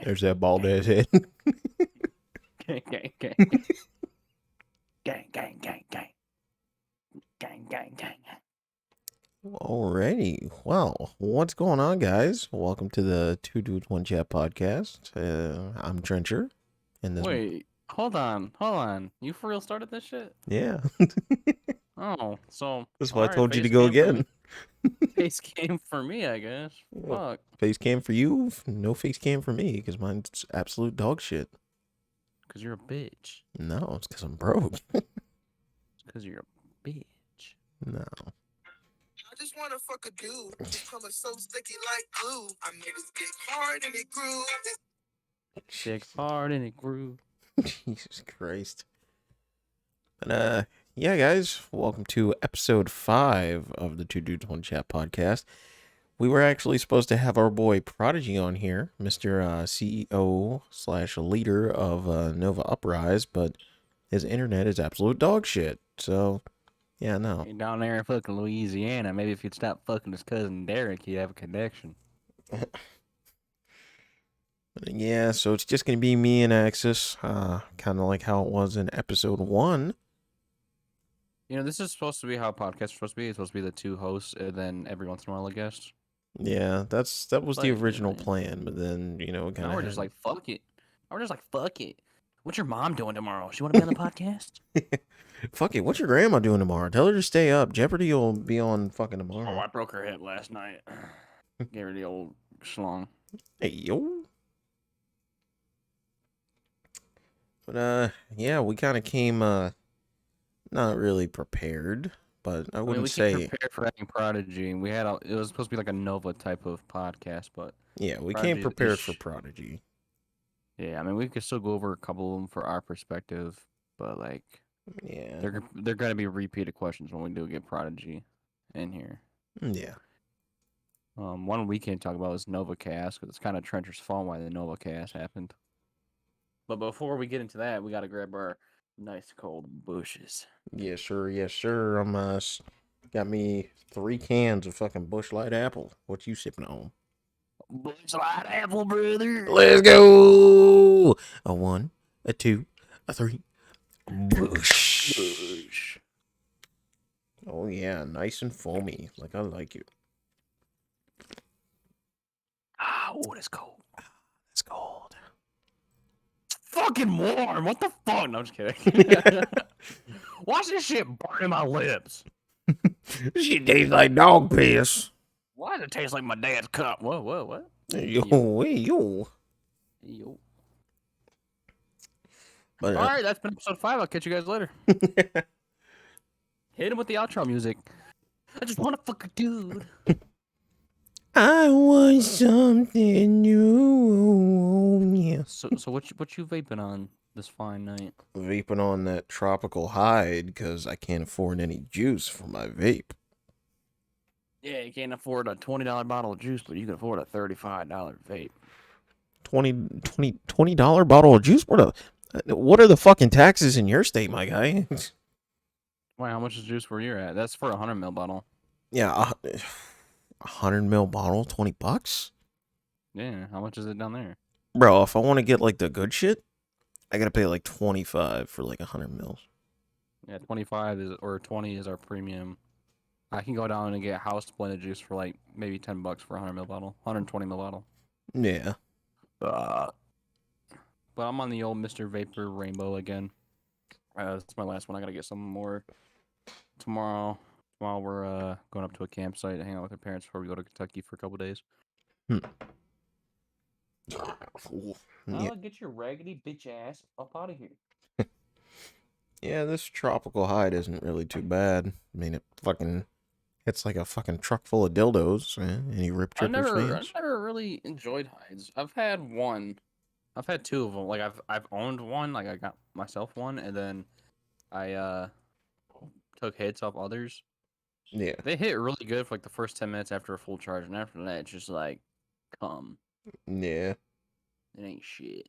There's that bald ass head. Gang, gang, gang. Gang, gang, gang, gang. Gang, gang, gang. Alrighty. Well, what's going on, guys? Welcome to the Two Dudes One Chat podcast. I'm Trencher, and this, Wait, hold on. You for real started this shit? yeah, Oh, so that's why I alright, told you to face go cam for me. again. Face cam for me, I guess. Well, Fuck. face cam for you, no face cam for me, because mine's absolute dog shit. Cause you're a bitch. No, it's because I'm broke. Cause you're a bitch. No. I just wanna fuck a dude. His color so sticky like glue. I made his dick hard and it grew. Dick hard and it grew. Jesus Christ. But, yeah, guys, welcome to episode 5 of the Two Dudes One Chat podcast. We were actually supposed to have our boy Prodigy on here, Mr. CEO / leader of Nova Uprise, but his internet is absolute dog shit. So, yeah, no. You're down there in fucking Louisiana. Maybe if you'd stop fucking his cousin Derek, you'd have a connection. Yeah, so it's just going to be me and Axis, kind of like how it was in episode 1. You know, this is supposed to be how podcasts are supposed to be. It's supposed to be the two hosts and then every once in a while a guest. Yeah, that was the But, original plan, but then, it kind now of we're just like, fuck it. Now we're just like, fuck it. What's your mom doing tomorrow? She want to be on the podcast? Fuck it, what's your grandma doing tomorrow? Tell her to stay up. Jeopardy will be on fucking Oh, tomorrow. I broke her hip last night. Gave her the old schlong. Hey, yo. But, yeah, we kind of came, not really prepared, but I I mean, wouldn't we say, came prepared for having Prodigy. We had it was supposed to be like a Nova type of podcast, but yeah, we came Prodigy prepared is for Prodigy. yeah. I mean, we could still go over a couple of them for our perspective, but like Yeah, they're gonna be repeated questions when we do get Prodigy in here. yeah. One we can't talk about is Nova Cast because it's kind of Trencher's fault why the Nova Cast happened. But before we get into that, we gotta grab our nice cold bushes. Yes, sir, yes, sir. Got me 3 cans of fucking Bush Light Apple. What you sipping on? Bush Light Apple, brother. Let's go! A 1, a 2, a 3. Bush. Bush. Oh yeah, nice and foamy, like I like it. Oh, it's cold. It's cold. Fucking warm. What the fuck? No, I'm just kidding. Watch this shit burning my lips. Shit tastes like dog piss. Why does it taste like my dad's cup? What? Yo, hey, yo. Yo. But, All right, that's been episode 5. I'll catch you guys later. Hit him with the outro music. I just want to fuck a dude. I want something new. Yeah. So what you vaping on this fine night? Vaping on that tropical hide because I can't afford any juice for my vape. Yeah, you can't afford a $20 bottle of juice, but you can afford a $35 vape. $20 bottle of juice? What are the fucking taxes in your state, my guy? Wait, how much is juice where you're at? That's for a 100 ml bottle. Yeah, 100 ml bottle, $20? Yeah, how much is it down there? Bro, if I want to get like the good shit, I gotta pay like 25 for like 100 mils. Yeah, 25 is or 20 is our premium. I can go down and get house blended juice for like maybe $10 for a 100 ml bottle, 120 ml bottle. Yeah. But I'm on the old Mr. Vapor Rainbow again. That's my last one. I gotta get some more tomorrow. Tomorrow we're going up to a campsite to hang out with our parents before we go to Kentucky for a couple days. Yeah. Oh, get your raggedy bitch ass up out of here. Yeah, this tropical hide isn't really too bad. I mean, it's like a fucking truck full of dildos. Any rip I've trippers fans? never really enjoyed hides. I've had one. I've had 2 of them. Like I've owned one. Like I got myself one, and then I took hits off others. Yeah. They hit really good for like the first 10 minutes after a full charge, and after that, it's just like, come. Yeah. It ain't shit.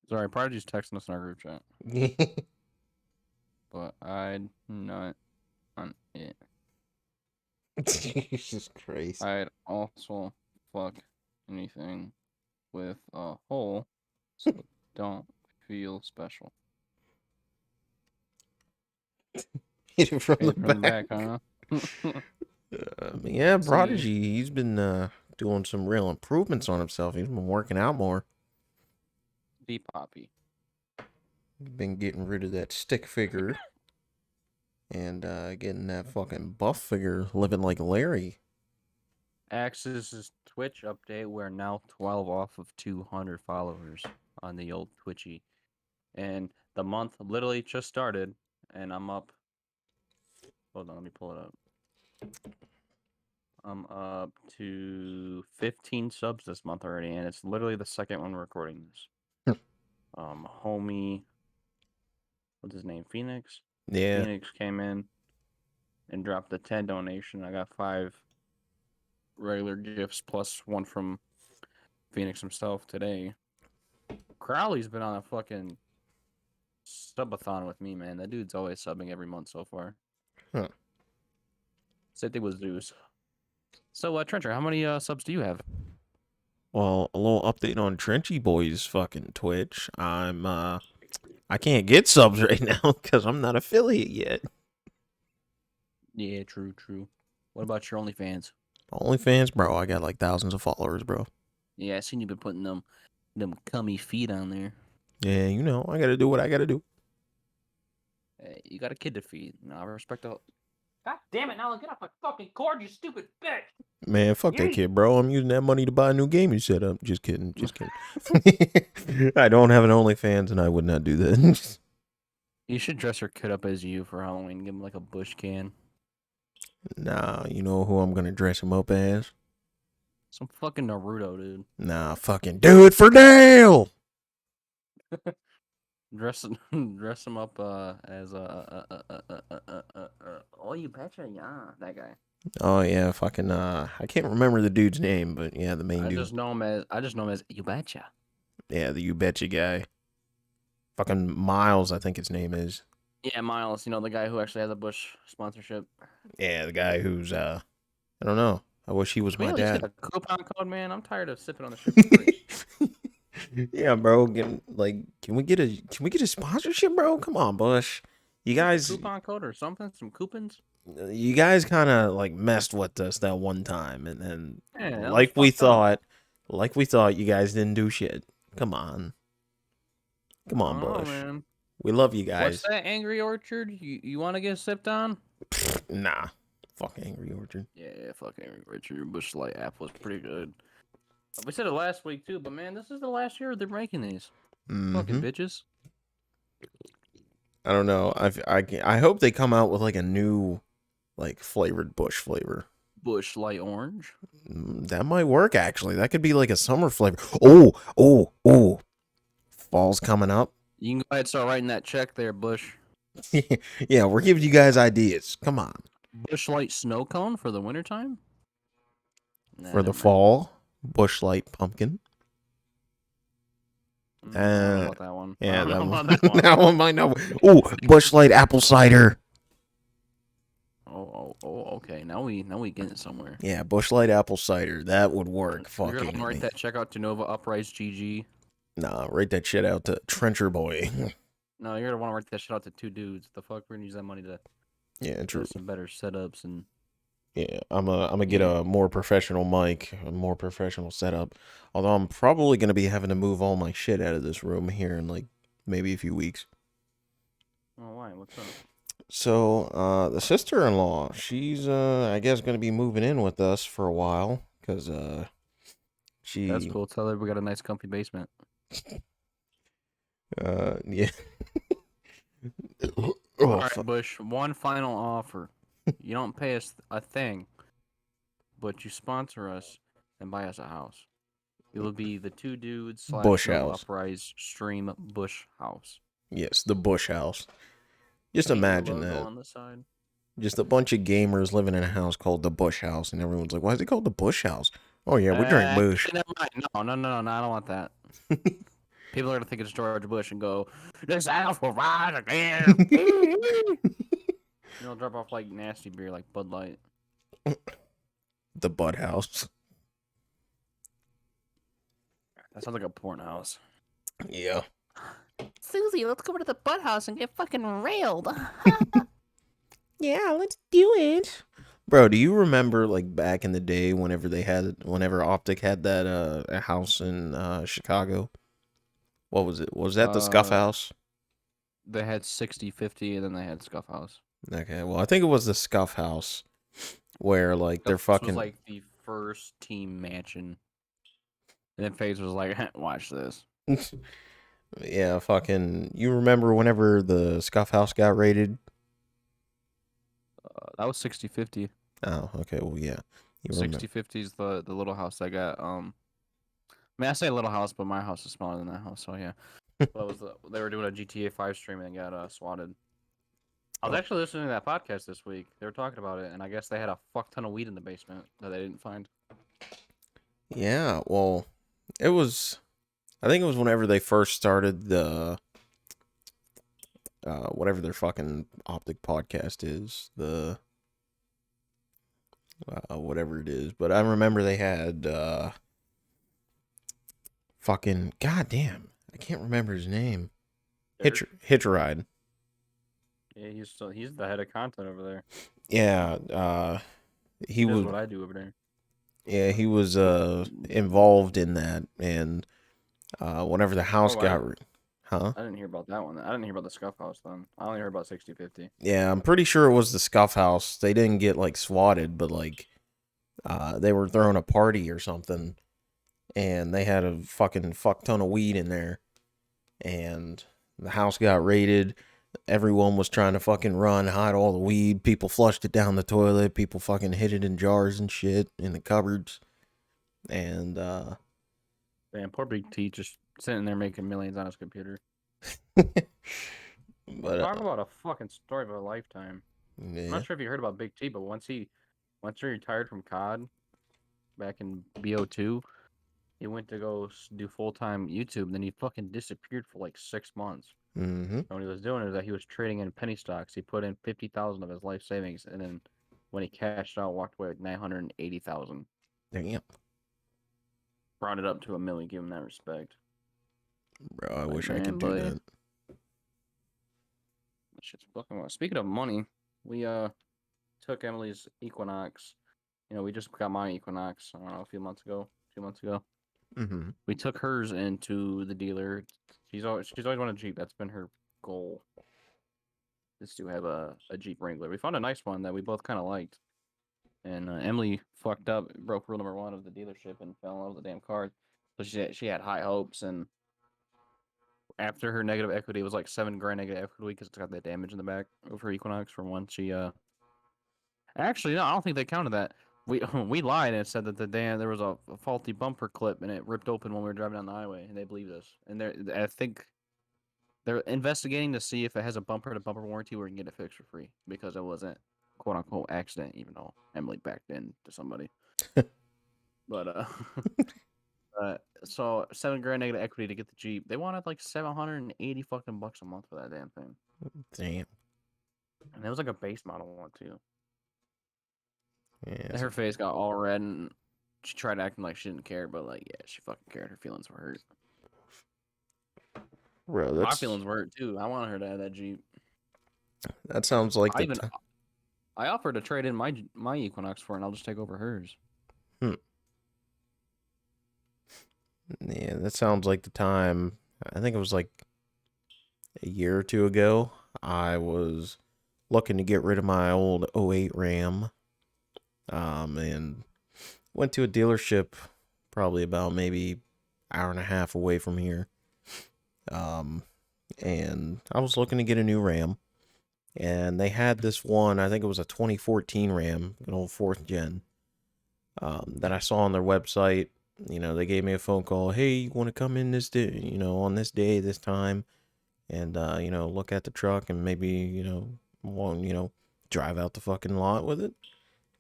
Sorry, Prodigy's texting us in our group chat, but I'm not on it. Jesus Christ. I'd also fuck anything with a hole, so don't feel special. Hit it from Hit the from the back. back, huh? Yeah, See. Prodigy, he's been doing some real improvements on himself. He's been working out more. Be Poppy. Been getting rid of that stick figure. And getting that fucking buff figure living like Larry. Axis' Twitch update. We're now 12 off of 200 followers on the old Twitchy. And the month literally just started, and I'm up. Hold on, let me pull it up. I'm up to 15 subs this month already, and it's literally the second one we're recording this. Homie, what's his name? Phoenix? Yeah. Phoenix came in and dropped a 10 donation. I got 5 regular gifts plus one from Phoenix himself today. Crowley's been on a fucking subathon with me, man. That dude's always subbing every month so far. Huh. Same thing with Zeus. So, Trencher, how many subs do you have? Well, a little update on Trenchy Boy's fucking Twitch. I can't get subs right now because I'm not affiliate yet. Yeah, true. What about your OnlyFans? OnlyFans, bro, I got like thousands of followers, bro. Yeah, I seen you been putting them cummy feet on there. Yeah, you know, I gotta do what I gotta do. Hey, you got a kid to feed. No, I respect the. God damn it, Now get off my fucking cord, you stupid bitch! Man, fuck that kid, bro. I'm using that money to buy a new gaming setup. Just kidding. I don't have an OnlyFans, and I would not do that. You should dress your kid up as you for Halloween. Give him like a bush can. Nah, you know who I'm gonna dress him up as? Some fucking Naruto, dude. Nah, fucking do it for Dale! Dress him up as oh, you betcha, yeah, that guy. Oh yeah, fucking I can't remember the dude's name, but yeah, the main I dude. just know him as you betcha. Yeah, the You Betcha guy. Fucking Miles, I think his name is. Yeah, Miles, the guy who actually has a Bush sponsorship. Yeah, the guy who's I don't know. I wish he was Can we my at least dad. get a coupon code, man? I'm tired of sipping on the shit for free. Yeah, bro. Can we get a sponsorship, bro? Come on, Bush. You guys, Coupon code or something? Some coupons? you guys kind of like messed with us that one time, and then Yeah, that was like we fucked up. thought, you guys didn't do shit. Come on, I don't know, Bush. man. We love you What's guys. that, Angry Orchard? You want to get sipped on? Nah, fuck Angry Orchard. Yeah, fuck Angry Orchard. Bush Light apple is pretty good. We said it last week too, but man, this is the last year they're making these. Fucking bitches. I don't know. I hope they come out with like a new, like flavored Bush flavor. Bush Light Orange. That might work actually. That could be like a summer flavor. Oh! Fall's coming up. You can go ahead and start writing that check there, Bush. Yeah, we're giving you guys ideas. Come on. Bush Light Snow Cone for the wintertime? Nah, For the never mind. fall, Bush Light Pumpkin. I don't know about that one. Yeah, I don't that know one. about that one. That one might not. Ooh, Bush Light Apple Cider. Oh, okay. Now we getting somewhere. Yeah, Bush Light Apple Cider. That would work. You're Fucking. gonna write that check out to Nova Uprise GG. Nah, write that shit out to Trencher Boy. No, you're gonna want to write that shit out to 2 dudes. The fuck, we're gonna use that money to Yeah, true. do some better setups and. Yeah, I'm gonna get a more professional mic, a more professional setup. Although I'm probably gonna be having to move all my shit out of this room here in like maybe a few weeks. Oh, why? What's up? So, the sister-in-law, she's I guess gonna be moving in with us for a while because she. That's cool. Tell her we got a nice, comfy basement. Yeah. All right, Bush. One final offer. You don't pay us a thing, but you sponsor us and buy us a house. It will be the 2 dudes / Bush Nova house. Uprise stream Bush house. Yes, the Bush house. Just Paint the imagine logo that. on the side. Just a bunch of gamers living in a house called the Bush house, and everyone's like, "Why is it called the Bush house?" Oh yeah, we drink Bush. Never mind. No, I don't want that. People are gonna think it's George Bush and go, "This house will rise again." You know, drop off like nasty beer like Bud Light. The Bud House. That sounds like a porn house. Yeah. Susie, let's go over to the Bud House and get fucking railed. Yeah, let's do it. Bro, do you remember like back in the day whenever Optic had that a house in Chicago? What was it? Was that the Scuff House? They had 60/50 and then they had Scuff House. Okay, well I think it was the Scuff House where like they're This was fucking like the first team mansion. And then FaZe was like, watch this. yeah, fucking you remember whenever the Scuff House got raided? That was 60/50. Oh, okay, well yeah. You remember. 60/50 is the little house that got I mean, I say little house, but my house is smaller than that house, so yeah. But they were doing a GTA 5 stream and got swatted. I was actually listening to that podcast this week. They were talking about it, and I guess they had a fuck ton of weed in the basement that they didn't find. Yeah, well, I think it was whenever they first started the whatever their fucking Optic podcast is, the whatever it is. But I remember they had fucking goddamn, I can't remember his name. Hitch Ride. Yeah, he's the head of content over there. Yeah, he was what I do over there. Yeah, he was involved in that, and whenever the house I didn't hear about that one. I didn't hear about the Scuff House then. I only heard about 60/50. Yeah, I'm pretty sure it was the Scuff House. They didn't get like swatted, but like they were throwing a party or something, and they had a fucking fuck ton of weed in there, and the house got raided. Everyone was trying to fucking hide all the weed. People flushed it down the toilet. People fucking hid it in jars and shit in the cupboards. And Man, poor Big T just sitting there making millions on his computer. but Talk about a fucking story of a lifetime. yeah. I'm not sure if you heard about Big T, but once he retired from COD back in BO2, he went to go do full-time YouTube, and then he fucking disappeared for like 6 months. Mm-hmm. And what he was doing is that he was trading in penny stocks. He put in 50,000 of his life savings, and then when he cashed out, walked away with 980,000. Damn. Brought it up to $1 million. Give him that respect. Bro, I wish I could do that. That shit's fucking well. Speaking of money, we took Emily's Equinox. You know, we just got my Equinox, I don't know, a few months ago. Mm-hmm. We took hers into the dealer. She's always wanted a Jeep. That's been her goal. Is to have a Jeep Wrangler. We found a nice one that we both kind of liked. And Emily fucked up, broke rule number 1 of the dealership, and fell in love with the damn car. So she had high hopes, and after her negative equity, it was like $7,000 negative equity because it's got that damage in the back of her Equinox from when she Actually, no, I don't think they counted that. We lied and said that there was a faulty bumper clip and it ripped open when we were driving down the highway, and they believed us. And I think they're investigating to see if it has a bumper-to-bumper warranty where we can get it fixed for free because it wasn't quote-unquote accident, even though Emily backed in to somebody. But so $7,000 negative equity to get the Jeep. They wanted like 780 fucking bucks a month for that damn thing. Damn. And it was like a base model one too. Yeah. And her face got all red, and she tried acting like she didn't care, but like, yeah, she fucking cared. Her feelings were hurt. Bro, My feelings were hurt too. I wanted her to have that Jeep. That sounds like I offered to trade in my Equinox for her, and I'll just take over hers. Yeah, that sounds like the time. I think it was like a year or two ago. I was looking to get rid of my old 08 Ram. And went to a dealership probably about maybe hour and a half away from here. And I was looking to get a new Ram. And they had this one, I think it was a 2014 Ram, an old 4th gen, that I saw on their website. You know, they gave me a phone call. Hey, you want to come in this day, you know, on this day, this time, and, you know, look at the truck and maybe, you know, drive out the fucking lot with it.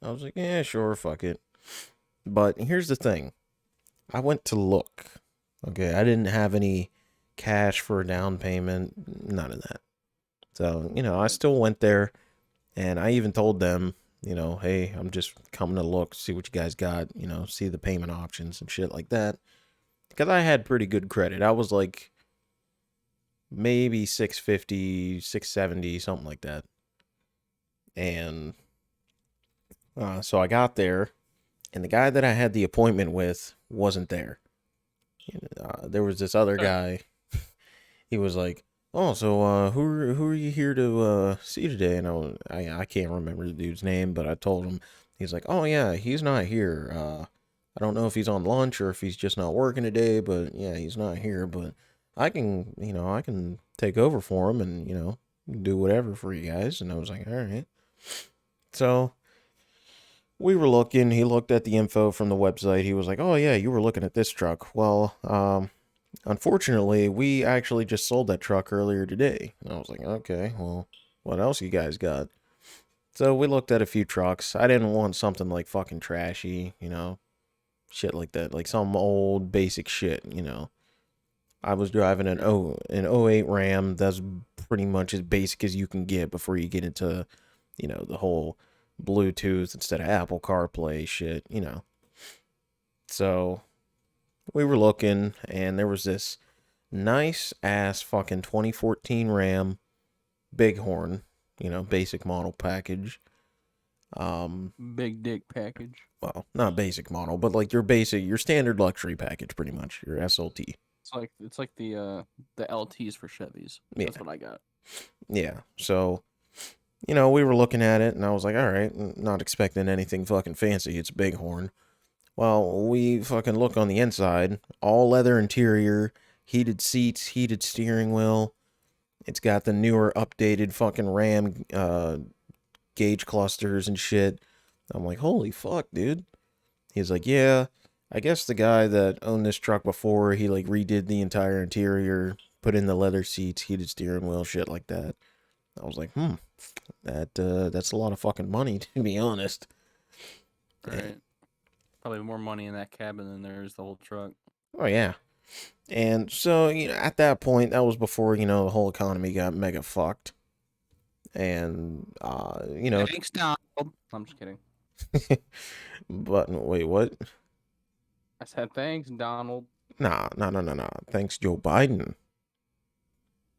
I was like, yeah, sure, fuck it. But here's the thing. I went to look. Okay, I didn't have any cash for a down payment, none of that. So, you know, I still went there And I even told them, hey, I'm just coming to look, see what you guys got, see the payment options and shit like that. Because I had pretty good credit. I was like maybe 650, 670, something like that. And so I got there, and the guy that I had the appointment with wasn't there. There was this other guy. He was like, "Oh, so who are you here to see today?" And I can't remember the dude's name, but I told him. He's like, "Oh yeah, he's not here. I don't know if he's on lunch or if he's just not working today, but yeah, he's not here. But I can take over for him and do whatever for you guys." And I was like, "All right." So we were looking. He looked at the info from the website. He was like, "Oh yeah, you were looking at this truck. Well, unfortunately, we actually just sold that truck earlier today." And I was like, "Okay, well, what else you guys got?" So we looked at a few trucks. I didn't want something like fucking trashy, shit like that, like some old basic shit. I was driving an '08 Ram. That's pretty much as basic as you can get before you get into, the whole Bluetooth instead of Apple CarPlay shit. So we were looking, and there was this nice ass fucking 2014 Ram Bighorn, basic model package. Big dick package. Well, not basic model, but like your standard luxury package, pretty much your SLT. It's like the LTs for Chevys. Yeah, That's what I got. yeah. So we were looking at it, and I was like, all right, not expecting anything fucking fancy. It's Bighorn. Well, we fucking look on the inside, all leather interior, heated seats, heated steering wheel. It's got the newer, updated fucking RAM gauge clusters and shit. I'm like, holy fuck, dude. He's like, yeah, I guess the guy that owned this truck before, he like redid the entire interior, put in the leather seats, heated steering wheel, shit like that. I was like, that's a lot of fucking money, to be honest. Right. Probably more money in that cabin than there is the whole truck. Oh yeah. And so, at that point, that was before, the whole economy got mega fucked. And Thanks, Donald. I'm just kidding. but wait, what? I said thanks, Donald. Nah. Thanks, Joe Biden.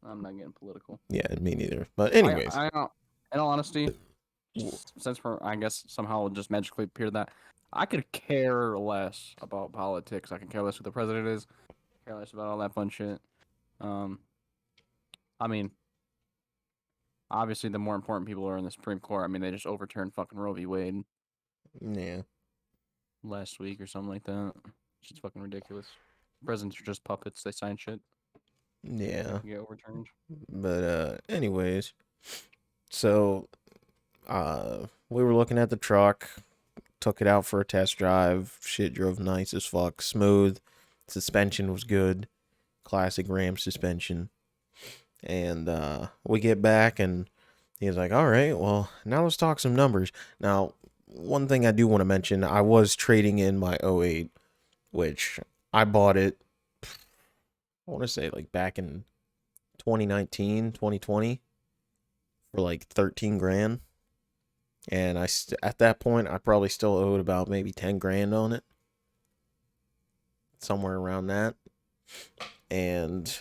I'm not getting political. Yeah, me neither. But anyways, I in all honesty, since I guess somehow it just magically appeared that I could care less about politics. I can care less who the president is. Care less about all that fun shit. I mean, obviously, the more important people are in the Supreme Court. I mean, they just overturned fucking Roe v. Wade yeah, last week or something like that. Shit's fucking ridiculous. Presidents are just puppets. They sign shit. yeah. Get overturned. But anyways, so we were looking at the truck, took it out for a test drive. Shit drove nice as fuck, smooth. Suspension was good, classic Ram suspension. And we get back, and he's like, all right, well, now let's talk some numbers. Now, one thing I do want to mention, I was trading in my '08, which I bought it, I want to say like back in 2019, 2020 for like 13 grand. And at that point, I probably still owed about maybe 10 grand on it. Somewhere around that. And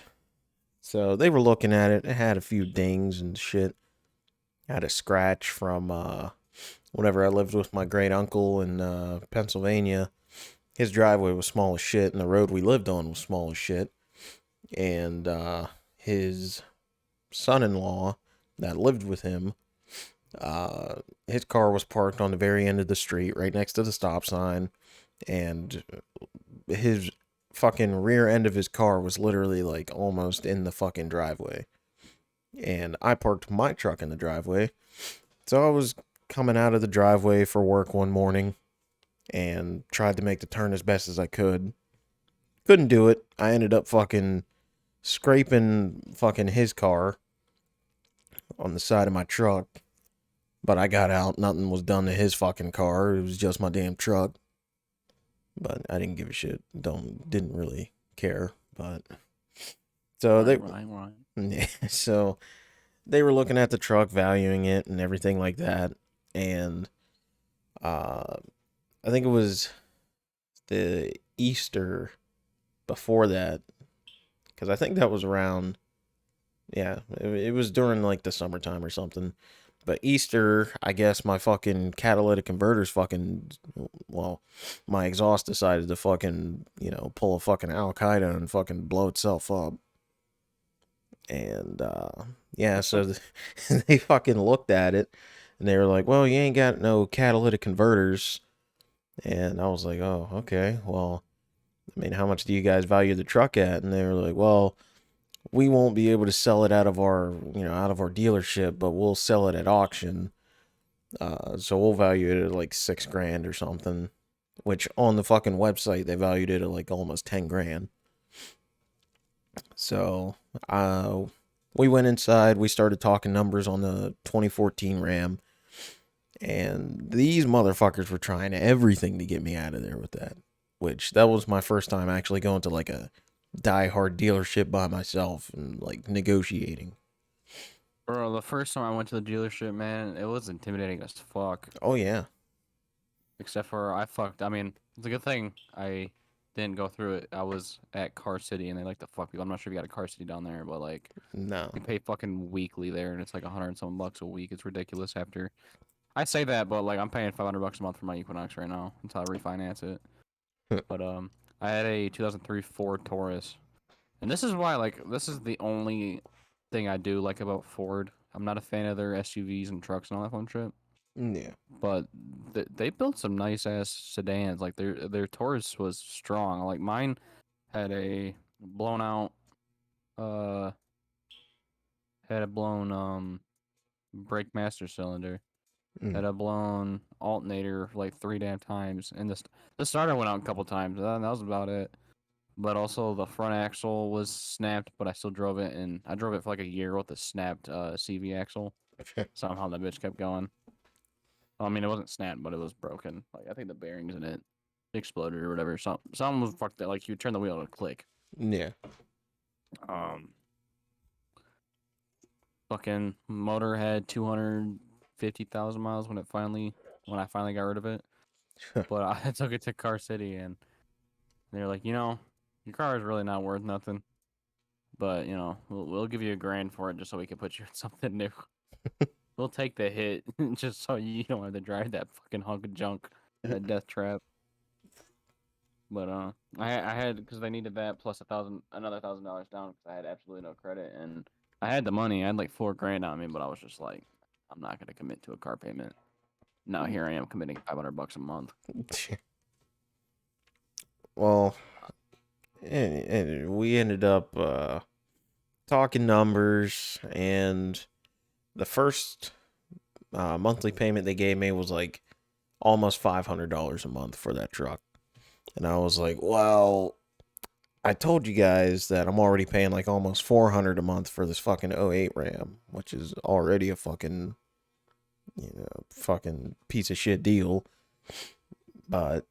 so they were looking at it. It had a few dings and shit. Had a scratch from whenever I lived with my great uncle in Pennsylvania. His driveway was small as shit, and the road we lived on was small as shit. And his son-in-law that lived with him, his car was parked on the very end of the street, right next to the stop sign, and his fucking rear end of his car was literally like almost in the fucking driveway. And I parked my truck in the driveway. So I was coming out of the driveway for work one morning and tried to make the turn as best as I could. Couldn't do it. I ended up fucking scraping fucking his car on the side of my truck. But I got out. Nothing was done to his fucking car. It was just my damn truck. But I didn't give a shit. Didn't really care. But so Right. So they were looking at the truck, valuing it and everything like that. And uh, I think it was the Easter before that, because I think that was around, yeah, it was during like the summertime or something. But Easter, I guess my fucking catalytic converters fucking, well, my exhaust decided to fucking, pull a fucking Al Qaeda and fucking blow itself up. And, yeah, so they fucking looked at it and they were like, well, you ain't got no catalytic converters. And I was like, oh, okay, well, I mean, how much do you guys value the truck at? And they were like, well, we won't be able to sell it out of our, out of our dealership, but we'll sell it at auction. So we'll value it at like $6,000 or something, which on the fucking website they valued it at like almost 10 grand. So, we went inside, we started talking numbers on the 2014 Ram, and these motherfuckers were trying everything to get me out of there with that, which that was my first time actually going to like a die-hard dealership by myself and like negotiating. Bro, the first time I went to the dealership, man, it was intimidating as fuck. Oh yeah. Except for I mean, it's a good thing I didn't go through it. I was at Car City and they like to fuck people. I'm not sure if you got a Car City down there, but like No. you pay fucking weekly there and it's like $100 and some bucks a week. It's ridiculous after I say that, but like I'm paying $500 a month for my Equinox right now until I refinance it. But I had a 2003 Ford Taurus. And this is why this is the only thing I do like about Ford. I'm not a fan of their SUVs and trucks and all that fun shit. Yeah. But they built some nice ass sedans. Like their Taurus was strong. Like mine had a blown out had a blown brake master cylinder. Had a blown alternator like 3 damn times, and the starter went out a couple times. And that was about it. But also the front axle was snapped, but I still drove it, and I drove it for like a year with a snapped CV axle. Somehow that bitch kept going. I mean, it wasn't snapped, but it was broken. Like I think the bearings in it exploded or whatever. Something was fucked up. Like you turn the wheel to click. Yeah. Fucking motor had 250,000 miles when I finally got rid of it. But I took it to Car City and they're like, your car is really not worth nothing. But we'll give you $1,000 for it just so we can put you in something new. We'll take the hit just so you don't have to drive that fucking hunk of junk, that death trap. But I had because they needed that plus another $1,000 down because I had absolutely no credit and I had the money. I had like $4,000 on me, but I was just like, I'm not gonna commit to a car payment. Now here I am committing $500 a month. Well, and we ended up talking numbers, and the first monthly payment they gave me was like almost $500 a month for that truck. And I was like, well, I told you guys that I'm already paying like almost $400 a month for this fucking '08 Ram, which is already a fucking, fucking piece of shit deal. But,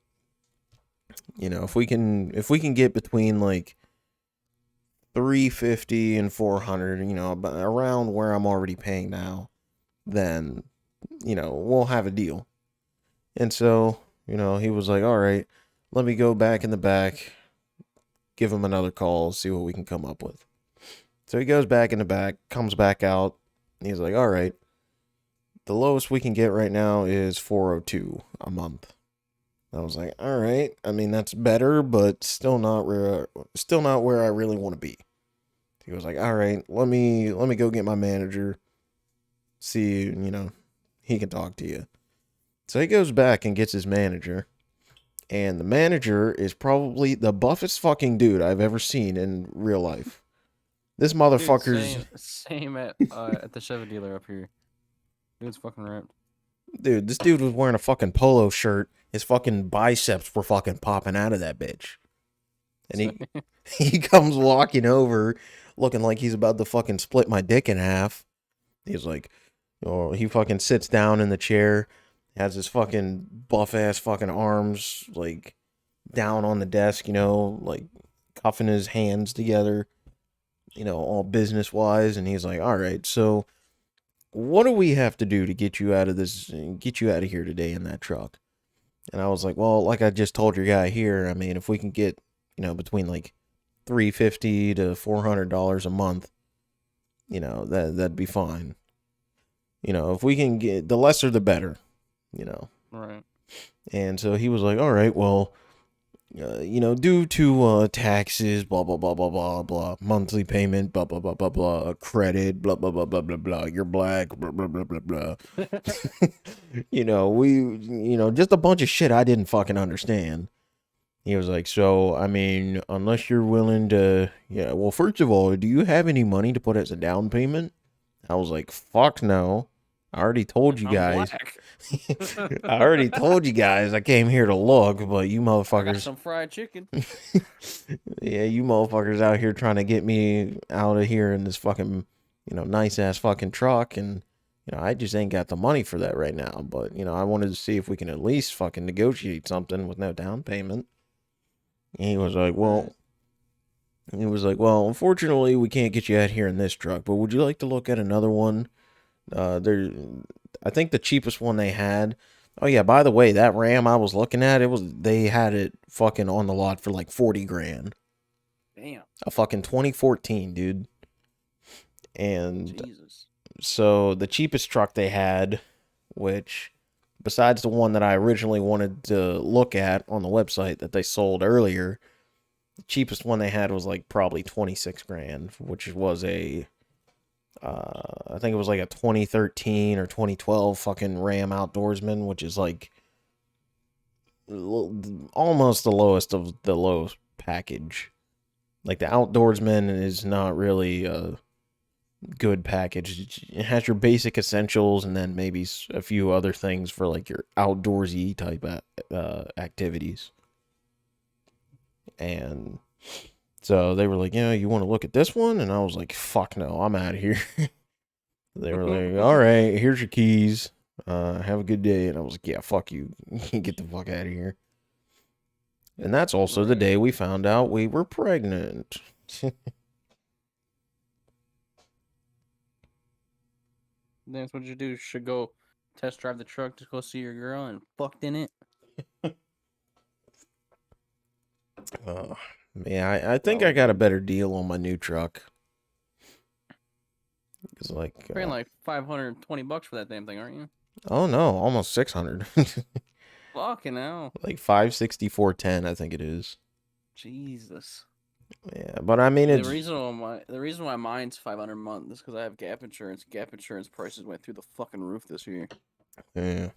if we can get between like 350 and 400, around where I'm already paying now, then, we'll have a deal. And so, he was like, all right, let me go back in the back, give him another call, see what we can come up with. So he goes back in the back, comes back out, and he's like, all right, the lowest we can get right now is $402 a month. I was like, all right, I mean, that's better, but still not where I really want to be. He was like, all right, let me go get my manager, see, he can talk to you. So he goes back and gets his manager, and the manager is probably the buffest fucking dude I've ever seen in real life. This motherfucker's... Dude, same at the Chevy dealer up here. Dude's fucking ripped. Dude, this dude was wearing a fucking polo shirt. His fucking biceps were fucking popping out of that bitch. And he comes walking over looking like he's about to fucking split my dick in half. He's like, he fucking sits down in the chair, has his fucking buff ass fucking arms like down on the desk, like cuffing his hands together, all business wise. And he's like, all right, so what do we have to do to get you out of here today in that truck? And I was like, well, like I just told your guy here, I mean, if we can get, between like $350 to $400 a month, that'd be fine. If we can get, the lesser the better, Right. And so he was like, all right, well, due to taxes, blah, blah, blah, blah, blah, blah, monthly payment, blah, blah, blah, blah, blah, credit, blah, blah, blah, blah, blah, blah, you're black, blah, blah, blah, blah, blah. Just a bunch of shit I didn't fucking understand. He was like, so, I mean, unless you're willing to, yeah, well, first of all, do you have any money to put as a down payment? I was like, fuck no. I already told you I'm guys. black. I already told you guys I came here to look, but you I got motherfuckers. some fried chicken. Yeah, you motherfuckers out here trying to get me out of here in this fucking, nice ass fucking truck. And, I just ain't got the money for that right now. But, I wanted to see if we can at least fucking negotiate something with no down payment. And he was like, well, unfortunately, we can't get you out here in this truck, but would you like to look at another one? I think the cheapest one they had. Oh yeah, by the way, that Ram I was looking at, they had it fucking on the lot for like 40 grand. Damn. A fucking 2014, dude. And Jesus. so the cheapest truck they had, which besides the one that I originally wanted to look at on the website that they sold earlier, the cheapest one they had was like probably 26 grand, which was I think it was like a 2013 or 2012 fucking Ram Outdoorsman, which is like almost the lowest of the low package. Like the Outdoorsman is not really a good package. It has your basic essentials and then maybe a few other things for like your outdoorsy type activities. And so they were like, you want to look at this one? And I was like, fuck no, I'm out of here. They were like, all right, here's your keys. Have a good day. And I was like, yeah, fuck you. Get the fuck out of here. And that's also the day we found out we were pregnant. That's what you do. Should go test drive the truck to go see your girl and fucked in it. Yeah, I think I got a better deal on my new truck. It's like paying like $520 for that damn thing, aren't you? Oh no, almost 600. Fucking hell. Like 564.10, I think it is. Jesus. Yeah, but I mean the reason why mine's $500 a month is because I have gap insurance. Gap insurance prices went through the fucking roof this year. Yeah.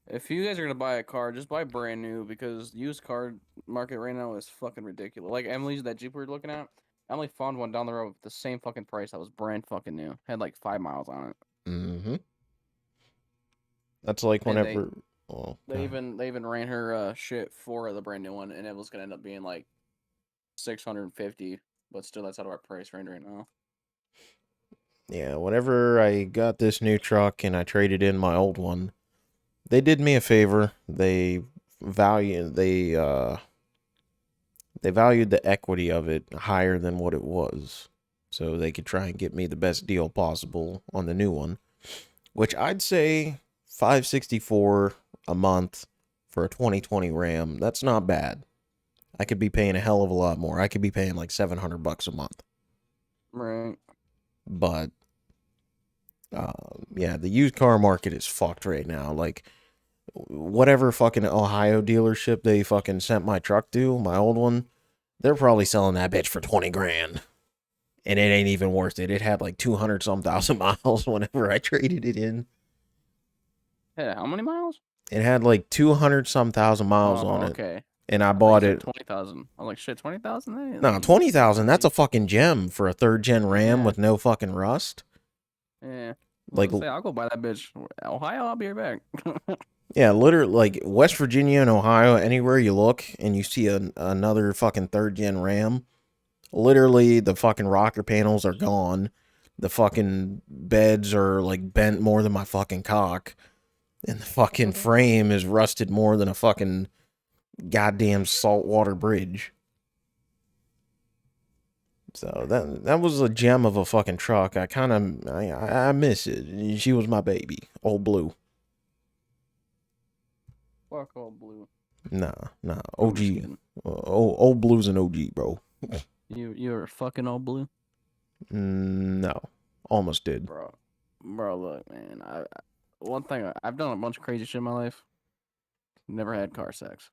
If you guys are gonna buy a car, just buy brand new because used car market right now is fucking ridiculous. Like Emily's that Jeep we were looking at. Emily found one down the road with the same fucking price that was brand fucking new. Had like 5 miles on it. Mm-hmm. That's like whenever they even ran her shit for the brand new one, and it was gonna end up being like 650, but still that's out of our price range right now. Yeah, whenever I got this new truck and I traded in my old one, they did me a favor. They valued the equity of it higher than what it was, so they could try and get me the best deal possible on the new one, which I'd say $564 a month for a 2020 Ram. That's not bad. I could be paying a hell of a lot more. I could be paying like $700 a month. Right. But yeah, the used car market is fucked right now. Like, whatever fucking Ohio dealership they fucking sent my truck to, my old one, they're probably selling that bitch for 20 grand. And it ain't even worth it. It had like 200 some thousand miles whenever I traded it in. Yeah, how many miles? It had like 200 some thousand miles on it. Okay. And I bought it 20,000. I'm like, shit, 20,000? No, 20,000. That's a fucking gem for a third gen Ram with no fucking rust. Yeah. Like, I'll go buy that bitch. Ohio, I'll be right back. Yeah, literally, like West Virginia and Ohio, anywhere you look and you see another fucking third gen Ram, literally the fucking rocker panels are gone. The fucking beds are like bent more than my fucking cock. And the fucking frame is rusted more than a fucking goddamn saltwater bridge. So that was a gem of a fucking truck. I miss it. She was my baby, Old Blue. Fuck all blue. Nah, I'm just OG. kidding. Old Blue's an OG, bro. You're fucking all blue, No, almost did. bro. Bro, look, man. One thing I've done a bunch of crazy shit in my life. Never had car sex.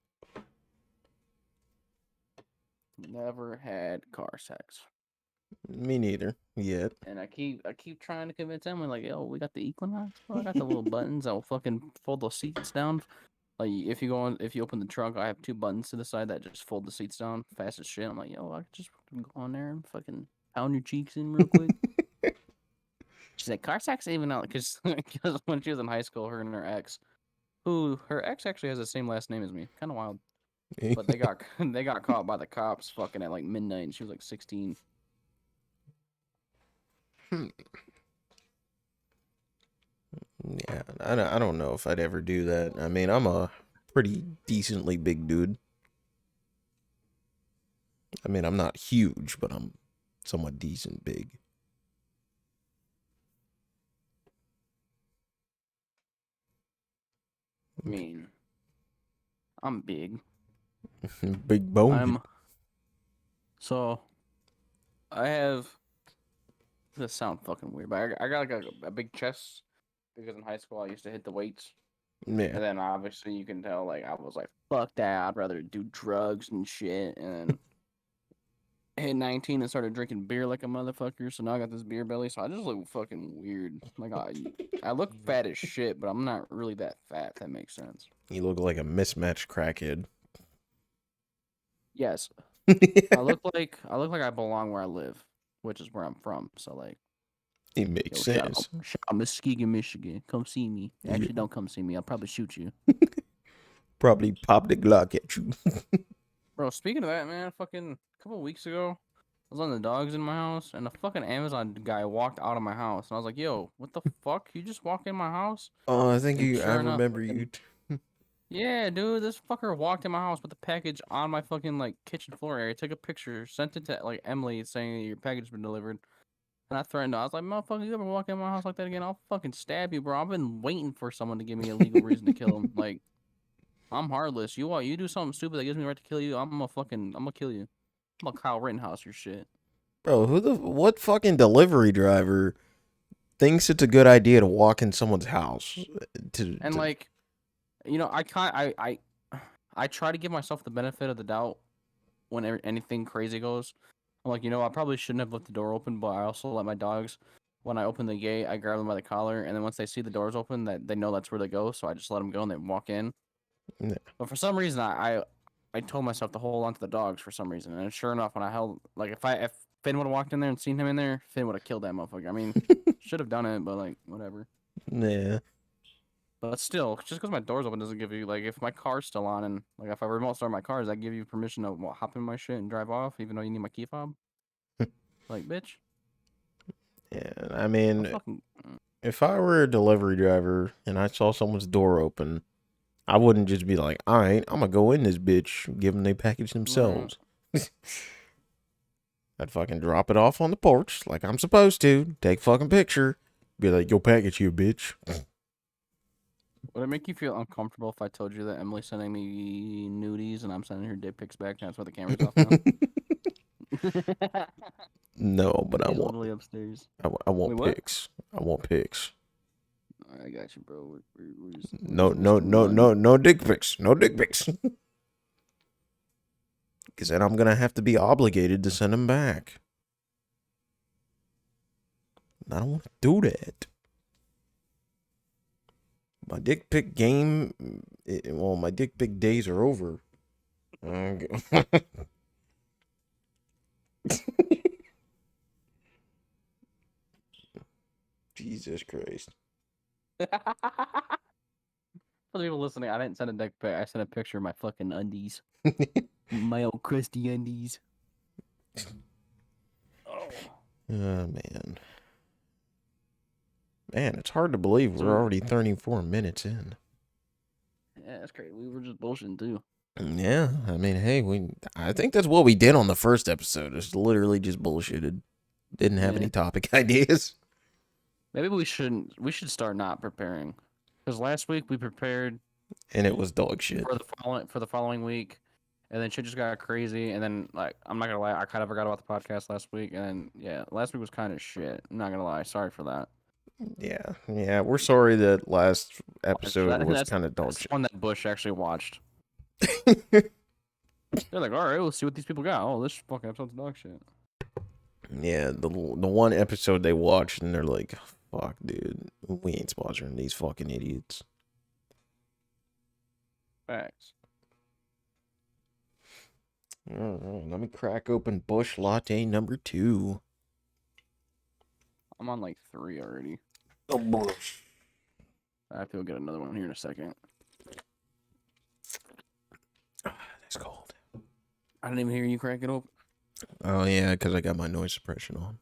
Never had car sex. Me neither. Yet. And I keep trying to convince Emily, like, yo, we got the Equinox, bro. I got the little buttons that will fucking fold those seats down. Like, if you open the trunk, I have two buttons to the side that just fold the seats down fast as shit. I'm like, yo, I could just go on there and fucking pound your cheeks in real quick. She's like, car sex even out because when she was in high school, her and her ex actually has the same last name as me. Kind of wild. But they got they got caught by the cops fucking at like midnight, and she was like 16. Yeah, I don't know if I'd ever do that. I mean, I'm a pretty decently big dude. I mean, I'm not huge, but I'm somewhat decent big. I mean, I'm big. Big bone. So I have. This sound fucking weird, but I got like a big chest because in high school I used to hit the weights, Yeah. and then obviously you can tell like I was like, fuck that, I'd rather do drugs and shit, and then I hit 19 and started drinking beer like a motherfucker. So now I got this beer belly, so I just look fucking weird. Like I look fat as shit, but I'm not really that fat. If that makes sense. You look like a mismatched crackhead. Yes, I look like I belong where I live, which is where I'm from. So like. It makes Yo, sense. shout out Muskegon, Michigan. Come see me. Actually, don't come see me. I'll probably shoot you. Probably pop the Glock at you. Bro, speaking of that, man, fucking a couple weeks ago, I was on the dogs in my house, and a fucking Amazon guy walked out of my house, and I was like, "Yo, what the fuck? You just walk in my house?" Oh, I think And I sure enough, remember you. yeah, dude, this fucker walked in my house with the package on my fucking like kitchen floor area. Took a picture, sent it to like Emily, saying your package has been delivered. And I threatened her. I was like, "Motherfucker, you ever walk in my house like that again? I'll fucking stab you, bro. I've been waiting for someone to give me a legal reason to kill him. Like." I'm heartless. You do something stupid that gives me the right to kill you. I'm gonna kill you. I'm gonna Kyle Rittenhouse your shit. Bro, what fucking delivery driver thinks it's a good idea to walk in someone's house? And like, you know, I try to give myself the benefit of the doubt whenever anything crazy goes. I'm like, you know, I probably shouldn't have left the door open, but I also let my dogs. When I open the gate, I grab them by the collar, and then once they see the doors open, that they know that's where they go. So I just let them go and they walk in. Yeah. But for some reason, I told myself to hold on to the dogs for some reason, and sure enough, when I held like if Finn would have walked in there and seen him in there, Finn would have killed that motherfucker. I mean, should have done it, but like whatever. Yeah. But still, just because my door's open doesn't give you like if my car's still on and like if I remote start my car, does that give you permission to hop in my shit and drive off, even though you need my key fob? Like, bitch, Yeah. I I'm mean, fucking. if I were a delivery driver and I saw someone's door open, I wouldn't just be like, all right, I'm gonna go in this bitch, give them their package Right. themselves. I'd fucking drop it off on the porch like I'm supposed to. Take fucking picture. Be like, your package here, bitch. Would it make you feel uncomfortable if I told you that Emily's sending me nudies and I'm sending her dick pics back? And that's why the camera's off now. No, but He's literally upstairs. I want Wait, what? pics. I want pics. I got you, bro. No, What's going on? no dick pics. No dick pics. Because then I'm gonna have to be obligated to send them back. I don't want to do that. My dick pic game, my dick pic days are over. Jesus Christ. For the people listening, I didn't send a dick pic. I sent a picture of my fucking undies. My old crusty undies. Oh. Man. Man, it's hard to believe we're already 34 minutes in. Yeah, that's great. We were just bullshitting too. Yeah, I mean, hey, I think that's what we did on the first episode. It's literally just bullshitted. Didn't have Yeah. any topic ideas. Maybe we shouldn't. We should start not preparing. Because last week we prepared And it was dog shit. for the following week, and then shit just got crazy. And then like I'm not gonna lie, I kind of forgot about the podcast last week. And then, yeah, last week was kind of shit. I'm not gonna lie. Sorry for that. Yeah, we're sorry that last episode was That's kind of dog that's shit. one that Bush actually watched. They're like, all right, we'll see what these people got. Oh, this fucking episode's dog shit. Yeah, the one episode they watched and they're like, fuck, dude, we ain't sponsoring these fucking idiots. Facts. All right, let me crack open Bush Latte number 2. I'm on like 3 already. Oh, Bush. I have to go get another one here in a second. That's cold. I didn't even hear you crack it open. Oh, yeah, because I got my noise suppression on.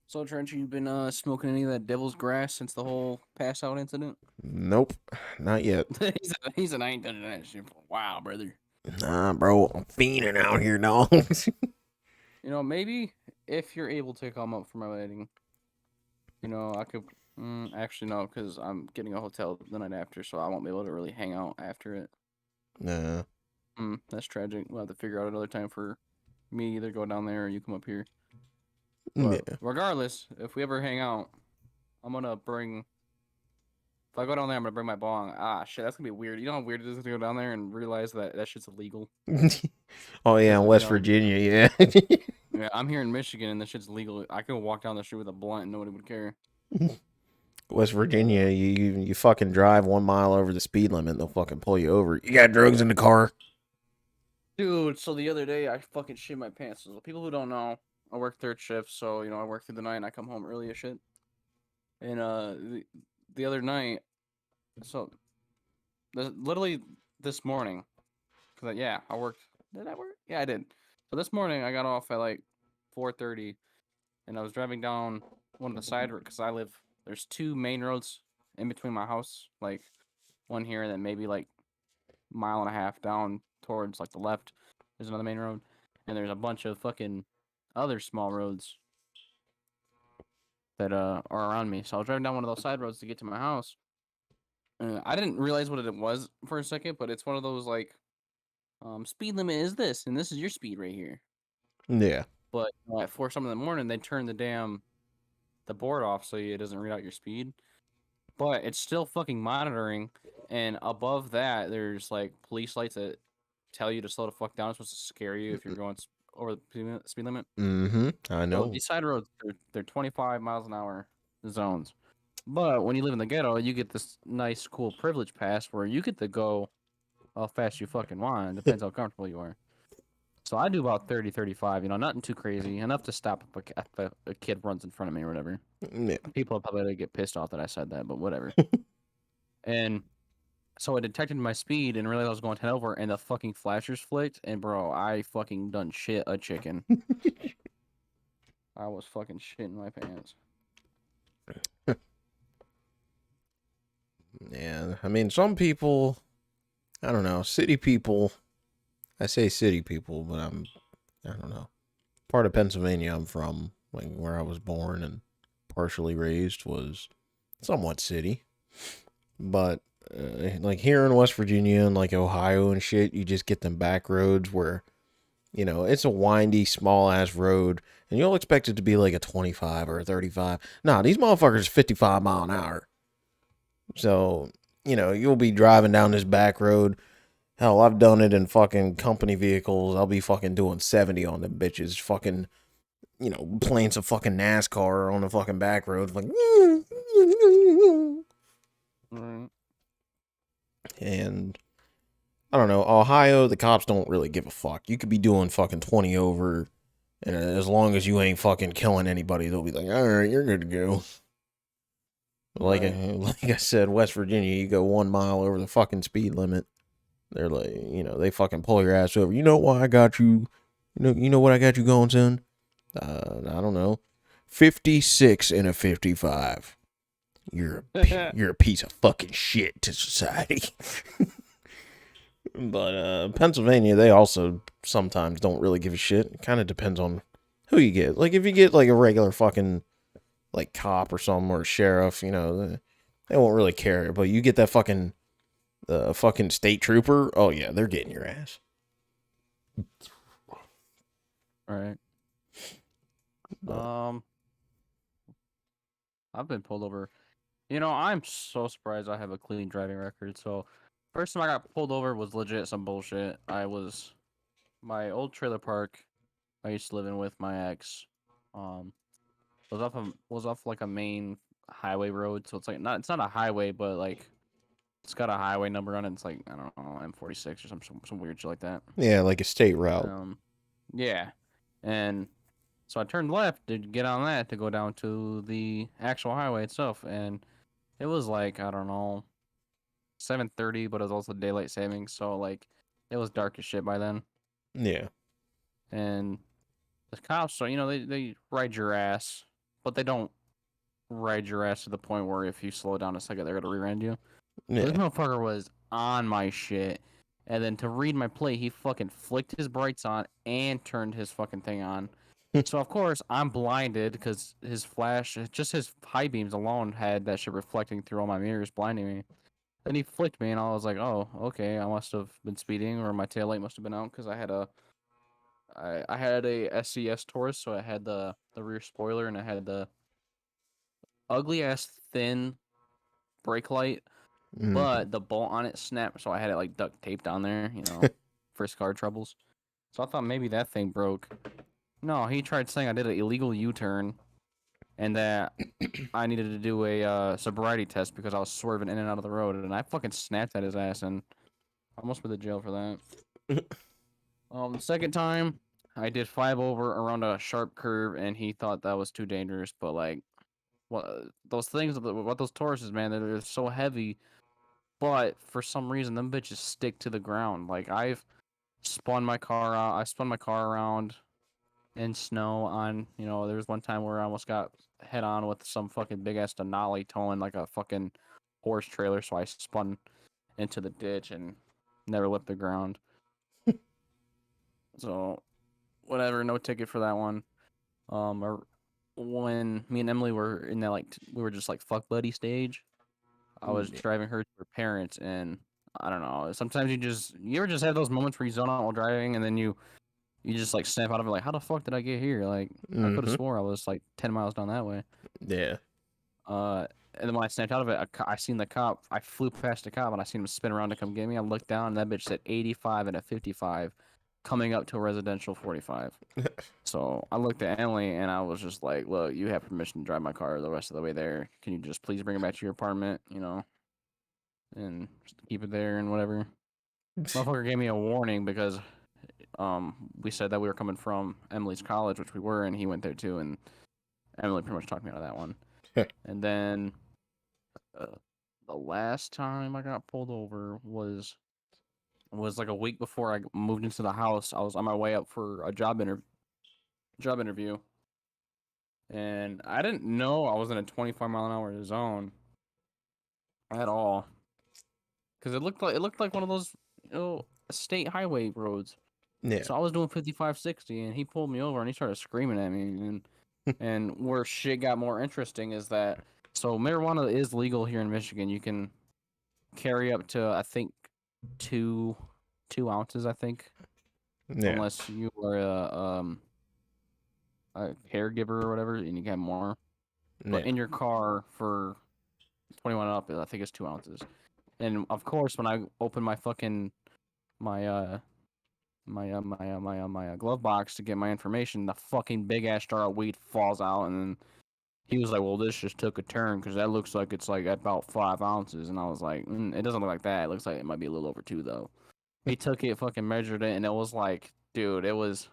So, Trent, you been smoking any of that devil's grass since the whole pass out incident? Nope, not yet. he said, I ain't done that shit for a while, brother. Nah, bro, I'm fiending out here, dog. You know, maybe if you're able to come up for my wedding, you know, I could. Actually, no, because I'm getting a hotel the night after, so I won't be able to really hang out after it. Nah. That's tragic. We'll have to figure out another time for me either go down there or you come up here. Yeah. But regardless, if we ever hang out, I'm gonna bring. If I go down there, I'm gonna bring my bong. Ah, shit, that's gonna be weird. You know how weird it is to go down there and realize that shit's illegal. Oh, yeah, in You West know, Virginia, yeah. yeah, I'm here in Michigan and this shit's legal. I could walk down the street with a blunt and nobody would care. West Virginia, you fucking drive 1 mile over the speed limit, they'll fucking pull you over. You got drugs in the car. Dude, so the other day I fucking shit my pants. So people who don't know, I work third shift, so you know I work through the night and I come home early as shit. And the other night, so literally this morning, cause yeah, I worked. Did I work? Yeah, I did. So this morning I got off at like 4:30, and I was driving down one of the side roads because I live. There's 2 main roads in between my house, like one here and then maybe like mile and a half down towards like the left. There's another main road, and there's a bunch of fucking other small roads that are around me. So I was driving down one of those side roads to get to my house. I didn't realize what it was for a second, but it's one of those like speed limit is this, and this is your speed right here. Yeah. But at 4 something in the morning, they turn the board off so it doesn't read out your speed. But it's still fucking monitoring, and above that, there's like police lights that tell you to slow the fuck down. It's supposed to scare you if you're going over the speed limit. Mm-hmm. I So know. these side roads, they're 25 miles an hour zones. But when you live in the ghetto, you get this nice, cool privilege pass where you get to go how fast you fucking want. It depends how comfortable you are. So I do about 30, 35, you know, nothing too crazy. Enough to stop if a kid runs in front of me or whatever. Yeah. People probably get pissed off that I said that, but whatever. And so I detected my speed and realized I was going 10 over, and the fucking flashers flicked, and bro, I fucking done shit a chicken. I was fucking shitting my pants. Yeah. I mean, some people, I don't know, city people. I say city people, but I don't know. Part of Pennsylvania I'm from, like where I was born and partially raised, was somewhat city. But like here in West Virginia and like Ohio and shit, you just get them back roads where, you know, it's a windy, small ass road, and you'll expect it to be like a 25 or a 35. Nah, these motherfuckers 55 mile an hour. So, you know, you'll be driving down this back road. Hell, I've done it in fucking company vehicles. I'll be fucking doing 70 on them bitches. Fucking, you know, playing some fucking NASCAR on the fucking back road. Like, Right. and I don't know. Ohio, the cops don't really give a fuck. You could be doing fucking 20 over, and as long as you ain't fucking killing anybody, they'll be like, all right, you're good to go. Like, Right. like I said, West Virginia, you go 1 mile over the fucking speed limit. They're like, you know, they fucking pull your ass over. You know why I got you? You know what I got you going, son? I don't know. 56 and a 55. You're a piece of fucking shit to society. But Pennsylvania, they also sometimes don't really give a shit. It kind of depends on who you get. Like, if you get, like, a regular fucking, like, cop or something, or a sheriff, you know, they won't really care. But you get that fucking state trooper, oh, yeah, they're getting your ass. All right. But, I've been pulled over. You know, I'm so surprised I have a clean driving record. So, first time I got pulled over was legit some bullshit. My old trailer park I used to live in with my ex. Um, was off like a main highway road, so it's not a highway, but like it's got a highway number on it. It's like I don't know M46 or some weird shit like that. yeah, like a state route. Yeah, and so I turned left to get on that to go down to the actual highway itself, and it was like I don't know 7:30, but it was also daylight savings, so like it was dark as shit by then. Yeah. And the cops, so you know they ride your ass, but they don't ride your ass to the point where if you slow down a second, they're gonna rear end you. So this Yeah. motherfucker was on my shit, and then to read my plate, he fucking flicked his brights on and turned his fucking thing on. So of course I'm blinded because his flash, just his high beams alone had that shit reflecting through all my mirrors, blinding me. Then he flicked me, and I was like, "Oh, okay, I must have been speeding, or my tail light must have been out because I had a SCS Taurus, so I had the rear spoiler, and I had the ugly ass thin brake light, Mm. but the bolt on it snapped, so I had it like duct taped on there, you know, for car troubles. So I thought maybe that thing broke. No, he tried saying I did an illegal U-turn and that I needed to do a sobriety test because I was swerving in and out of the road, and I fucking snapped at his ass and almost went to jail for that. The second time I did 5 over around a sharp curve, and he thought that was too dangerous, but like, what those things, what those Tauruses, man, they're so heavy. But for some reason, them bitches stick to the ground. Like I've spun my car out. I spun my car around in snow. On there was one time where I almost got head on with some fucking big ass Denali towing like a fucking horse trailer. So I spun into the ditch and never left the ground. So whatever, no ticket for that one. Or when me and Emily were in that we were just like fuck buddy stage. I was driving her to her parents, and I don't know. Sometimes you ever just have those moments where you zone out while driving, and then you just like snap out of it, like, how the fuck did I get here? Like, I could have Mm-hmm. swore I was like 10 miles down that way. Yeah. And then when I snapped out of it, I seen the cop. I flew past the cop, and I seen him spin around to come get me. I looked down, and that bitch said 85 and a 55, coming up to a residential 45. So I looked at Emily, and I was just like, look, you have permission to drive my car the rest of the way there. Can you just please bring it back to your apartment? And just keep it there and whatever. Motherfucker gave me a warning because we said that we were coming from Emily's college, which we were, and he went there too, and Emily pretty much talked me out of that one. And then the last time I got pulled over was like a week before I moved into the house. I was on my way up for a job interview, and I didn't know I was in a 25-mile-an-hour zone at all because it looked like one of those state highway roads. Yeah. So I was doing 55, 60, and he pulled me over and he started screaming at me. And where shit got more interesting is that so marijuana is legal here in Michigan. You can carry up to I think two ounces. I think Yeah. unless you are a caregiver or whatever, and you can have more. But Yeah. in your car for 21 and up, I think it's 2 ounces. And of course, when I open my fucking my glove box to get my information, the fucking big ass jar of weed falls out, and then he was like, "Well, this just took a turn because that looks like it's like about 5 ounces," and I was like, "It doesn't look like that. It looks like it might be a little over 2 though." He took it, fucking measured it, and it was like, dude, it was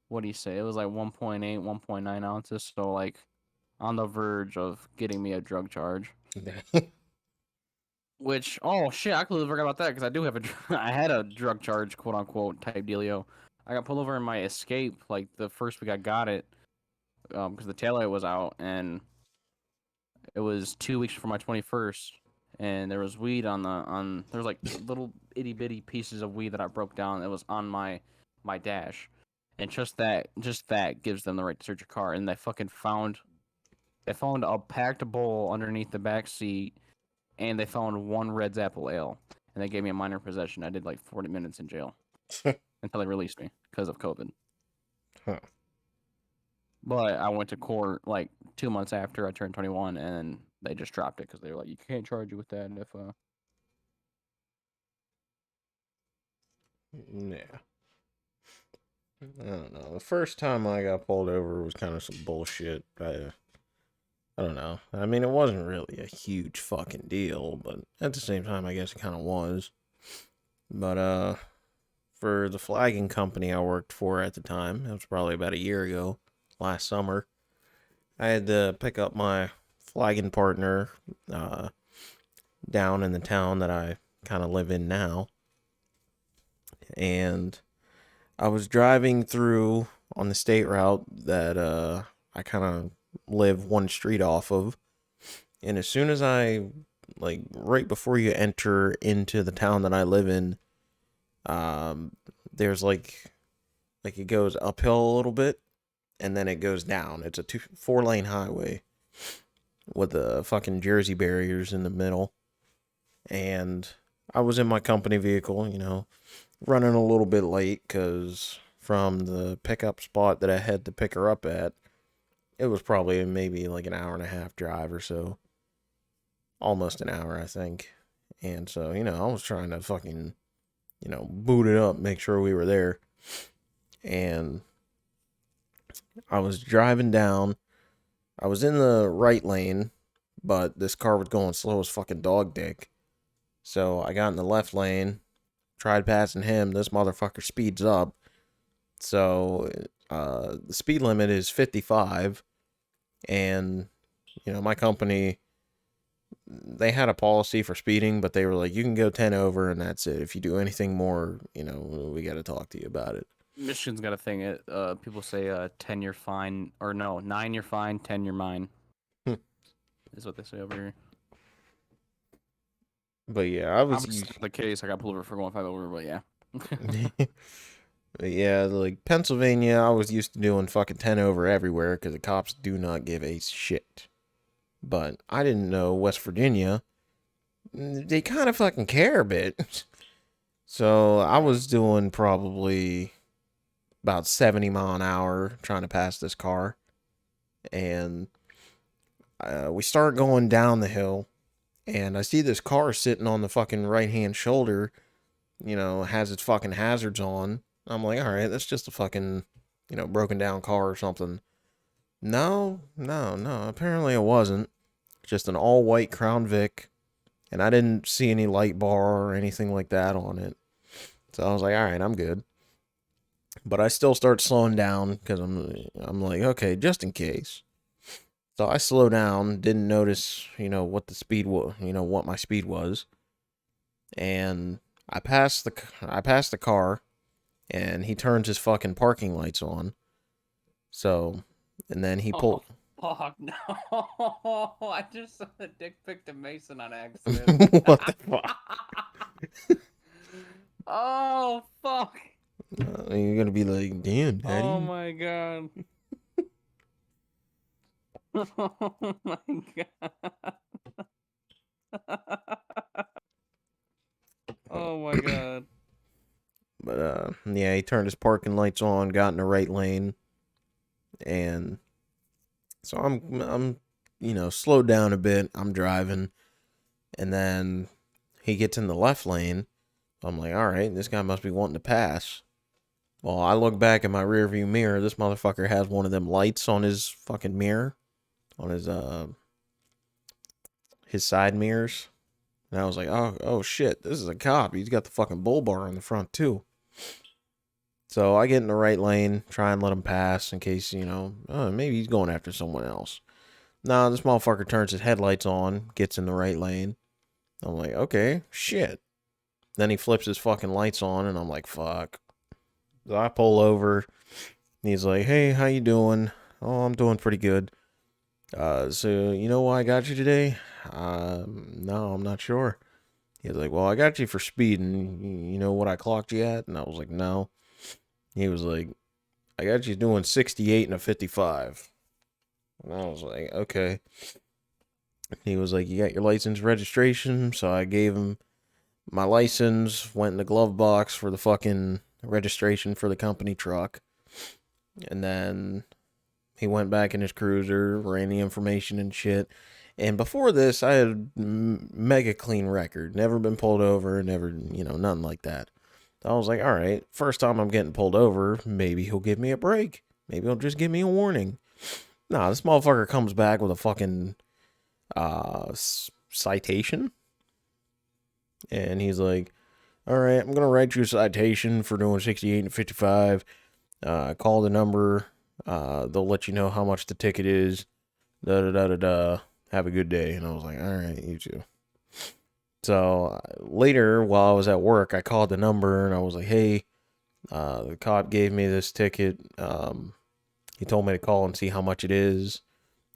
what do you say? It was like 1.8, 1.9 ounces, so like on the verge of getting me a drug charge. Which, oh shit, I completely forgot about that because I do have I had a drug charge, quote unquote, type dealio. I got pulled over in my Escape like the first week I got it, because the taillight was out, and it was 2 weeks for my 21st, and there was weed there was like little itty bitty pieces of weed that I broke down that was on my dash, and just that gives them the right to search your car. And they found a packed bowl underneath the back seat, and they found one Red's Apple Ale, and they gave me a minor possession. I did like 40 minutes in jail until they released me because of COVID. Huh. But I went to court like 2 months after I turned 21, and they just dropped it because they were like, you can't charge you with that if Yeah. I don't know. The first time I got pulled over was kind of some bullshit. I don't know. I mean, it wasn't really a huge fucking deal, but at the same time, I guess it kind of was. But, for the flagging company I worked for at the time, it was probably about a year ago, last summer, I had to pick up my flagging partner, down in the town that I kind of live in now. And I was driving through on the state route that I kind of live one street off of. And as soon as right before you enter into the town that I live in, there's like it goes uphill a little bit and then it goes down. It's a 4-lane highway with the fucking Jersey barriers in the middle. And I was in my company vehicle, running a little bit late because from the pickup spot that I had to pick her up at, it was probably maybe like an hour and a half drive or so. Almost an hour, I think. And so, I was trying to fucking, boot it up, make sure we were there. And I was driving down. I was in the right lane, but this car was going slow as fucking dog dick. So I got in the left lane, tried passing him. This motherfucker speeds up. So the speed limit is 55. And, my company, they had a policy for speeding, but they were like, you can go 10 over and that's it. If you do anything more, we got to talk to you about it. Michigan's got a thing. People say 10 you're fine, or no, 9 you're fine, 10 you're mine. Is what they say over here. But yeah, I was Obviously, the case I got pulled over for going 5 over, but yeah. But yeah, like Pennsylvania, I was used to doing fucking 10 over everywhere because the cops do not give a shit. But I didn't know West Virginia, they kind of fucking care a bit. So I was doing probably about 70 mile an hour trying to pass this car. And we start going down the hill. And I see this car sitting on the fucking right-hand shoulder, has its fucking hazards on. I'm like, all right, that's just a fucking, broken down car or something. No. Apparently it wasn't. Just an all-white Crown Vic. And I didn't see any light bar or anything like that on it. So I was like, all right, I'm good. But I still start slowing down because I'm like, okay, just in case. So I slow down, didn't notice, what the speed was, what my speed was. And I passed the car, and he turns his fucking parking lights on. So, and then he pulled. Oh, fuck, no. I just saw the dick pic to Mason on accident. What the fuck? Oh, fuck. You're gonna be like, damn, daddy. Oh, my God. Oh, my God. Oh, my God. But, yeah, he turned his parking lights on, got in the right lane. And so I'm slowed down a bit. I'm driving. And then he gets in the left lane. I'm like, all right, this guy must be wanting to pass. Well, I look back in my rearview mirror. This motherfucker has one of them lights on his fucking mirror. On his side mirrors. And I was like, oh shit, this is a cop. He's got the fucking bull bar in the front too. So I get in the right lane, try and let him pass in case, maybe he's going after someone else. Nah, this motherfucker turns his headlights on, gets in the right lane. I'm like, okay, shit. Then he flips his fucking lights on, and I'm like, fuck. So I pull over, and he's like, hey, how you doing? Oh, I'm doing pretty good. So you know why I got you today? No, I'm not sure. He was like, well, I got you for speeding. You know what I clocked you at? And I was like, no. He was like, I got you doing 68 and a 55. And I was like, okay. He was like, you got your license registration? So I gave him my license, went in the glove box for the fucking registration for the company truck. And then he went back in his cruiser, ran the information and shit. And before this, I had mega clean record. Never been pulled over, never, nothing like that. I was like, all right, first time I'm getting pulled over, maybe he'll give me a break. Maybe he'll just give me a warning. Nah, this motherfucker comes back with a fucking citation. And he's like, all right, I'm going to write you a citation for doing 68 and 55. Call the number. They'll let you know how much the ticket is. Da da da da da. Have a good day. And I was like, all right, you too. So later, while I was at work, I called the number and I was like, hey, the cop gave me this ticket. He told me to call and see how much it is.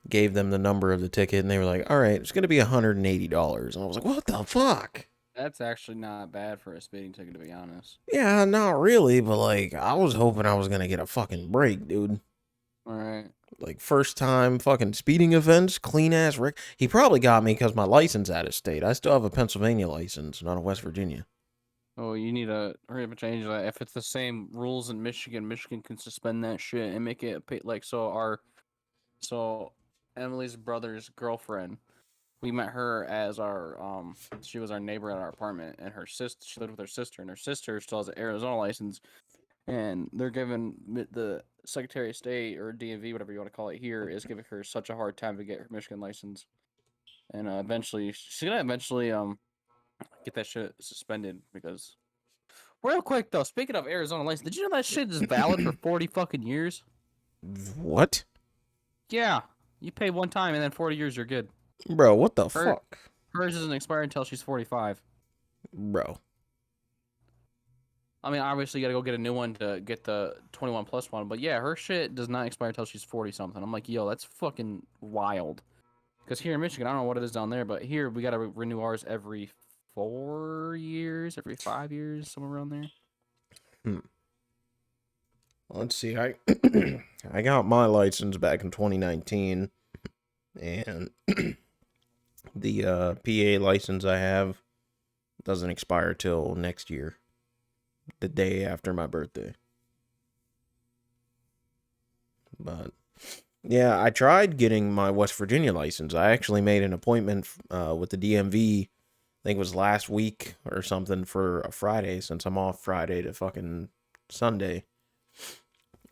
Gave them the number of the ticket and they were like, all right, it's going to be $180. And I was like, what the fuck? That's actually not bad for a speeding ticket, to be honest. Yeah, not really, but like, I was hoping I was going to get a fucking break, dude. All right. Like, first time fucking speeding offense, clean ass Rick. He probably got me because my license out of state. I still have a Pennsylvania license, not a West Virginia. Oh, you need to hurry up and change that. If it's the same rules in Michigan, Michigan can suspend that shit and make it like so Emily's brother's girlfriend. We met her as our she was our neighbor at our apartment, and her sister, she lived with her sister, and her sister still has an Arizona license, and they're giving the Secretary of State or DMV, whatever you want to call it here, is giving her such a hard time to get her Michigan license, and eventually she's gonna get that shit suspended because. Real quick though, speaking of Arizona license, did you know that shit is valid for 40 fucking years? What? Yeah, you pay one time and then 40 years you're good. Bro, what the Her, fuck? hers doesn't expire until she's 45. Bro. I mean, obviously you gotta go get a new one to get the 21 plus one, but yeah, her shit does not expire until she's 40 something. I'm like, yo, that's fucking wild. Because here in Michigan, I don't know what it is down there, but here we gotta renew ours every 4 years, every 5 years, somewhere around there. Let's see. I I got my license back in 2019, and the PA license I have doesn't expire till next year, the day after my birthday. But yeah, I tried getting my West Virginia license. I actually made an appointment with the DMV. I think it was last week or something for a Friday, since I'm off Friday to fucking Sunday.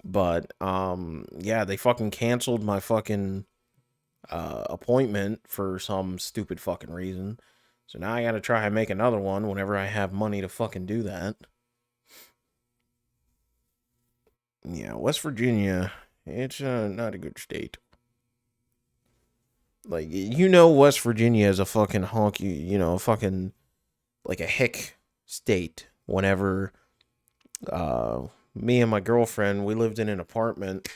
But yeah, they fucking canceled my fucking appointment for some stupid fucking reason. So now I gotta try and make another one whenever I have money to fucking do that. Yeah, West Virginia, it's not a good state. Like, West Virginia is a fucking honky, fucking, like a hick state. Whenever, me and my girlfriend, we lived in an apartment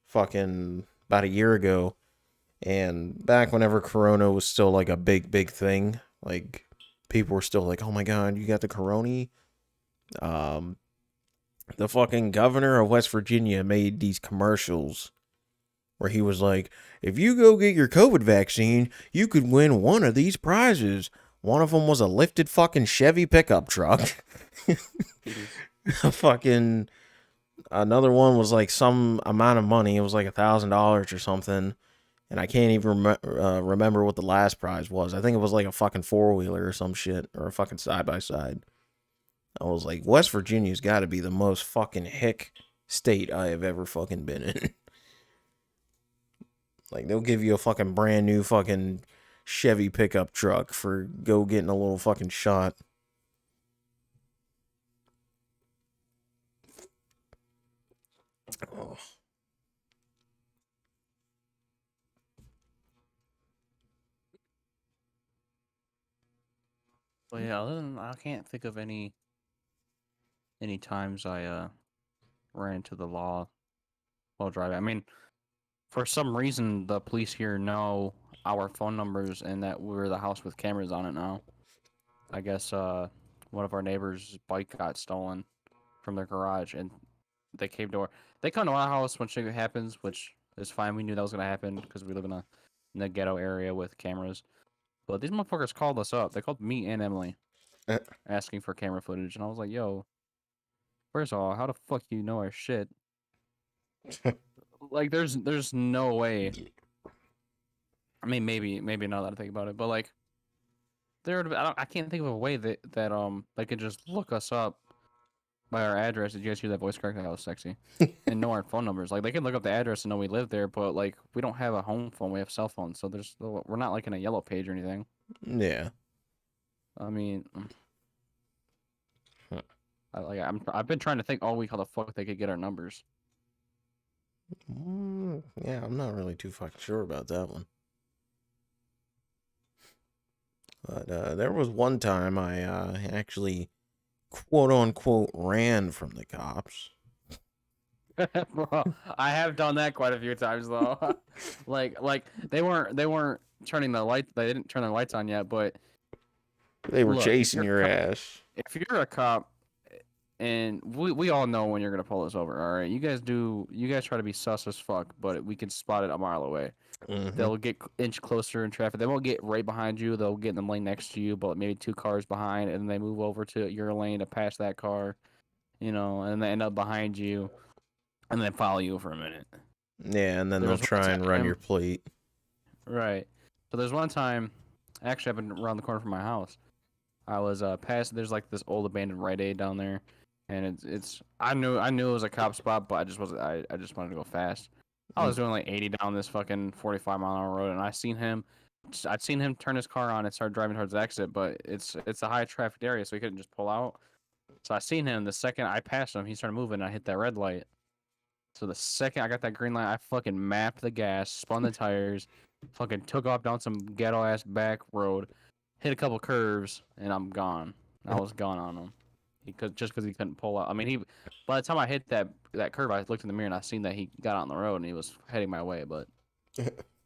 fucking about a year ago. And back whenever Corona was still like a big, big thing, like, people were still like, oh my God, you got the Corona? The fucking governor of West Virginia made these commercials where he was like, if you go get your COVID vaccine, you could win one of these prizes. One of them was a lifted fucking Chevy pickup truck. Fucking another one was like some amount of money. It was like $1,000 or something. And I can't even remember what the last prize was. I think it was like a fucking four-wheeler or some shit, or a fucking side-by-side. I was like, West Virginia's got to be the most fucking hick state I have ever fucking been in. Like, they'll give you a fucking brand new fucking Chevy pickup truck for go getting a little fucking shot. Oh. Well, yeah, other than I can't think of any times I ran into the law while driving. I mean, For some reason, the police here know our phone numbers and that we're the house with cameras on it now. I guess one of our neighbors' bike got stolen from their garage, and they came to our. They come to our house when shit happens, which is fine. We knew that was gonna happen because we live in a ghetto area with cameras. But these motherfuckers called us up. They called me and Emily, Uh. asking for camera footage, and I was like, "Yo, first of all, how the fuck you know our shit? Like, there's no way. I mean, maybe now that I think about it, but like, I can't think of a way that they could just look us up by our address. Did you guys hear that voice crack? That was sexy. And know our phone numbers. Like, they can look up the address and know we live there, but like, we don't have a home phone. We have cell phones, so we're not like in a yellow page or anything. Yeah. I mean, Huh. I've been trying to think all week how the fuck they could get our numbers. Yeah, I'm not really too fucking sure about that one. But there was one time I actually quote unquote ran from the cops. Bro, I have done that quite a few times though. like they weren't turning the light. They didn't turn their lights on yet, but They were look, if chasing you're your a cop, ass. if you're a cop, and we all know when you're gonna pull us over. All right, you guys try to be sus as fuck, but we can spot it a mile away. Mm-hmm. They'll get inch closer in traffic. They won't get right behind you. They'll get in the lane next to you, but maybe two cars behind, and then they move over to your lane to pass that car, and they end up behind you, and then follow you for a minute. Yeah, and then There they'll was one try and run time- your plate. Right. So there's one time, actually, I've been around the corner from my house. I was past. There's like this old abandoned Rite Aid down there, and it's. I knew it was a cop spot, but I just wasn't. I just wanted to go fast. I was doing like 80 down this fucking 45-mile-an-hour road, and I'd seen him turn his car on and start driving towards the exit, but it's a high traffic area, so he couldn't just pull out. So I seen him. The second I passed him, he started moving, and I hit that red light. So the second I got that green light, I fucking mapped the gas, spun the tires, fucking took off down some ghetto ass back road, hit a couple curves, and I'm gone. I was gone on him. Just because he couldn't pull out. I mean, by the time I hit that curve, I looked in the mirror and I seen that he got out on the road and he was heading my way. But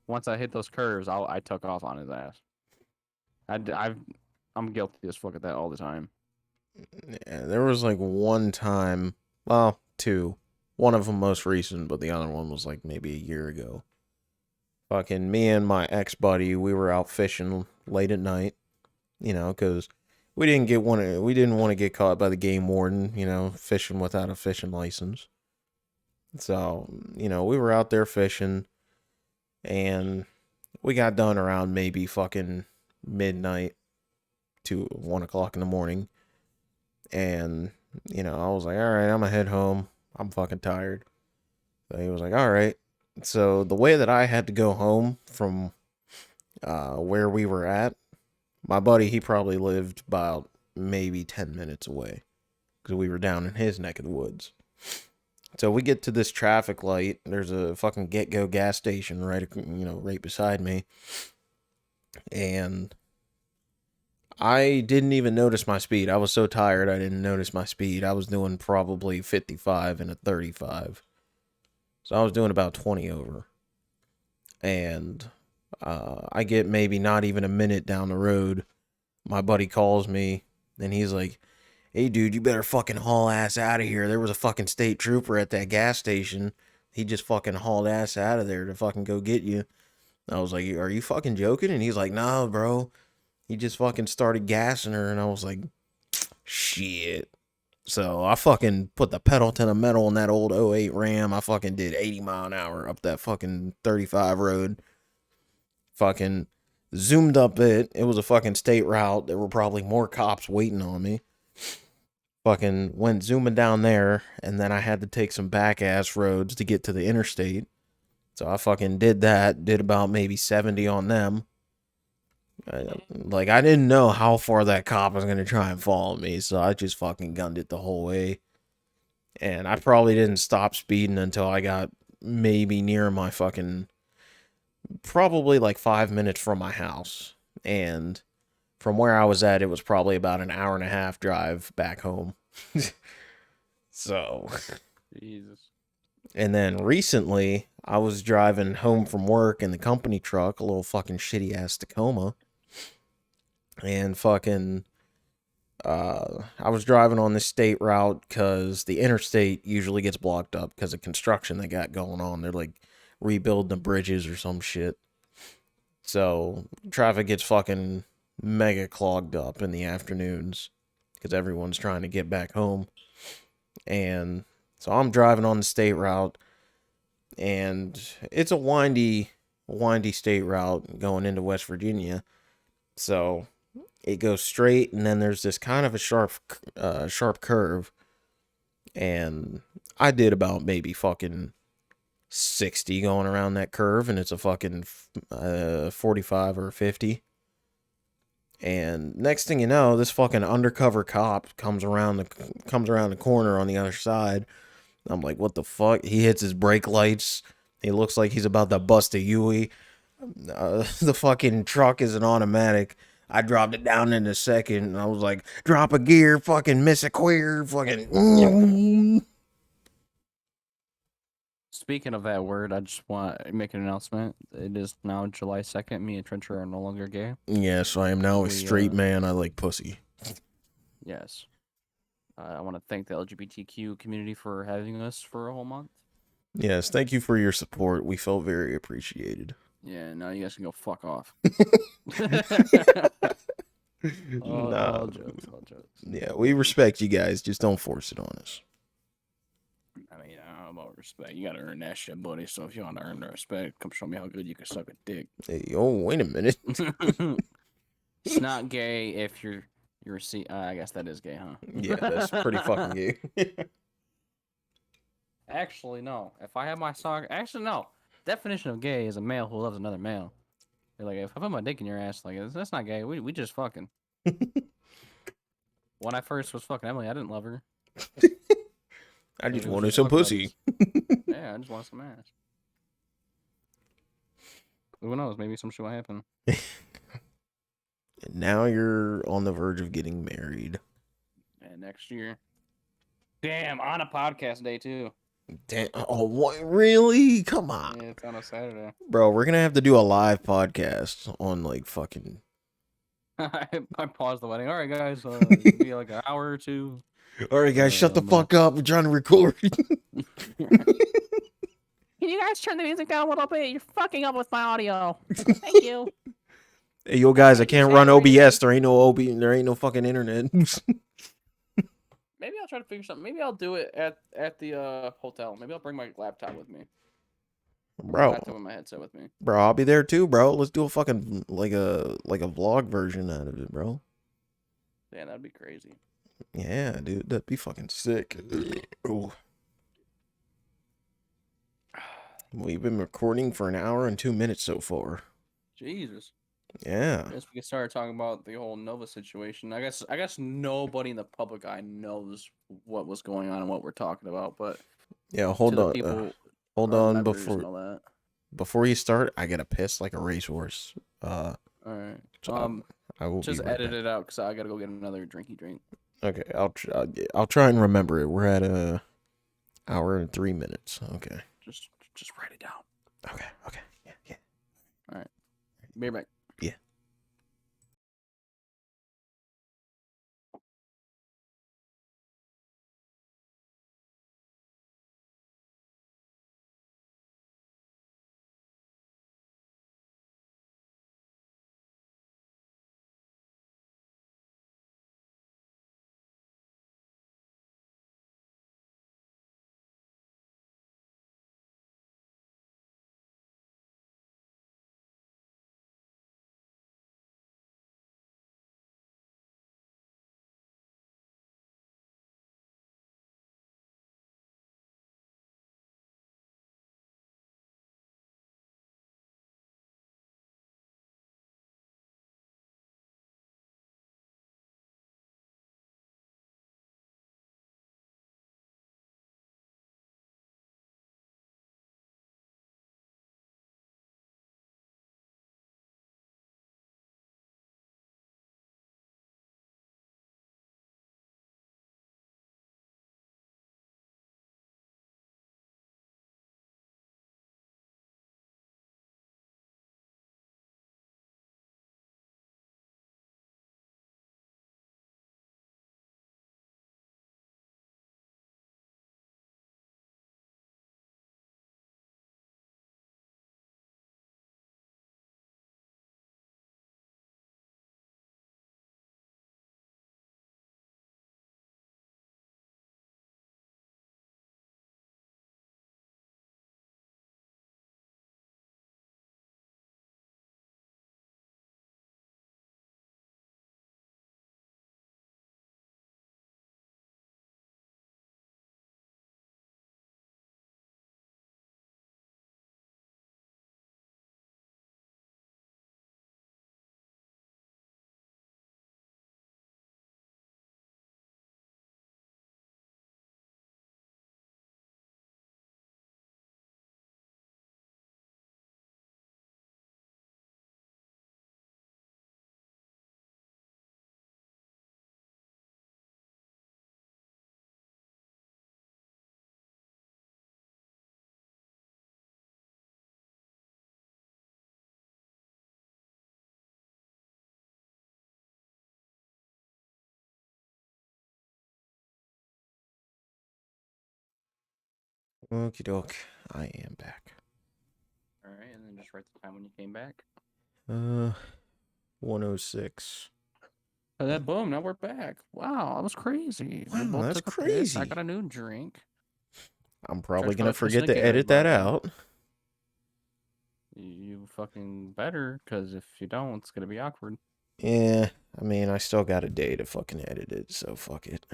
once I hit those curves, I took off on his ass. I'm guilty as fuck at that all the time. Yeah, there was like one time, well, two. One of them most recent, but the other one was like maybe a year ago. Fucking me and my ex-buddy, we were out fishing late at night, because we didn't want to get caught by the game warden, fishing without a fishing license. So, we were out there fishing, and we got done around maybe fucking midnight to 1 o'clock in the morning. And, I was like, all right, I'm gonna head home. I'm fucking tired. So he was like, all right. So the way that I had to go home from where we were at, my buddy, he probably lived about maybe 10 minutes away because we were down in his neck of the woods. So we get to this traffic light. There's a fucking Get-Go gas station right beside me. And I didn't even notice my speed. I was so tired I didn't notice my speed. I was doing probably 55 in a 35. So I was doing about 20 over. And I get maybe not even a minute down the road. My buddy calls me and he's like, hey dude, you better fucking haul ass out of here. There was a fucking state trooper at that gas station. He just fucking hauled ass out of there to fucking go get you. I was like, are you fucking joking? And he's like, nah, bro. He just fucking started gassing her, and I was like, shit. So I fucking put the pedal to the metal in that old '08 Ram. I fucking did 80 mile an hour up that fucking 35 road. Fucking zoomed up it. It was a fucking state route. There were probably more cops waiting on me. Fucking went zooming down there, and then I had to take some back ass roads to get to the interstate. So I fucking did that. Did about maybe 70 on them. I didn't know how far that cop was going to try and follow me, so I just fucking gunned it the whole way. And I probably didn't stop speeding until I got maybe near my fucking, probably like 5 minutes from my house. And from where I was at, it was probably about an hour and a half drive back home. So, Jesus. And then recently, I was driving home from work in the company truck, a little fucking shitty ass Tacoma, and fucking I was driving on this state route because the interstate usually gets blocked up because of construction they got going on. They're like rebuilding the bridges or some shit. So traffic gets fucking mega clogged up in the afternoons because everyone's trying to get back home. And so I'm driving on the state route, and it's a windy state route going into West Virginia. So it goes straight, and then there's this kind of a sharp curve, and I did about maybe fucking 60 going around that curve, and it's a fucking 45 or 50. And next thing you know, this fucking undercover cop comes around the corner on the other side. I'm like, what the fuck? He hits his brake lights. He looks like he's about to bust a Yui. The fucking truck is an automatic. I dropped it down in a second, and I was like, drop a gear, fucking miss a queer, fucking. Speaking of that word, I just want to make an announcement. It is now July 2nd. Me and Trencher are no longer gay. Yes, I am now a straight man. I like pussy. Yes. I want to thank the LGBTQ community for having us for a whole month. Yes, thank you for your support. We felt very appreciated. Yeah, now you guys can go fuck off. Nah. All jokes, all jokes. Yeah, we respect you guys. Just don't force it on us. I mean, I don't know about respect. You gotta earn that shit, buddy. So if you want to earn the respect, come show me how good you can suck a dick. Hey, oh, wait a minute. It's not gay if you're I guess that is gay, huh? Yeah, that's pretty fucking gay. Actually, no. If I have my sock, actually no. Definition of gay is a male who loves another male. You're like, if I put my dick in your ass, like that's not gay. We just fucking. When I first was fucking Emily, I didn't love her. I just It was wanted just some fuck pussy. Yeah, I just wanted some ass. Who knows? Maybe some shit will happen. And now you're on the verge of getting married. And next year. Damn, on a podcast day too. Damn. Oh, what? Really? Come on. Yeah, it's on a Saturday. Bro, we're going to have to do a live podcast on like fucking. I paused the wedding. All right, guys. It'll be like an hour or two. All right, guys, shut the fuck up. We're trying to record. Can you guys turn the music down a little bit? You're fucking up with my audio. Thank you. Hey, yo, guys, I can't run OBS. There ain't no fucking internet. Maybe I'll try to figure something. Maybe I'll do it at the hotel. Maybe I'll bring my laptop with me. Bro. My laptop and my headset with me. Bro, I'll be there too, bro. Let's do a fucking like a vlog version out of it, bro. Yeah, that'd be crazy. Yeah, dude, that'd be fucking sick. Ooh. We've been recording for an hour and 2 minutes so far. Jesus. Yeah. I guess we can start talking about the whole Nova situation. I guess nobody in the public eye knows what was going on and what we're talking about, but Yeah, hold on. Hold on before you start, I gotta piss like a racehorse. All right. So I will just be right edit back. it out because I gotta go get another drinky drink. Okay, I'll try and remember it. We're at a hour and 3 minutes. Okay. Just write it down. Okay. Yeah. All right. Be right back. Yeah. Okie doke. I am back. All right, and then just write the time when you came back. 106. And then boom, now we're back. Wow, that was crazy. We Wow, both that's took a piss. I crazy. got a new drink. I'm probably Try gonna pissing forget to again, edit that but out. you fucking better, because if you don't, it's gonna be awkward. Yeah, I mean, I still got a day to fucking edit it, so fuck it.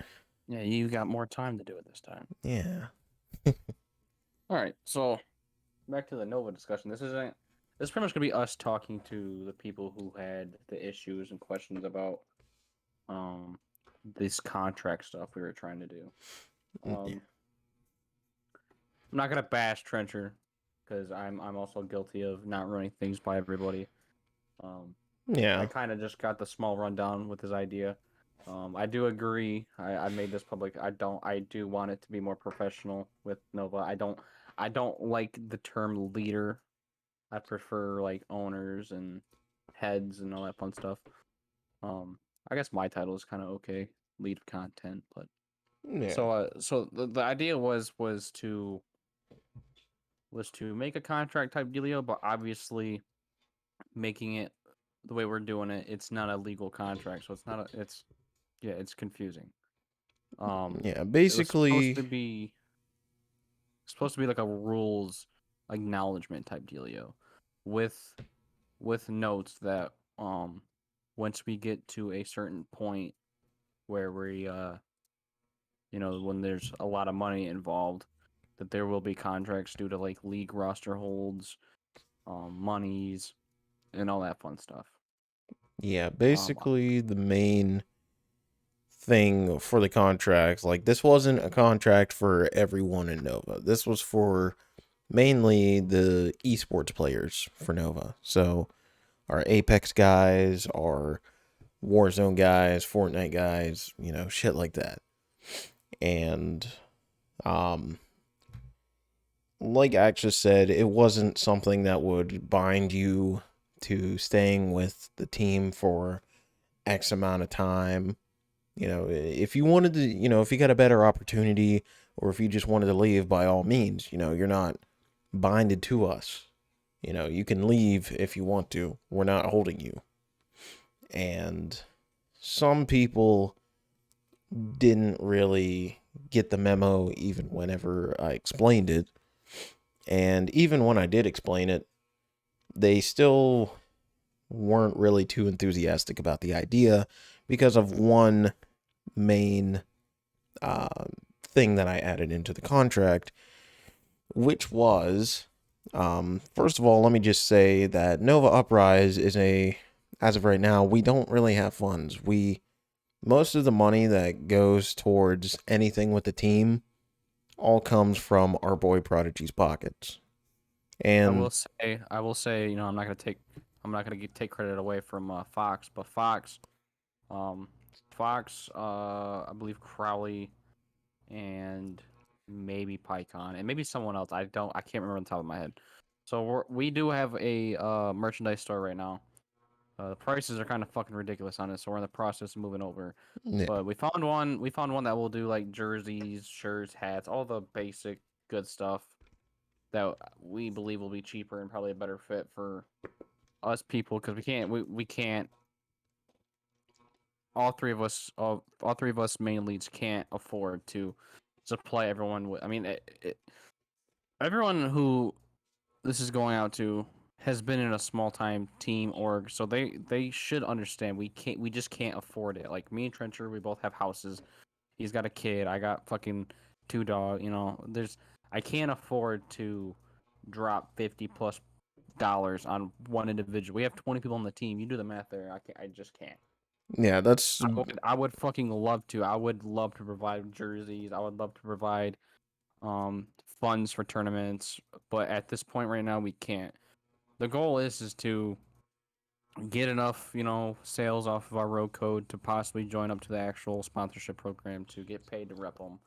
Yeah, you got more time to do it this time. Yeah. All right, so back to the Nova discussion. This is pretty much gonna be us talking to the people who had the issues and questions about this contract stuff we were trying to do. Yeah. I'm not gonna bash Trencher because I'm also guilty of not running things by everybody. I Yeah. kind of just got the small rundown with his idea. I do agree. I made this public. I do want it to be more professional with Nova. I don't like the term leader. I prefer like owners and heads and all that fun stuff. I guess my title is kind of okay, lead of content, but Yeah. so the idea was to make a contract type dealio, but obviously making it the way we're doing it, it's not a legal contract, so it's not a it's confusing. Yeah, It was supposed basically, to be like a rules acknowledgement type dealio, with notes that once we get to a certain point where we when there's a lot of money involved, that there will be contracts due to like league roster holds, monies, and all that fun stuff. yeah, basically the main thing for the contracts, like this wasn't a contract for everyone in Nova. This was for mainly the esports players for Nova. So our Apex guys, our Warzone guys, Fortnite guys, shit like that. And like Ax just said, it wasn't something that would bind you to staying with the team for X amount of time. If you wanted to, if you got a better opportunity or if you just wanted to leave, by all means, you're not binded to us. You can leave if you want to. We're not holding you. And some people didn't really get the memo even whenever I explained it. And even when I did explain it, they still weren't really too enthusiastic about the idea because of one main thing that I added into the contract, which was, first of all, let me just say that Nova Uprise is as of right now, we don't really have funds. Most of the money that goes towards anything with the team all comes from our boy Prodigy's pockets. I And will say, I'm not gonna take credit away from Fox, but um, I believe Crowley and maybe PyCon and maybe someone else. I can't remember on the top of my head. So we do have a merchandise store right now. The prices are kind of fucking ridiculous on it, so we're in the process of moving over. yeah, But we found one. We found one that will do like jerseys, shirts, hats, all the basic good stuff that we believe will be cheaper and probably a better fit for us people because we can't all three of us main leads can't afford to supply everyone with. I mean, everyone who this is going out to has been in a small time team org, so they should understand we just can't afford it. Like me and Trencher, we both have houses. He's got a kid. I got fucking two dog. I can't afford to drop $50+ on one individual. We have 20 people on the team. You do the math there. I just can't. yeah, that's I would fucking love to. I would love to provide jerseys. I would love to provide funds for tournaments, but at this point right now we can't. The goal is to get enough, sales off of our road code to possibly join up to the actual sponsorship program to get paid to rep them,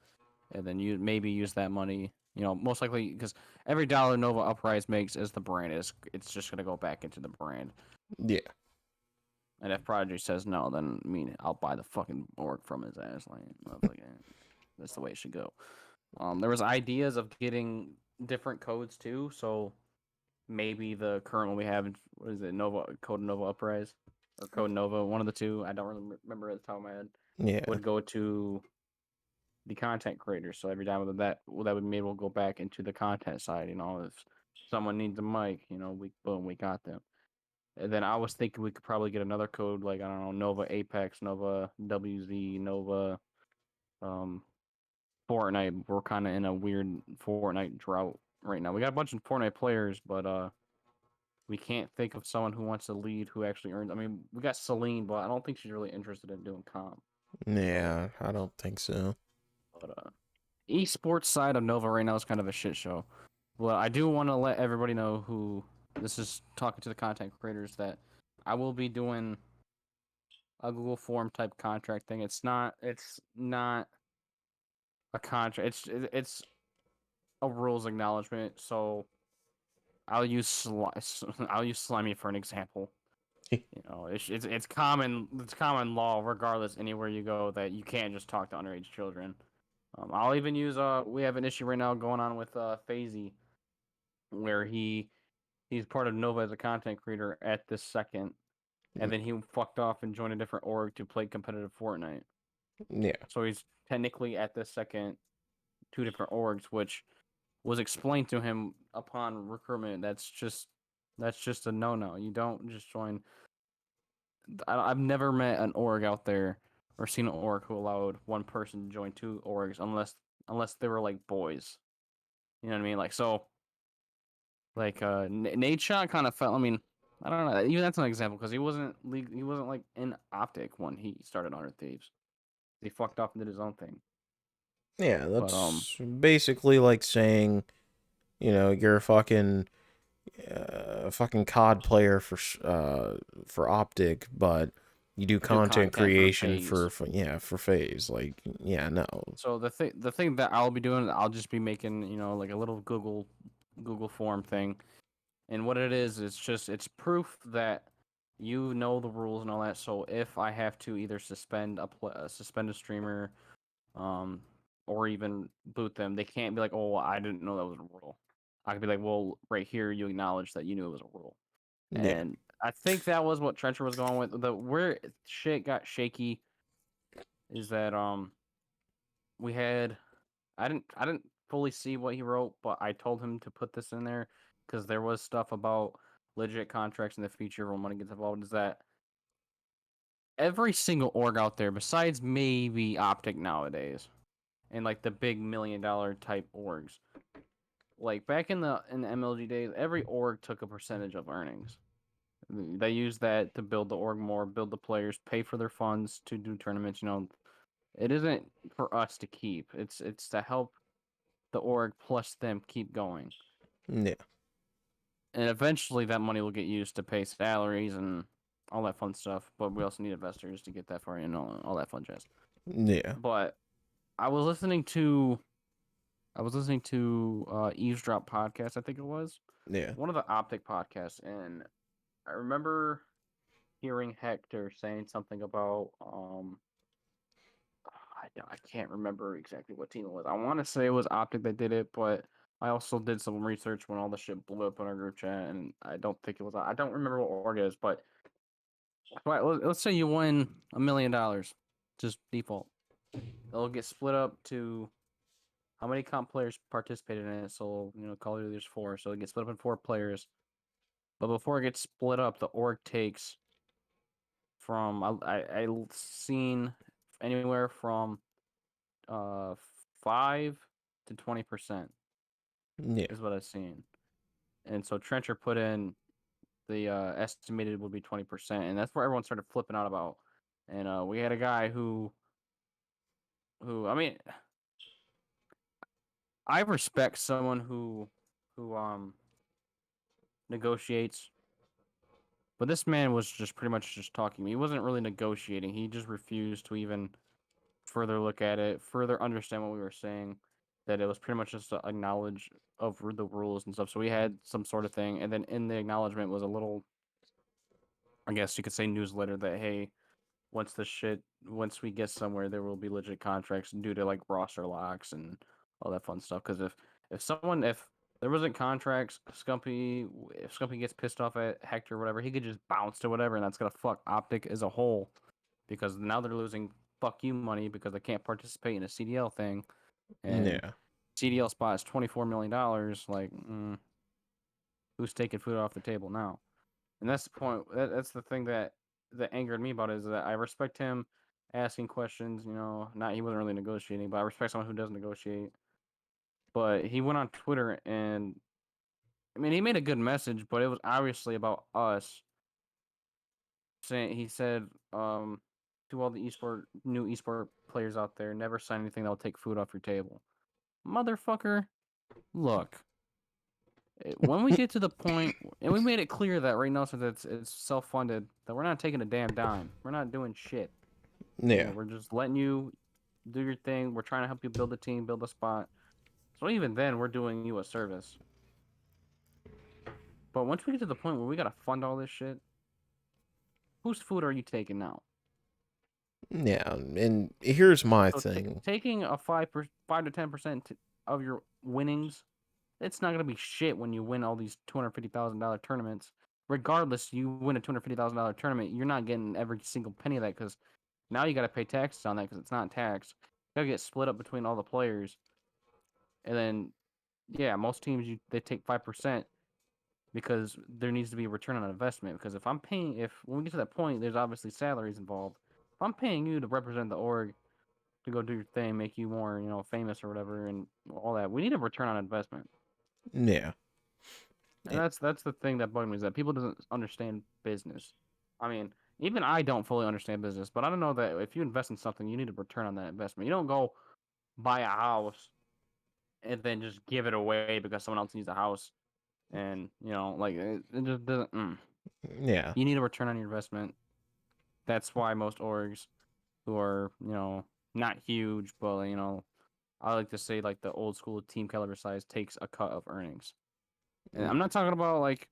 and then you maybe use that money. Most likely because every dollar Nova Uprise makes is the brand. It's just gonna go back into the brand. yeah, And if Prodigy says no, then I'll buy the fucking org from his ass. Like, that's the way it should go. There was ideas of getting different codes too, so maybe the current one we have, what is it, Code Nova Uprise or Code Nova, one of the two. I don't really remember at the top of my head. Yeah. Would go to the content creators. So every time that would maybe will go back into the content side. If someone needs a mic, we got them. And then I was thinking we could probably get another code like, I don't know, Nova Apex, Nova WZ, Nova um Fortnite. We're kind of in a weird Fortnite drought right now. We got a bunch of Fortnite players, but we can't think of someone who wants to lead who actually earns. I mean, we got Celine, but I don't think she's really interested in doing comp. Yeah, I don't think so. But esports side of Nova right now is kind of a shit show. Well, I do want to let everybody know who this is talking to the content creators that I will be doing a Google Form type contract thing. It's not a contract. It's a rules acknowledgement. So I'll use Slimy for an example. It's common law regardless anywhere you go that you can't just talk to underage children. I'll even use we have an issue right now going on with FaZe where he's part of Nova as a content creator at this second, and then he fucked off and joined a different org to play competitive Fortnite. Yeah. So he's technically at this second two different orgs, which was explained to him upon recruitment. That's just a no. You don't just join. I've never met an org out there or seen an org who allowed one person to join two orgs unless they were like boys. You know what I mean? Like so. Like Nate Shot kind of felt. I mean, I don't know. Even that's an example because he wasn't like in Optic when he started Honor Thieves. He fucked off and did his own thing. Yeah, But that's basically like saying, you're a fucking COD player for Optic, but you do do content content for creation FaZe. for FaZe. Like, yeah, no. So the thing that I'll be doing, I'll just be making like a little Google form thing, and what it is, it's proof that you know the rules and all that. So if I have to either suspend a streamer, um, or even boot them, they can't be like, oh, well, I didn't know that was a rule. I could be like, well, right here, you acknowledge that you knew it was a rule. Yeah. And I think that was what Trencher was going with. Where shit got shaky is that we had I didn't fully see what he wrote, but I told him to put this in there because there was stuff about legit contracts in the future when money gets involved. Is that every single org out there, besides maybe Optic nowadays, and like the big $1 million type orgs, like back in the MLG days, every org took a percentage of earnings. They used that to build the org more, build the players, pay for their funds to do tournaments. It isn't for us to keep. It's to help the org plus them keep going. Yeah. And eventually that money will get used to pay salaries and all that fun stuff. But we also need investors to get that far and all that fun jazz. Yeah. But I was listening to Eavesdrop podcast, I think it was. Yeah. One of the Optic podcasts, and I remember hearing Hector saying something about I can't remember exactly what team it was. I want to say it was Optic that did it, but I also did some research when all the shit blew up in our group chat, and I don't think it was. I don't remember what org it is, but let's say you win $1 million, just default. It'll get split up to how many comp players participated in it. So Call of Duty there's 4, so it gets split up in 4 players. But before it gets split up, the org takes from I seen anywhere from 5 to 20% Yeah. is what I've seen. And so Trencher put in the estimated would be 20%, and that's where everyone started flipping out about. And we had a guy who I mean, I respect someone who negotiates, but this man was just pretty much just talking. He wasn't really negotiating. He just refused to even further look at it, further understand what we were saying. That it was pretty much just a knowledge of the rules and stuff. So we had some sort of thing, and then in the acknowledgement was a little, I guess you could say, newsletter that hey, once we get somewhere, there will be legit contracts due to like roster locks and all that fun stuff. Because if there wasn't contracts, if Scumpy gets pissed off at Hector or whatever, he could just bounce to whatever, and that's gonna fuck Optic as a whole. Because now they're losing fuck you money because they can't participate in a CDL thing, and Yeah. CDL spot is $24 million. Like, who's taking food off the table now? And that's the point. That's the thing that angered me about it, is that I respect him asking questions. Not he wasn't really negotiating, but I respect someone who does negotiate. But he went on Twitter and I mean he made a good message, but it was obviously about us. He said, to all the new esport players out there, never sign anything that'll take food off your table. Motherfucker, look. When we get to the point, and we made it clear that right now, since it's self funded, that we're not taking a damn dime. We're not doing shit. Yeah. We're just letting you do your thing. We're trying to help you build a team, build a spot. So even then, we're doing you a service. But once we get to the point where we gotta fund all this shit, whose food are you taking now? Yeah. And here's my So thing. taking a 5 to 10% of your winnings, it's not gonna be shit when you win all these $250,000 tournaments. Regardless, you win a $250,000 tournament, you're not getting every single penny of that, because now you got to pay taxes on that because it's not taxed. You got to get split up between all the players, and then yeah, most teams they take 5% because there needs to be a return on investment. Because if when we get to that point, there's obviously salaries involved. If I'm paying you to represent the org to go do your thing, make you more famous or whatever, and all that, we need a return on investment. Yeah. And that's the thing that bugged me, is that people doesn't understand business. I mean, even I don't fully understand business, but I don't know that if you invest in something, you need a return on that investment. You don't go buy a house and then just give it away because someone else needs a house, and like it just doesn't. Yeah. You need a return on your investment. That's why most orgs who are not huge, but I like to say like the old school team caliber size takes a cut of earnings. And I'm not talking about like,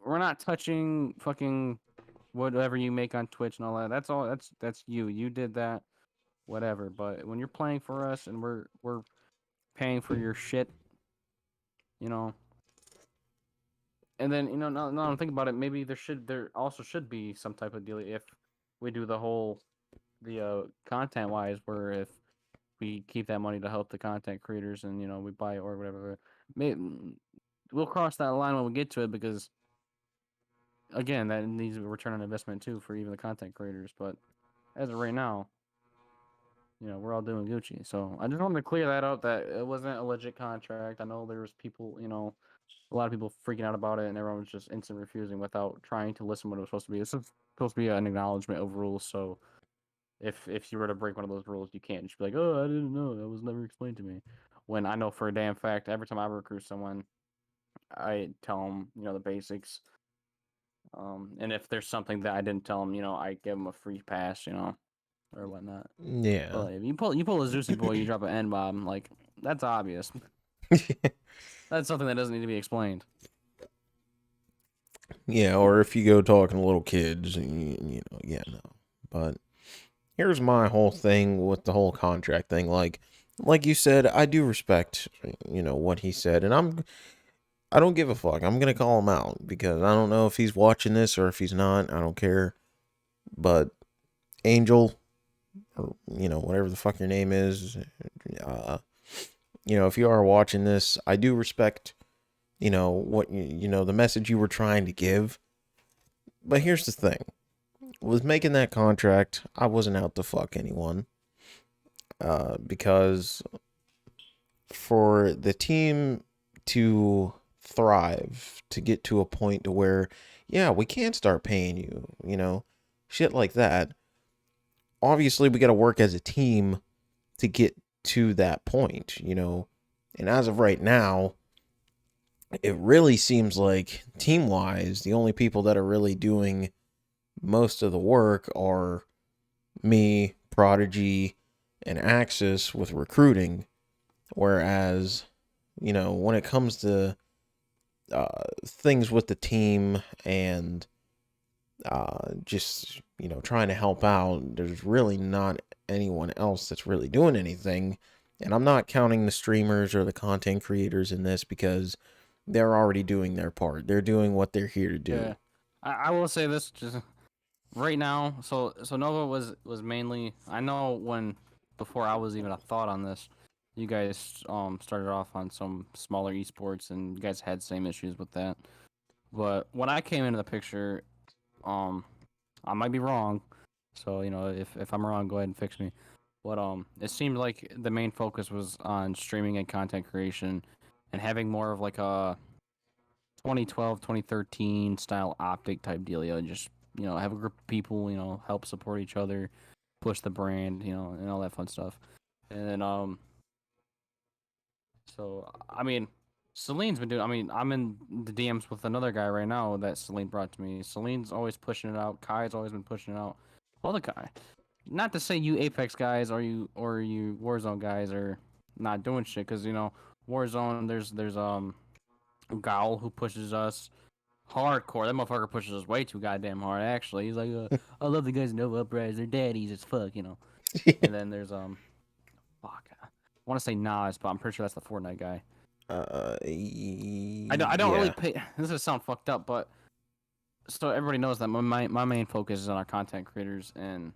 we're not touching fucking whatever you make on Twitch and all that. That's all. That's you. You did that, whatever. But when you're playing for us and we're paying for your shit, you know. And then now I'm thinking about it. Maybe there also should be some type of deal if we do the content wise, where if we keep that money to help the content creators and we buy it or whatever. Maybe we'll cross that line when we get to it, because again, that needs a return on investment too for even the content creators. But as of right now, we're all doing Gucci. So I just wanted to clear that up, that it wasn't a legit contract. I know there was people, a lot of people freaking out about it, and everyone was just instant refusing without trying to listen what it was supposed to be. This is supposed to be an acknowledgement of rules. So if you were to break one of those rules, you can't just be like, oh, I didn't know. That was never explained to me. When I know for a damn fact, every time I recruit someone, I tell them, the basics. And if there's something that I didn't tell them, I give them a free pass, or whatnot. Yeah. But if you pull a Zeusy boy, you drop an N bomb, like that's obvious. That's something that doesn't need to be explained. Yeah, or if you go talking to little kids, yeah, no. But here's my whole thing with the whole contract thing. Like you said, I do respect, what he said, and I don't give a fuck. I'm gonna call him out because I don't know if he's watching this or if he's not. I don't care. But Angel, or whatever the fuck your name is, if you are watching this, I do respect, what the message you were trying to give. But here's the thing. With making that contract, I wasn't out to fuck anyone. Because for the team to thrive, to get to a point to where, yeah, we can start paying you, shit like that. Obviously, we got to work as a team to get to that point, And as of right now, it really seems like team-wise, the only people that are really doing most of the work are me, Prodigy, and Axis with recruiting. Whereas, when it comes to things with the team and just, trying to help out, there's really not anyone else that's really doing anything. And I'm not counting the streamers or the content creators in this because they're already doing their part. They're doing what they're here to do. Yeah, I will say this just right now. So Nova was mainly. I know when before I was even a thought on this, you guys started off on some smaller esports and you guys had same issues with that. But when I came into the picture, um, I might be wrong. So if I'm wrong, go ahead and fix me. But it seemed like the main focus was on streaming and content creation, and having more of like a 2012, 2013 style optic type dealio. Just have a group of people, help support each other, push the brand, and all that fun stuff. And then so I mean, Celine's been doing. I mean, I'm in the DMs with another guy right now that Celine brought to me. Celine's always pushing it out. Kai's always been pushing it out. Other guy. Not to say you Apex guys or you Warzone guys are not doing shit, because Warzone there's Gal who pushes us hardcore. That motherfucker pushes us way too goddamn hard. Actually, he's like, I love the guys in Nova Uprise. They're daddies as fuck. And then there's fuck, I want to say Nas, but I'm pretty sure that's the Fortnite guy. I don't really pay. This is sound fucked up, but so everybody knows that my main focus is on our content creators and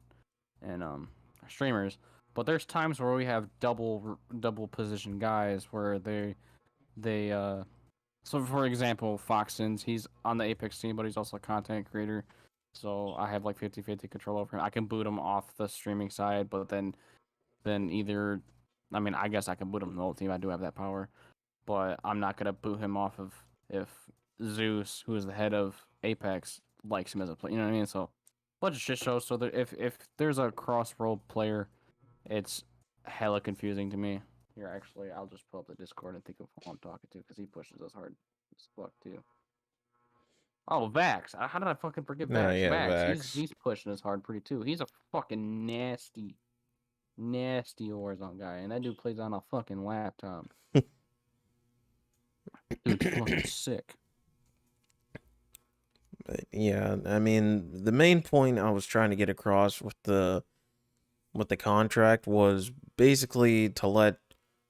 streamers. But there's times where we have double position guys where they so for example, Foxton's, he's on the Apex team, but he's also a content creator. So I have like 50-50 control over him. I can boot him off the streaming side, but then either, I mean, I guess I can boot him from the whole team. I do have that power, but I'm not gonna boot him off of if Zeus, who is the head of Apex, likes him as a player. You know what I mean? So bunch of shit shows. So that if there's a cross role player, it's hella confusing to me. Here, actually, I'll just pull up the Discord and think of who I'm talking to, because he pushes us hard as fuck too. Oh, Vax! How did I fucking forget Vax? Nah, yeah, Vax. Vax. He's pushing us hard pretty too. He's a fucking nasty Warzone guy, and that dude plays on a fucking laptop. Dude's fucking sick. But yeah, I mean, the main point I was trying to get across with the contract was basically to let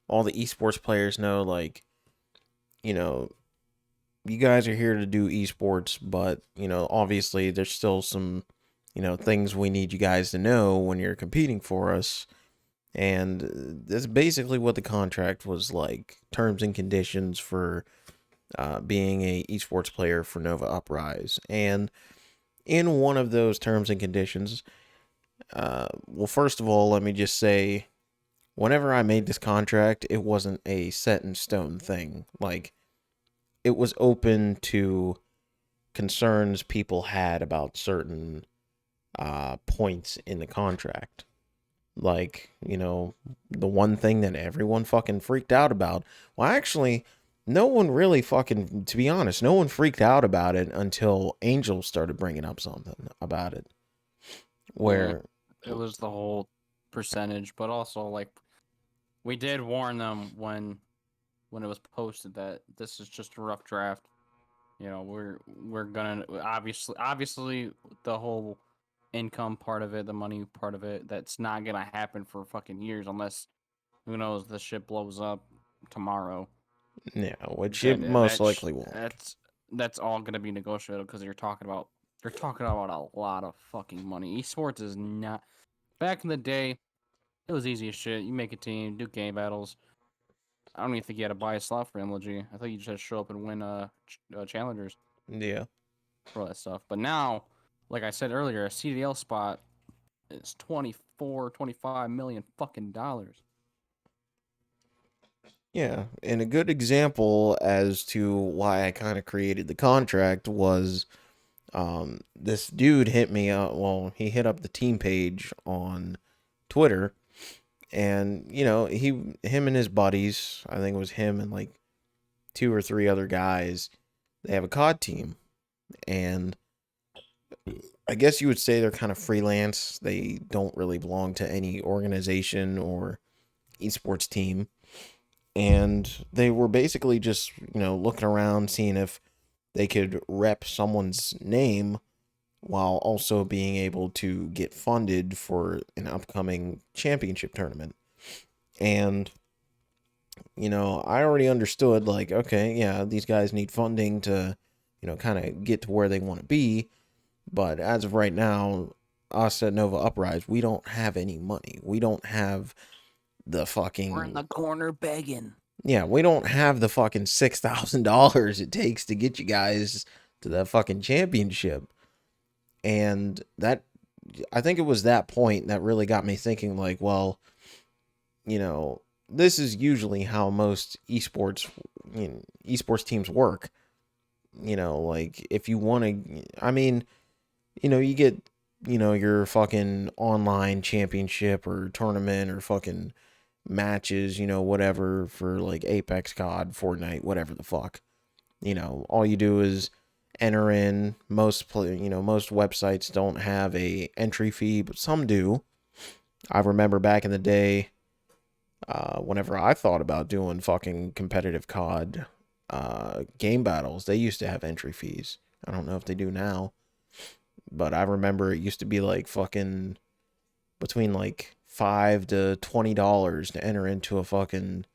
all the esports players know, like, you know, you guys are here to do esports, but, obviously there's still some, things we need you guys to know when you're competing for us. And that's basically what the contract was like. Terms and conditions for being a esports player for Nova Uprise. And in one of those terms and conditions, well, first of all, let me just say, whenever I made this contract, it wasn't a set in stone thing. Like, it was open to concerns people had about certain points in the contract. Like, the one thing that everyone fucking freaked out about. Well, actually, no one really fucking, to be honest, no one freaked out about it until Angel started bringing up something about it. Where it was the whole percentage, but also, like, we did warn them when it was posted that this is just a rough draft. We're gonna obviously the whole income part of it, the money part of it, that's not gonna happen for fucking years unless, who knows, the shit blows up tomorrow. yeah, which it most likely won't. That's all gonna be negotiable, because you're talking about a lot of fucking money. Esports is not. Back in the day, it was easy as shit. You make a team, do game battles. I don't even think you had to buy a slot for MLG. I thought you just had to show up and win challengers Yeah. for all that stuff. But now, like I said earlier, a CDL spot is 25 million fucking dollars. Yeah, and a good example as to why I kind of created the contract was this dude hit me up. Well, he hit up the team page on Twitter, and him and his buddies, I think it was him and like 2 or 3 other guys, they have a COD team, and I guess you would say they're kind of freelance. They don't really belong to any organization or esports team. And they were basically just, looking around, seeing if they could rep someone's name while also being able to get funded for an upcoming championship tournament. And I already understood, like, okay, yeah, these guys need funding to, kind of get to where they want to be. But as of right now, us at Nova Uprise, we don't have any money. We don't have the fucking. We're in the corner begging. Yeah, we don't have the fucking $6,000 it takes to get you guys to the fucking championship. And that, I think it was that point that really got me thinking, like, well, this is usually how most esports teams work. Like, if you want to, I mean, you get, your fucking online championship or tournament or fucking matches, whatever, for like Apex, COD, Fortnite, whatever the fuck. All you do is enter in. Most websites don't have a entry fee, but some do. I remember back in the day, whenever I thought about doing fucking competitive COD game battles, they used to have entry fees. I don't know if they do now, but I remember it used to be like fucking between like $5 to $20 to enter into a fucking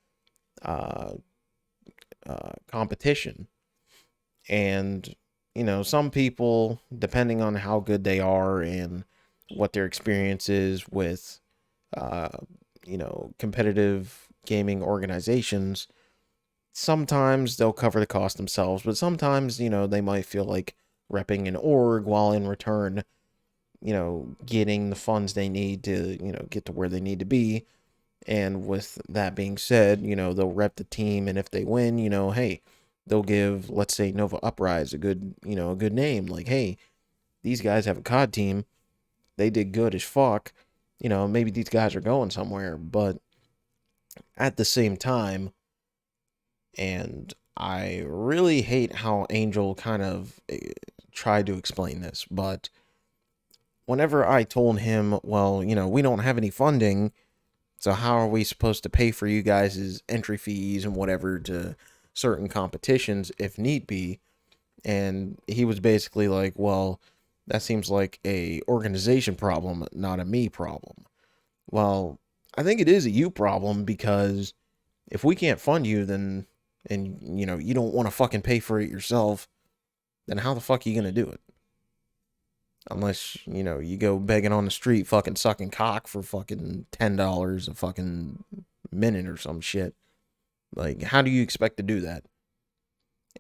competition. And some people, depending on how good they are and what their experience is with competitive gaming organizations, sometimes they'll cover the cost themselves, but sometimes they might feel like repping an org while in return getting the funds they need to get to where they need to be. And with that being said, they'll rep the team, and if they win, hey, they'll give, let's say, Nova Uprise a good name. Like, hey, these guys have a COD team. They did good as fuck. Maybe these guys are going somewhere. But at the same time, and I really hate how Angel kind of tried to explain this, but whenever I told him, well, we don't have any funding, so how are we supposed to pay for you guys' entry fees and whatever to certain competitions if need be? And he was basically like, well, that seems like a organization problem, not a me problem. Well, I think it is a you problem, because if we can't fund you, then, and you don't want to fucking pay for it yourself, then how the fuck are you going to do it? Unless, you go begging on the street, fucking sucking cock for fucking $10 a fucking minute or some shit. Like, how do you expect to do that?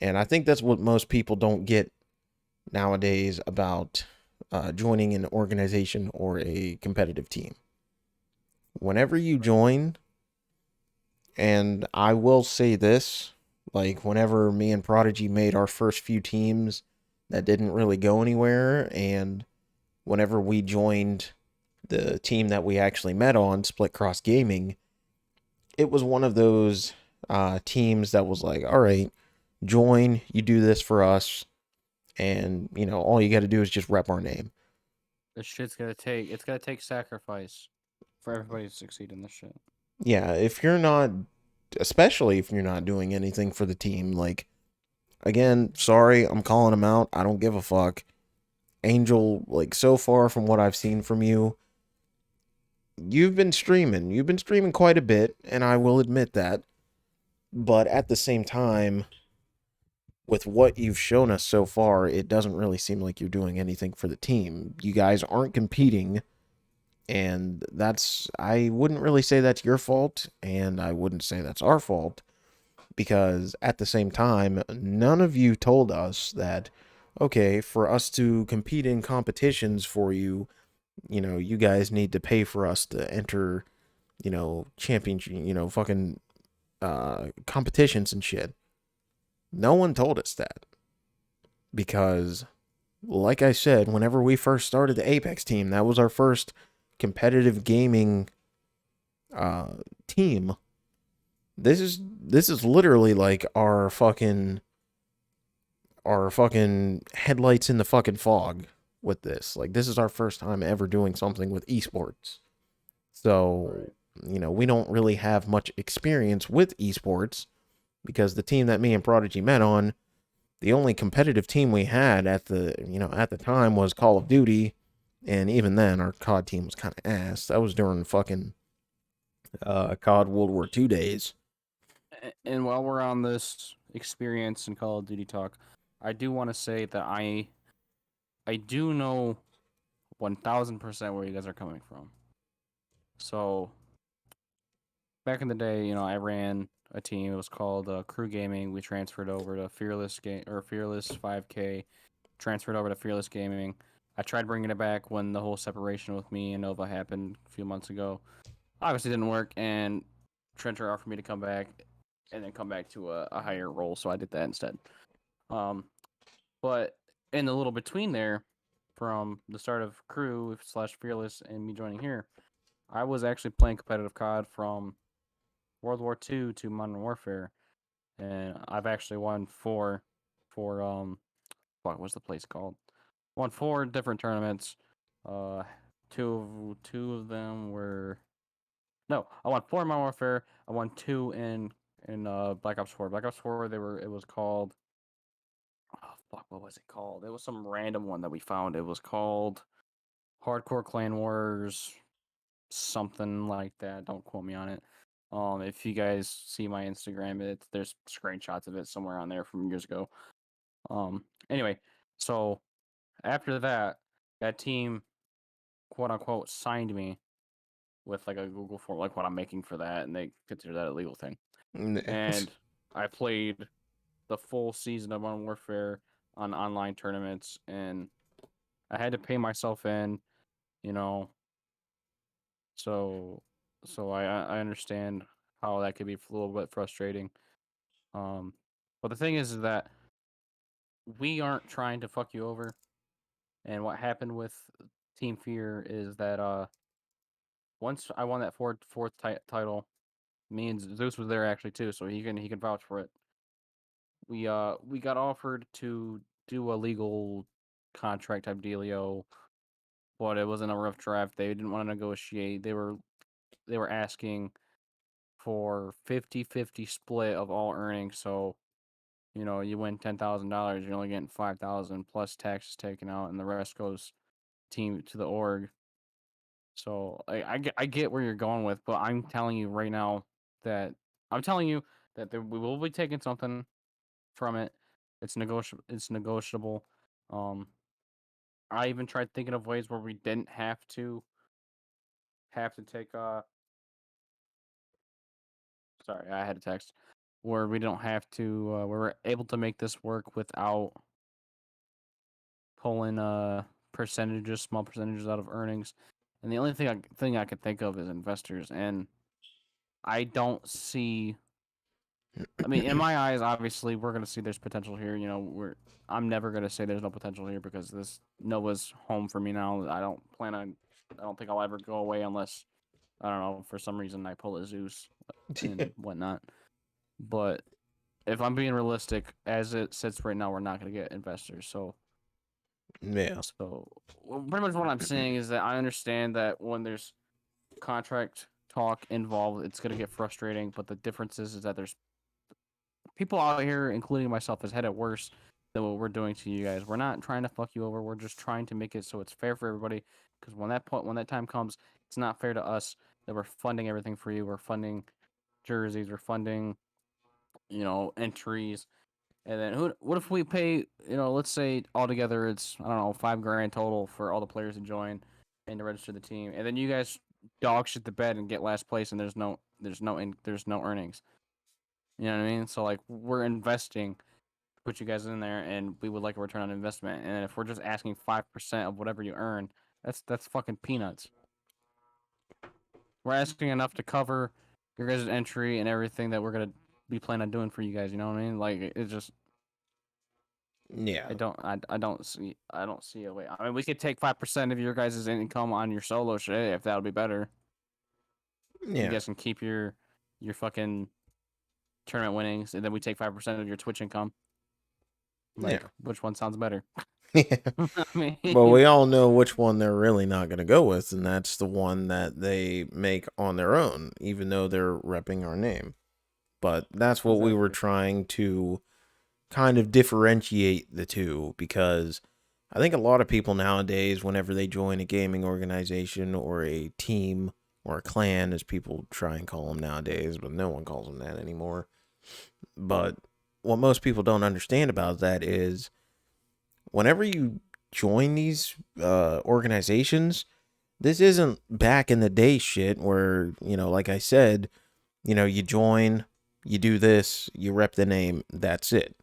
And I think that's what most people don't get nowadays about joining an organization or a competitive team. Whenever you join, and I will say this, like, whenever me and Prodigy made our first few teams that didn't really go anywhere, and whenever we joined the team that we actually met on, Split Cross Gaming, it was one of those teams that was like, all right, join, you do this for us, and, all you got to do is just rep our name. This shit's it's gonna take sacrifice for everybody to succeed in this shit. Yeah, especially if you're not doing anything for the team, like, again, sorry, I'm calling him out. I don't give a fuck. Angel, like, so far from what I've seen from you, you've been streaming. You've been streaming quite a bit, and I will admit that. But at the same time, with what you've shown us so far, it doesn't really seem like you're doing anything for the team. You guys aren't competing, and I wouldn't really say that's your fault, and I wouldn't say that's our fault, because at the same time, none of you told us that, okay, for us to compete in competitions for you, you guys need to pay for us to enter, championship, fucking competitions and shit. No one told us that. Because, like I said, whenever we first started the Apex team, that was our first competitive gaming team. This is literally like our fucking headlights in the fucking fog with this. Like, this is our first time ever doing something with esports. So, we don't really have much experience with esports, because the team that me and Prodigy met on, the only competitive team we had at the time was Call of Duty, and even then our COD team was kind of ass. That was during fucking COD World War II days. And while we're on this experience and Call of Duty talk, I do want to say that I do know 1000% where you guys are coming from. So back in the day, I ran a team. It was called Crew Gaming. We transferred over to Fearless 5K. Transferred over to Fearless Gaming. I tried bringing it back when the whole separation with me and Nova happened a few months ago. Obviously didn't work, and Trencher offered me to come back and then come back to a higher role, so I did that instead. But in the little between there, from the start of Crew / Fearless and me joining here, I was actually playing competitive COD from World War II to Modern Warfare, and I've actually won four what was the place called? Won 4 different tournaments. Uh, two of them were no. I won 4 in Modern Warfare. I won 2 in Black Ops 4. Black Ops 4. It was called. Oh fuck! What was it called? It was some random one that we found. It was called Hardcore Clan Wars, something like that. Don't quote me on it. If you guys see my Instagram, there's screenshots of it somewhere on there from years ago. Anyway, so after that, that team, quote unquote, signed me with like a Google form, like what I'm making for that, and they consider that a legal thing. And I played the full season of Modern Warfare on online tournaments, and I had to pay myself in, you know. So, I understand how that could be a little bit frustrating. But the thing is that we aren't trying to fuck you over. And what happened with Team Fear is that once I won that fourth title, me and Zeus was there actually too, so he can vouch for it. We got offered to do a legal contract type dealio, but it wasn't a rough draft. They didn't want to negotiate. They were asking for 50-50 split of all earnings. So, you win $10,000, you're only getting 5,000 plus taxes taken out, and the rest goes team to the org. So I get where you're going with, but I'm telling you right now that we will be taking something from it. It's negotiable. It's negotiable. Um, I even tried thinking of ways where we didn't have to take. Sorry, I had a text where we don't have to. We're able to make this work without pulling small percentages out of earnings. And the only thing I could think of is investors, and I don't see. I mean, in my eyes, obviously, we're gonna see there's potential here. I'm never gonna say there's no potential here because this Nova's home for me now. I don't think I'll ever go away unless I don't know for some reason I pull a Zeus and whatnot. But if I'm being realistic, as it sits right now, we're not gonna get investors. Yeah. So pretty much what I'm saying is that I understand that when there's contract talk involved, it's gonna get frustrating. But the difference is that there's people out here, including myself, has had it worse than what we're doing to you guys. We're not trying to fuck you over. We're just trying to make it so it's fair for everybody. Because when that time comes, it's not fair to us that we're funding everything for you. We're funding jerseys. We're funding, entries. And then what if we pay, let's say altogether it's, I don't know, $5,000 total for all the players to join and to register the team. And then you guys dog shit the bed and get last place and there's no earnings. You know what I mean? So like we're investing, put you guys in there, and we would like a return on investment. And if we're just asking 5% of whatever you earn, that's fucking peanuts. We're asking enough to cover your guys' entry and everything that we're gonna be planning on doing for you guys. You know what I mean? Like it's just Yeah. I don't see a way. I mean, we could take 5% of your guys' income on your solo shit if that would be better. You Yeah. guys can keep your fucking tournament winnings, and then we take 5% of your Twitch income. Like, Yeah. which one sounds better? Yeah. I mean, Well, we all know which one they're really not going to go with, and that's the one that they make on their own, even though they're repping our name. But that's what we were exactly. trying to kind of differentiate the two, because I think a lot of people nowadays, whenever they join a gaming organization or a team or a clan, as people try and call them nowadays, but no one calls them that anymore. But what most people don't understand about that is whenever you join these organizations, this isn't back in the day shit where, like I said, you join, you do this, you rep the name, that's it.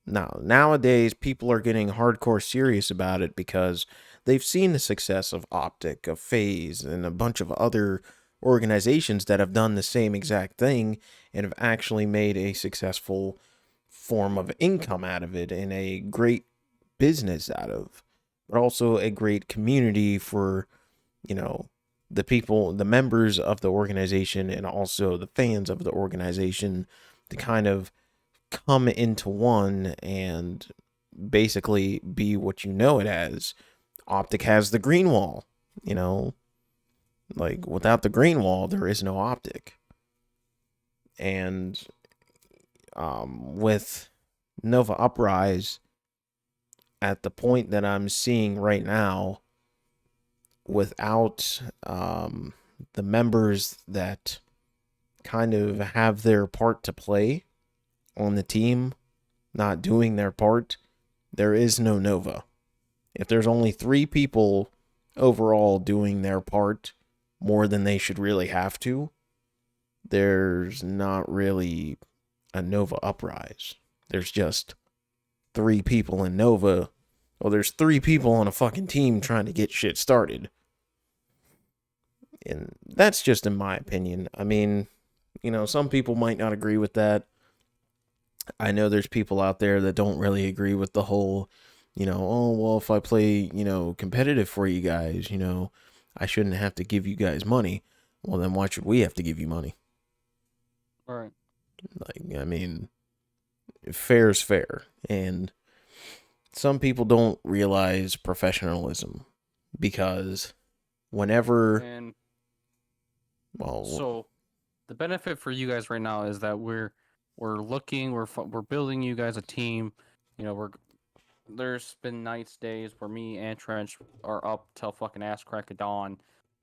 Now, nowadays, people are getting hardcore serious about it because they've seen the success of Optic, of FaZe, and a bunch of other organizations that have done the same exact thing and have actually made a successful form of income out of it and a great business out of, but also a great community for, you know, the people, the members of the organization, and also the fans of the organization to kind of come into one and basically be what you know it as. Optic has the green wall, you know, like without the green wall, there is no Optic. And with Nova Uprise, at the point that I'm seeing right now, without the members that kind of have their part to play on the team not doing their part, there is no Nova. If there's only 3 people overall doing their part more than they should really have to, there's not really a Nova Uprise. There's just 3 people in Nova. Well, there's 3 people on a fucking team trying to get shit started. And that's just in my opinion. I mean, some people might not agree with that. I know there's people out there that don't really agree with the whole, oh, well, if I play, competitive for you guys, I shouldn't have to give you guys money. Well, then why should we have to give you money? All right. Like, I mean, fair is fair. And some people don't realize professionalism because whenever, And well, so the benefit for you guys right now is that we're building you guys a team. There's been nights, days where me and Trench are up till fucking ass crack of dawn,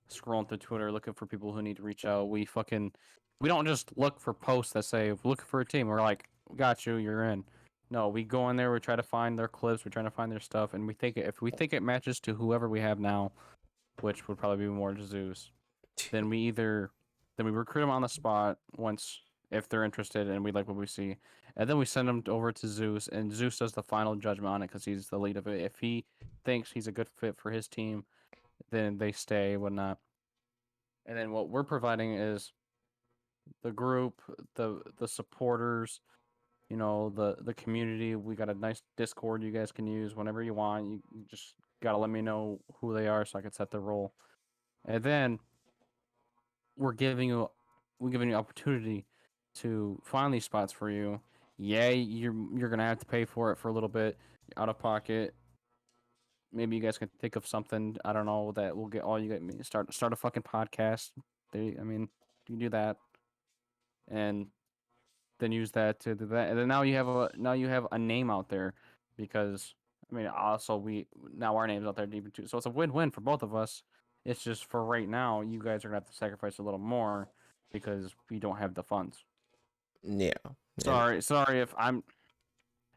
scrolling through Twitter looking for people who need to reach out. We don't just look for posts that say looking for a team. We're like, got you, you're in. No, we go in there, we try to find their clips, we're trying to find their stuff, and if we think it matches to whoever we have now, which would probably be more Zeus, then we recruit them on the spot once if they're interested and we like what we see, and then we send them over to Zeus, and Zeus does the final judgment on it because he's the lead of it. If he thinks he's a good fit for his team, then they stay, whatnot. And then what we're providing is the group, the supporters, the community. We got a nice Discord you guys can use whenever you want. You just gotta let me know who they are so I can set their role, and then we're giving you opportunity to find these spots for you. Yeah, you're gonna have to pay for it for a little bit out of pocket. Maybe you guys can think of something, I don't know, that will get all you get. Start a fucking podcast. I mean, you can do that, and then use that to do that, and then now you have a name out there, because I mean, also now our name's out there even too, so it's a win-win for both of us. It's just for right now, you guys are gonna have to sacrifice a little more because we don't have the funds. yeah. Sorry if I'm.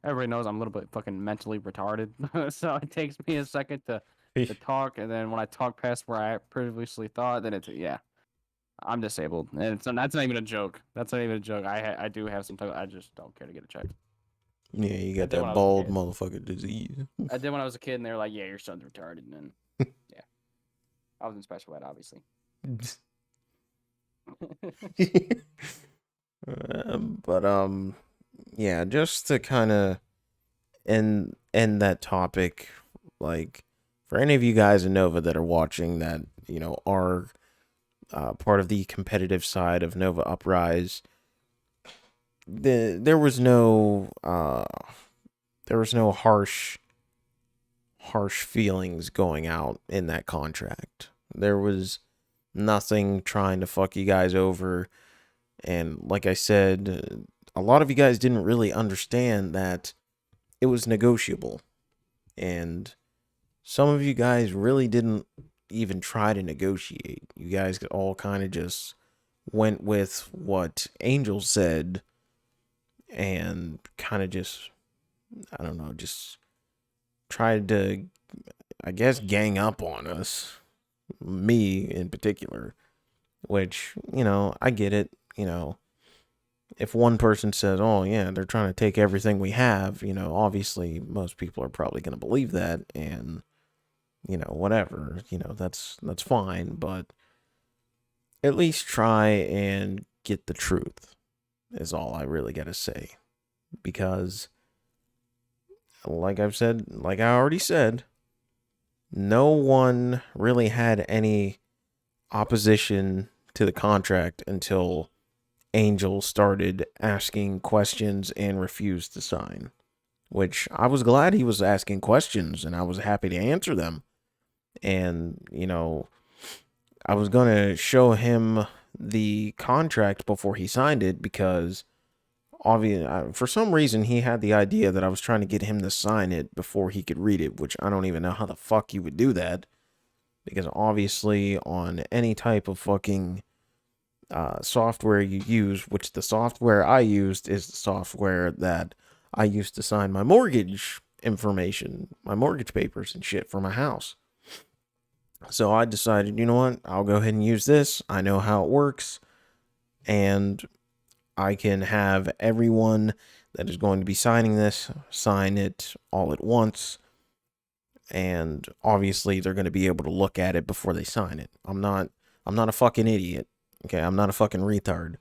Everybody knows I'm a little bit fucking mentally retarded, so it takes me a second to talk, and then when I talk past where I previously thought, then yeah. I'm disabled, and that's not even a joke. That's not even a joke. I do have some I just don't care to get it checked. Yeah, you I got did when that I was a bald kid. motherfucker disease. I did when I was a kid, and they were like, "Yeah, your son's retarded." And then, yeah, I was in special ed, obviously. But yeah, just to kind of end that topic, like for any of you guys in Nova that are watching that are part of the competitive side of Nova Uprise, there was no harsh feelings going out in that contract. There was nothing trying to fuck you guys over. And like I said, a lot of you guys didn't really understand that it was negotiable. And some of you guys really didn't even try to negotiate. You guys all kind of just went with what Angel said and kind of just, I don't know, just tried to, I guess, gang up on us, me in particular, which, I get it. If one person says, oh, yeah, they're trying to take everything we have, obviously most people are probably going to believe that, and, whatever, that's fine, but at least try and get the truth, is all I really got to say. Because, like I already said, no one really had any opposition to the contract until Angel started asking questions and refused to sign. Which I was glad he was asking questions and I was happy to answer them. And, I was going to show him the contract before he signed it because obviously, for some reason, he had the idea that I was trying to get him to sign it before he could read it, which I don't even know how the fuck you would do that. Because obviously, on any type of fucking software you use, which the software I used is the software that I used to sign my mortgage information, my mortgage papers and shit for my house. So I decided, you know what, I'll go ahead and use this. I know how it works. And I can have everyone that is going to be signing this sign it all at once. And obviously they're going to be able to look at it before they sign it. I'm not a fucking idiot. Okay, I'm not a fucking retard.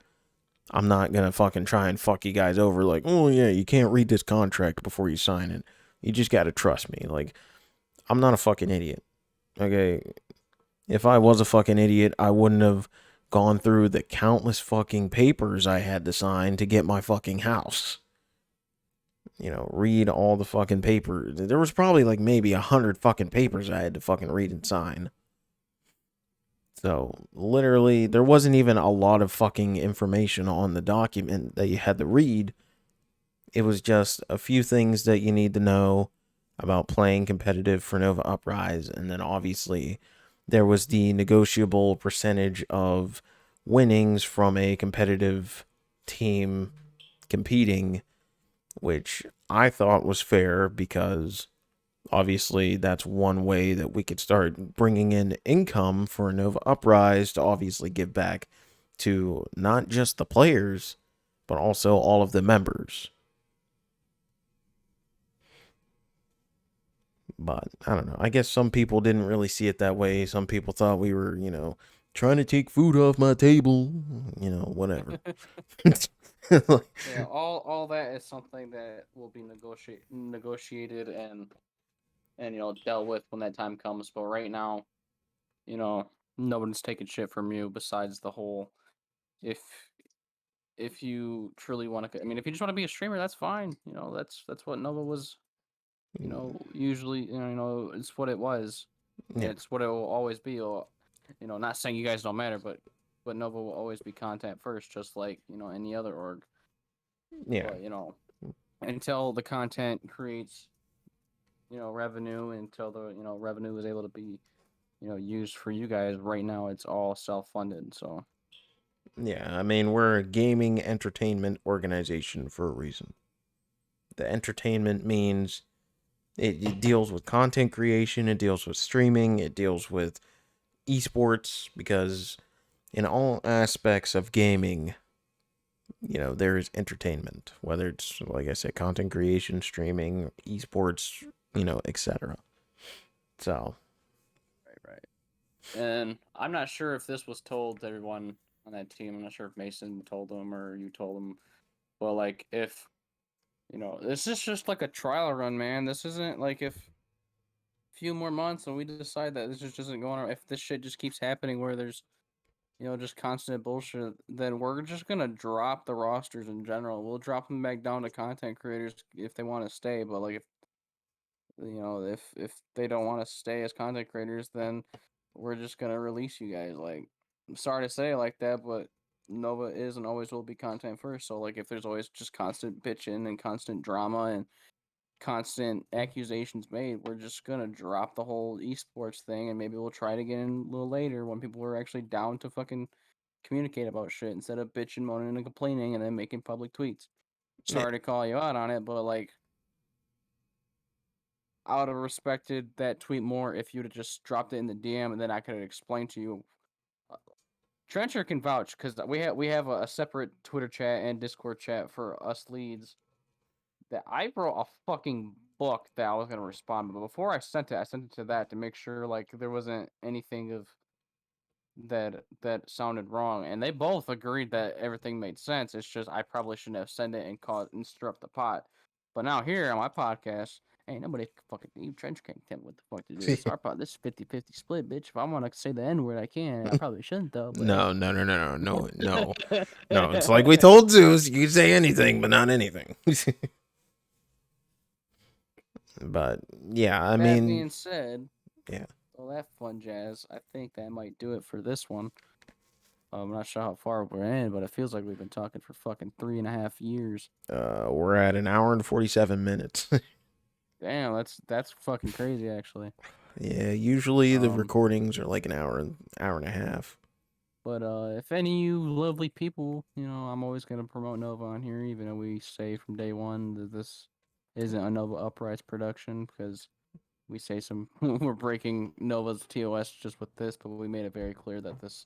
I'm not going to fucking try and fuck you guys over like, "Oh yeah, you can't read this contract before you sign it." You just got to trust me. Like, I'm not a fucking idiot. Okay? If I was a fucking idiot, I wouldn't have gone through the countless fucking papers I had to sign to get my fucking house. Read all the fucking papers. There was probably like maybe 100 fucking papers I had to fucking read and sign. So, literally, there wasn't even a lot of fucking information on the document that you had to read. It was just a few things that you need to know about playing competitive for Nova Uprise, and then obviously there was the negotiable percentage of winnings from a competitive team competing, which I thought was fair because obviously that's one way that we could start bringing in income for Nova Uprise to obviously give back to not just the players, but also all of the members. But I don't know. I guess some people didn't really see it that way. Some people thought we were, trying to take food off my table, whatever. Yeah, all that is something that will be negotiated and dealt with when that time comes. But right now, you know, nobody's taking shit from you besides the whole if if you truly want to. I mean, if you just want to be a streamer, that's fine. That's what Nova was. Usually, it's what it was, and Yeah. it's what it will always be. Or, not saying you guys don't matter, but Nova will always be content first, just like any other org. Yeah. But until the content creates revenue, until the revenue is able to be used for you guys. Right now, it's all self-funded. So Yeah. I mean, we're a gaming entertainment organization for a reason. The entertainment means it deals with content creation, it deals with streaming, it deals with esports, because in all aspects of gaming, there is entertainment, whether it's, like I said, content creation, streaming, esports, etc. So, right. And I'm not sure if this was told to everyone on that team. I'm not sure if Mason told them or you told them. But like, if this is just like a trial run, man. This isn't like if few more months and we decide that this just isn't going on. If this shit just keeps happening where there's just constant bullshit, then we're just gonna drop the rosters in general. We'll drop them back down to content creators if they want to stay. But like if they don't want to stay as content creators, then we're just gonna release you guys. Like, I'm sorry to say it like that, but Nova is and always will be content first. So like, if there's always just constant bitching and constant drama and constant accusations made, we're just gonna drop the whole esports thing, and maybe we'll try it again a little later when people are actually down to fucking communicate about shit instead of bitching, moaning, and complaining, and then making public tweets. sorry to call you out on it, but like, I would have respected that tweet more if you'd have just dropped it in the DM, and then I could have explained to you. Trencher can vouch because we have a separate Twitter chat and Discord chat for us leads. That I wrote a fucking book that I was gonna respond, but before I sent it to that to make sure like there wasn't anything of that sounded wrong, and they both agreed that everything made sense. It's just I probably shouldn't have sent it and stir up the pot. But now here on my podcast, ain't nobody fucking you Trench can't tell me what the fuck to do. This our pod, this 50-50 split, bitch. If I want to say the N word, I can. I probably shouldn't though. But No. No. It's like we told Zeus, you can say anything, but not anything. But yeah, I that mean, being said, yeah. all that fun jazz, I think that might do it for this one. I'm not sure how far we're in, but it feels like we've been talking for fucking 3.5 years. We're at an hour and 47 minutes. Damn, that's fucking crazy, actually. Yeah, usually the recordings are like an hour and a half. But if any of you lovely people, I'm always gonna promote Nova on here, even though we say from day one that this isn't a Nova Uprise production, because we say we're breaking Nova's TOS just with this, but we made it very clear that this,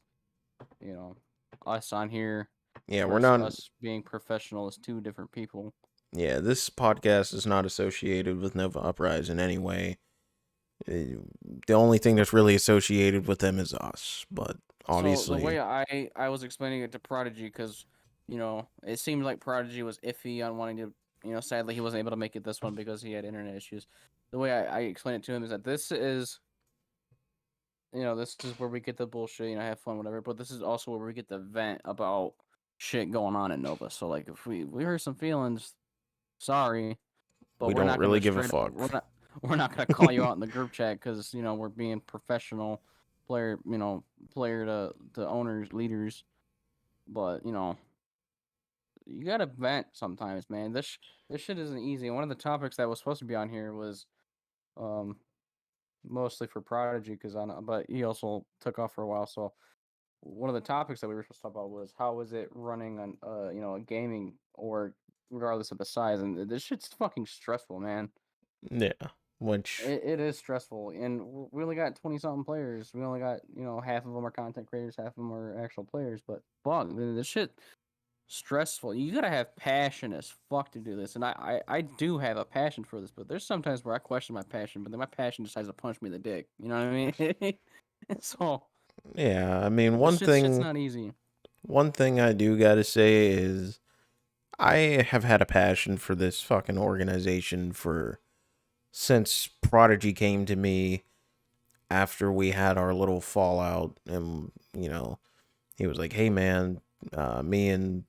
us on here, yeah, we're not us being professional is two different people. Yeah, this podcast is not associated with Nova Uprise in any way. The only thing that's really associated with them is us, but obviously. So the way I was explaining it to Prodigy, because it seemed like Prodigy was iffy on wanting to. Sadly he wasn't able to make it this one because he had internet issues. The way I explained it to him is that this is where we get the bullshit, have fun, whatever. But this is also where we get the vent about shit going on in Nova. So like, if we hurt some feelings, sorry, but we we're don't not really gonna give a fuck. We're not gonna call you out in the group chat because we're being professional player to owners, leaders. But you gotta vent sometimes, man. This shit isn't easy. One of the topics that was supposed to be on here was mostly for Prodigy, but he also took off for a while. So one of the topics that we were supposed to talk about was how is it running on a gaming org, regardless of the size. And this shit's fucking stressful, man. Yeah, which it is stressful, and we only got 20-something players. We only got half of them are content creators, half of them are actual players. But fuck, this shit stressful. You gotta have passion as fuck to do this, and I do have a passion for this. But there's sometimes where I question my passion, but then my passion decides to punch me in the dick. You know what I mean? So yeah, I mean, shit's not easy. One thing I do gotta say is I have had a passion for this fucking organization since Prodigy came to me after we had our little fallout, and he was like, hey man, me and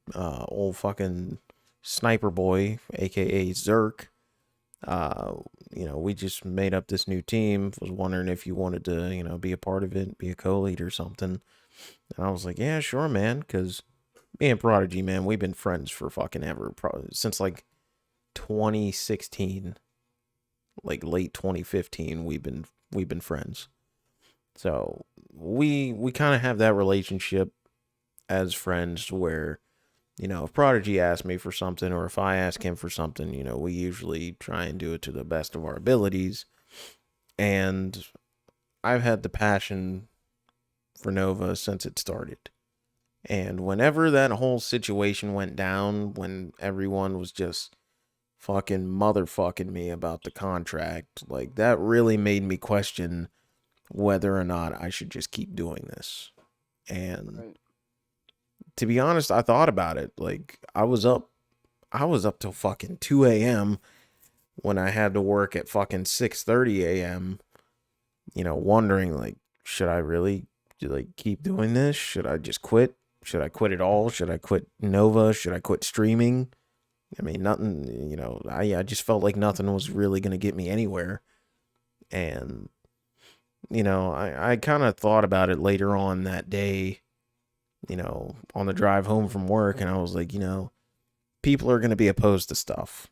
old fucking Sniper Boy, aka Zerk, we just made up this new team. Was wondering if you wanted to, be a part of it, be a co-lead or something. And I was like, yeah, sure, man, because me and Prodigy, man, we've been friends for fucking ever, probably since like 2016, like late 2015. We've been friends. So we kind of have that relationship as friends where, if Prodigy asks me for something or if I ask him for something, we usually try and do it to the best of our abilities. And I've had the passion for Nova since it started. And whenever that whole situation went down, when everyone was just fucking motherfucking me about the contract, like that really made me question whether or not I should just keep doing this. And to be honest, I thought about it. Like I was up till fucking 2 a.m. when I had to work at fucking 6:30 a.m. Wondering like, should I really keep doing this? Should I just quit? Should I quit it all? Should I quit Nova? Should I quit streaming? I mean, nothing, I just felt like nothing was really going to get me anywhere. And, I kind of thought about it later on that day, on the drive home from work. And I was like, people are going to be opposed to stuff.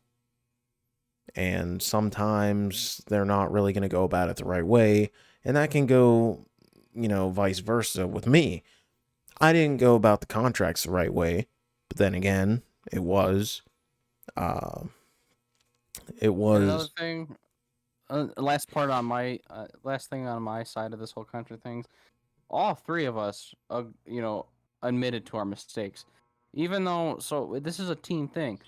And sometimes they're not really going to go about it the right way. And that can go, vice versa with me. I didn't go about the contracts the right way, but then again, it was. It And another was thing, last thing on my side of this whole country things, all three of us, admitted to our mistakes, even though. So this is a team thing.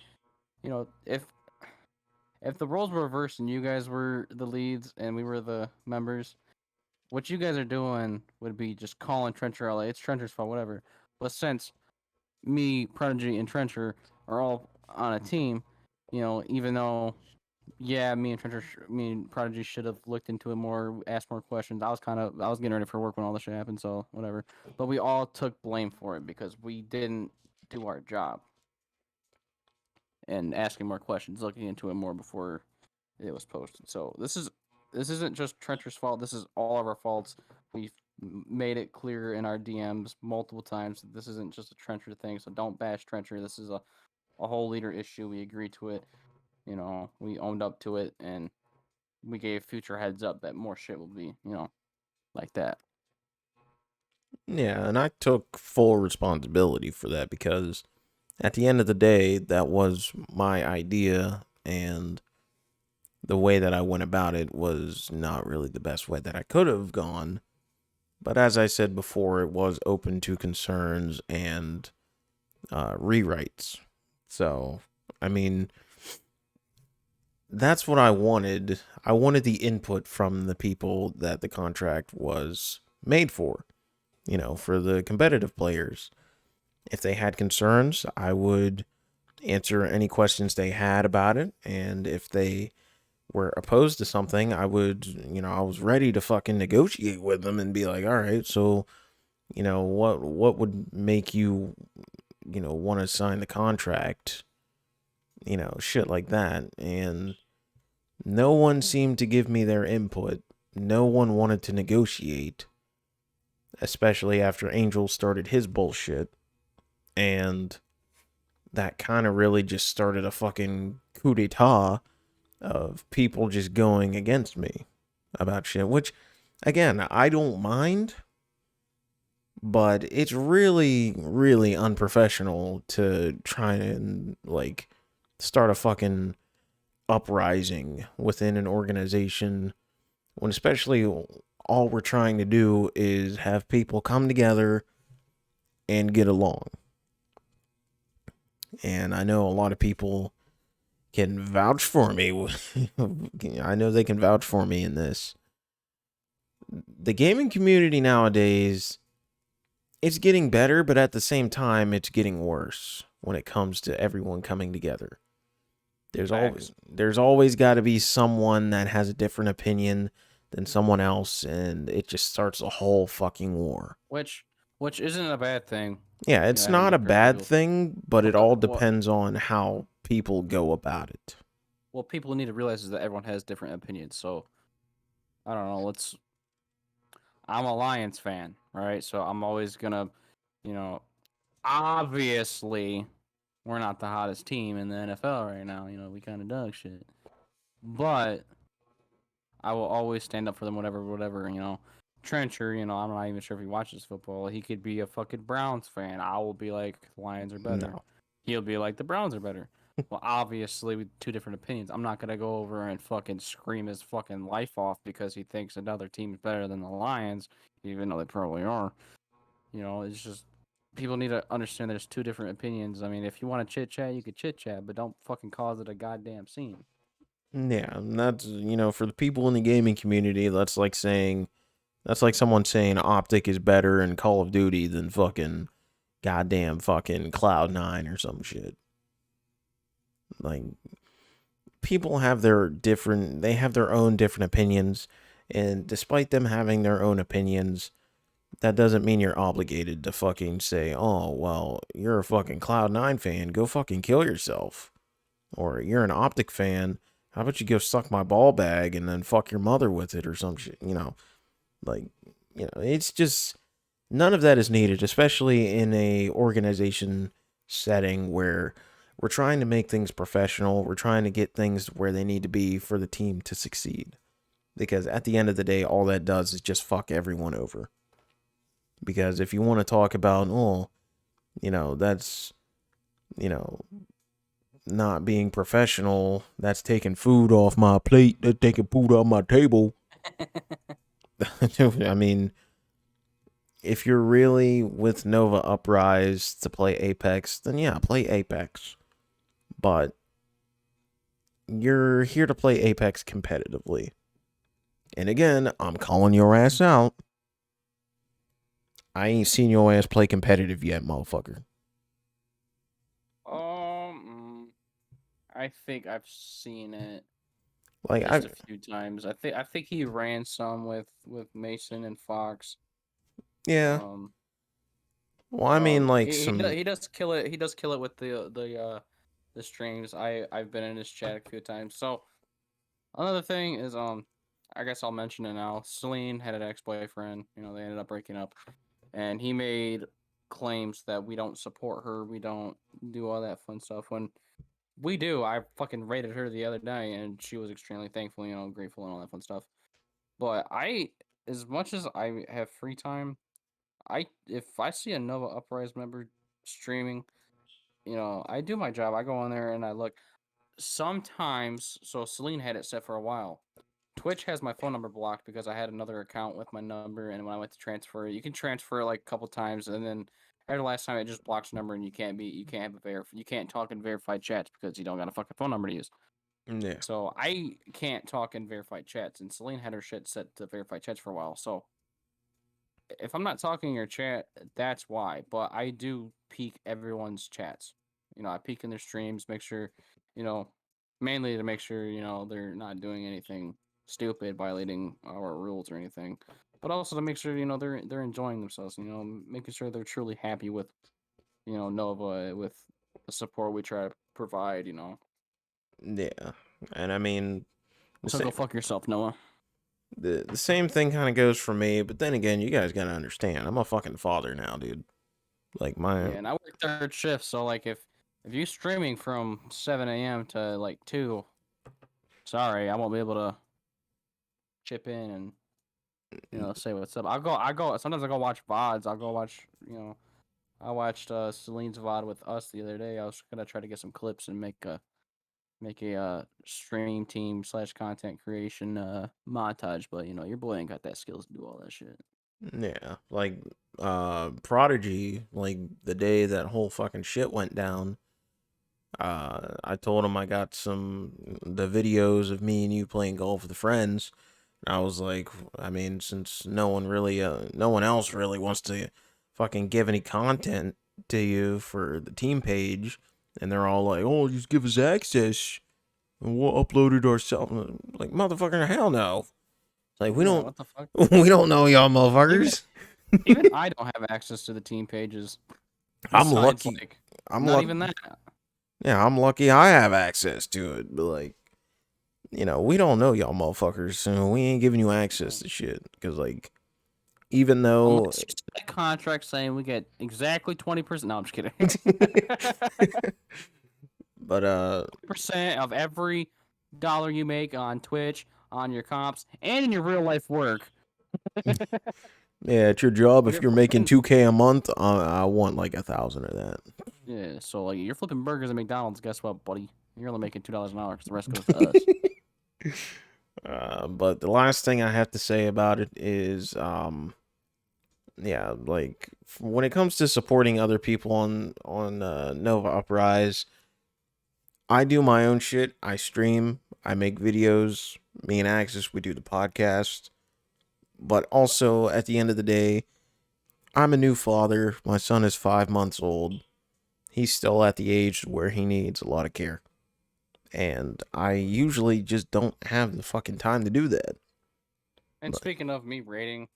If the roles were reversed and you guys were the leads and we were the members, what you guys are doing would be just calling Trencher LA. It's Trencher's fault, whatever. But since me, Prodigy, and Trencher are all on a team, even though, yeah, me and Prodigy should have looked into it more, asked more questions. I was getting ready for work when all this shit happened, so whatever. But we all took blame for it because we didn't do our job and asking more questions, looking into it more before it was posted. So this isn't just Trencher's fault. This is all of our faults. We've made it clear in our DMs multiple times that this isn't just a Trencher thing. So don't bash Trencher. This is a whole leader issue. We agreed to it. We owned up to it, and we gave future heads up that more shit will be, like that. Yeah, and I took full responsibility for that because at the end of the day, that was my idea, and the way that I went about it was not really the best way that I could have gone. But as I said before, it was open to concerns and rewrites. So, I mean, that's what I wanted. I wanted the input from the people that the contract was made for, for the competitive players. If they had concerns, I would answer any questions they had about it. And if they were opposed to something, I was ready to fucking negotiate with them and be like, all right, so, what would make you, want to sign the contract, shit like that. And no one seemed to give me their input. No one wanted to negotiate, especially after Angel started his bullshit. And that kind of really just started a fucking coup d'etat of people just going against me about shit, which, again, I don't mind, but it's really, really unprofessional to try and, start a fucking uprising within an organization when especially all we're trying to do is have people come together and get along. And I know a lot of people can vouch for me. I know they can vouch for me in this. The gaming community nowadays, it's getting better, but at the same time, it's getting worse when it comes to everyone coming together. There's always got to be someone that has a different opinion than someone else, and it just starts a whole fucking war. Which isn't a bad thing. Yeah, it's not a bad thing, but it all depends on how people go about it. What people need to realize is that everyone has different opinions. So, I don't know. I'm a Lions fan, right? So I'm always gonna, obviously, we're not the hottest team in the NFL right now. We kind of dog shit. But I will always stand up for them, whatever. Trencher, I'm not even sure if he watches football. He could be a fucking Browns fan. I will be like, the Lions are better. No. He'll be like, the Browns are better. Well, obviously, with two different opinions. I'm not going to go over and fucking scream his fucking life off because he thinks another team is better than the Lions, even though they probably are. It's just, people need to understand there's two different opinions. I mean, if you want to chit-chat, you could chit-chat, but don't fucking cause it a goddamn scene. Yeah, and that's, for the people in the gaming community, that's like someone saying Optic is better in Call of Duty than fucking goddamn fucking Cloud9 or some shit. Like, people have their own different opinions, and despite them having their own opinions, that doesn't mean you're obligated to fucking say, oh, well, you're a fucking Cloud9 fan, go fucking kill yourself. Or you're an Optic fan, how about you go suck my ball bag and then fuck your mother with it or some shit, it's just, none of that is needed, especially in a organization setting where we're trying to make things professional. We're trying to get things where they need to be for the team to succeed. Because at the end of the day, all that does is just fuck everyone over. Because if you want to talk about, that's, not being professional. That's taking food off my plate. That's taking food off my table. I mean, if you're really with Nova Uprise to play Apex, then yeah, play Apex. But you're here to play Apex competitively. And again, I'm calling your ass out. I ain't seen your ass play competitive yet, motherfucker. I think I've seen it Like just a few times. I think he ran some with Mason and Fox. yeah. Well, I mean, like he does kill it. He does kill it with the streams. I've been in his chat a few times. So another thing is I guess I'll mention it now. Celine had an ex-boyfriend. You know, they ended up breaking up, and he made claims that we don't support her. We don't do all that fun stuff. When we do, I fucking rated her the other day, and she was extremely thankful, you know, grateful, and all that fun stuff. But as much as I have free time, if I see a Nova Uprise member streaming, you know, I do my job. I go on there and I look. Sometimes, so Celine had it set for a while. Twitch has my phone number blocked because I had another account with my number, and when I went to transfer it, you can transfer it like a couple times, and then after the last time, it just blocks the number, and you can't have you can't talk in verified chats because you don't got a fucking phone number to use. yeah. So I can't talk in verified chats, and Celine had her shit set to verified chats for a while. So if I'm not talking in your chat, that's why. But I do peek everyone's chats. You know, I peek in their streams, make sure, you know, mainly to make sure, you know, they're not doing anything stupid, violating our rules or anything. But also to make sure, you know, they're enjoying themselves, you know, making sure they're truly happy with, you know, Nova, with the support we try to provide, you know. Yeah. And I mean, So go fuck yourself, Noah. The same thing kind of goes for me, but then again, you guys gotta understand, I'm a fucking father now, dude. Like Yeah, and I work third shift, so like if you streaming from 7 a.m. to like 2, sorry, I won't be able to chip in and, you know, say what's up. Sometimes I go watch VODs. I'll go watch, you know, I watched Celine's VOD with us the other day. I was gonna try to get some clips and make a stream team / content creation montage, but you know, your boy ain't got that skills to do all that shit. yeah, like Prodigy, like the day that whole fucking shit went down, I told him I got the videos of me and you playing golf with friends. I was like, I mean, since no one else really wants to fucking give any content to you for the team page, and they're all like, oh, just give us access and we'll upload it ourselves. Like, motherfucker, hell no. Like, we Yeah, don't what the fuck? we don't know y'all motherfuckers. Even I don't have access to the team pages. I'm Besides, lucky. like, I'm not lucky. even that. Yeah, I'm lucky I have access to it. But like, you know, we don't know y'all motherfuckers, so we ain't giving you access to shit. Because like, even though, Unless you sign a contract saying we get exactly 20%. No, I'm just kidding. but 20% of every dollar you make on Twitch, on your comps, and in your real life work. yeah, it's your job. If You're you're making flipping, 2K a month, I want like 1,000 of that. yeah, so like you're flipping burgers at McDonald's. Guess what, buddy? You're only making $2 an hour because the rest goes to us. But the last thing I have to say about it is, yeah, like when it comes to supporting other people on Nova Uprise, I do my own shit. I stream, I make videos. Me and Axis, we do the podcast. But also, at the end of the day, I'm a new father. My son is 5 months old. He's still at the age where he needs a lot of care. And I usually just don't have the fucking time to do that. And But, speaking of me rating,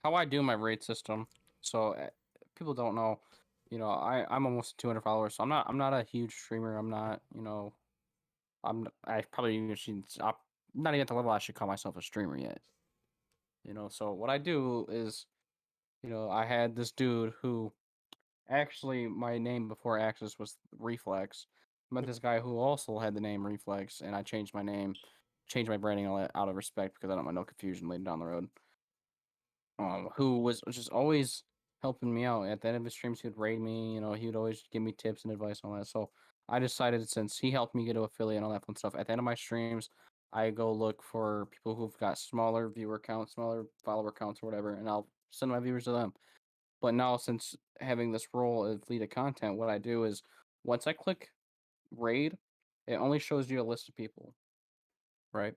how I do my rate system, so people don't know, you know, I'm almost 200 followers, so I'm not a huge streamer. I'm not, you know, I probably even I'm not even at the level I should call myself a streamer yet. You know, so what I do is, you know, I had this dude who actually my name before Axis was Reflex. I met this guy who also had the name Reflex, and I changed my name, changed my branding all that out of respect because I don't want no confusion later down the road. Who was just always helping me out. At the end of his streams, he would raid me. You know, he would always give me tips and advice on that. So I decided since he helped me get to affiliate and all that fun stuff, at the end of my streams, I go look for people who've got smaller viewer counts, smaller follower counts, or whatever, and I'll send my viewers to them. But now, since having this role of lead of content, what I do is once I click raid, it only shows you a list of people, right?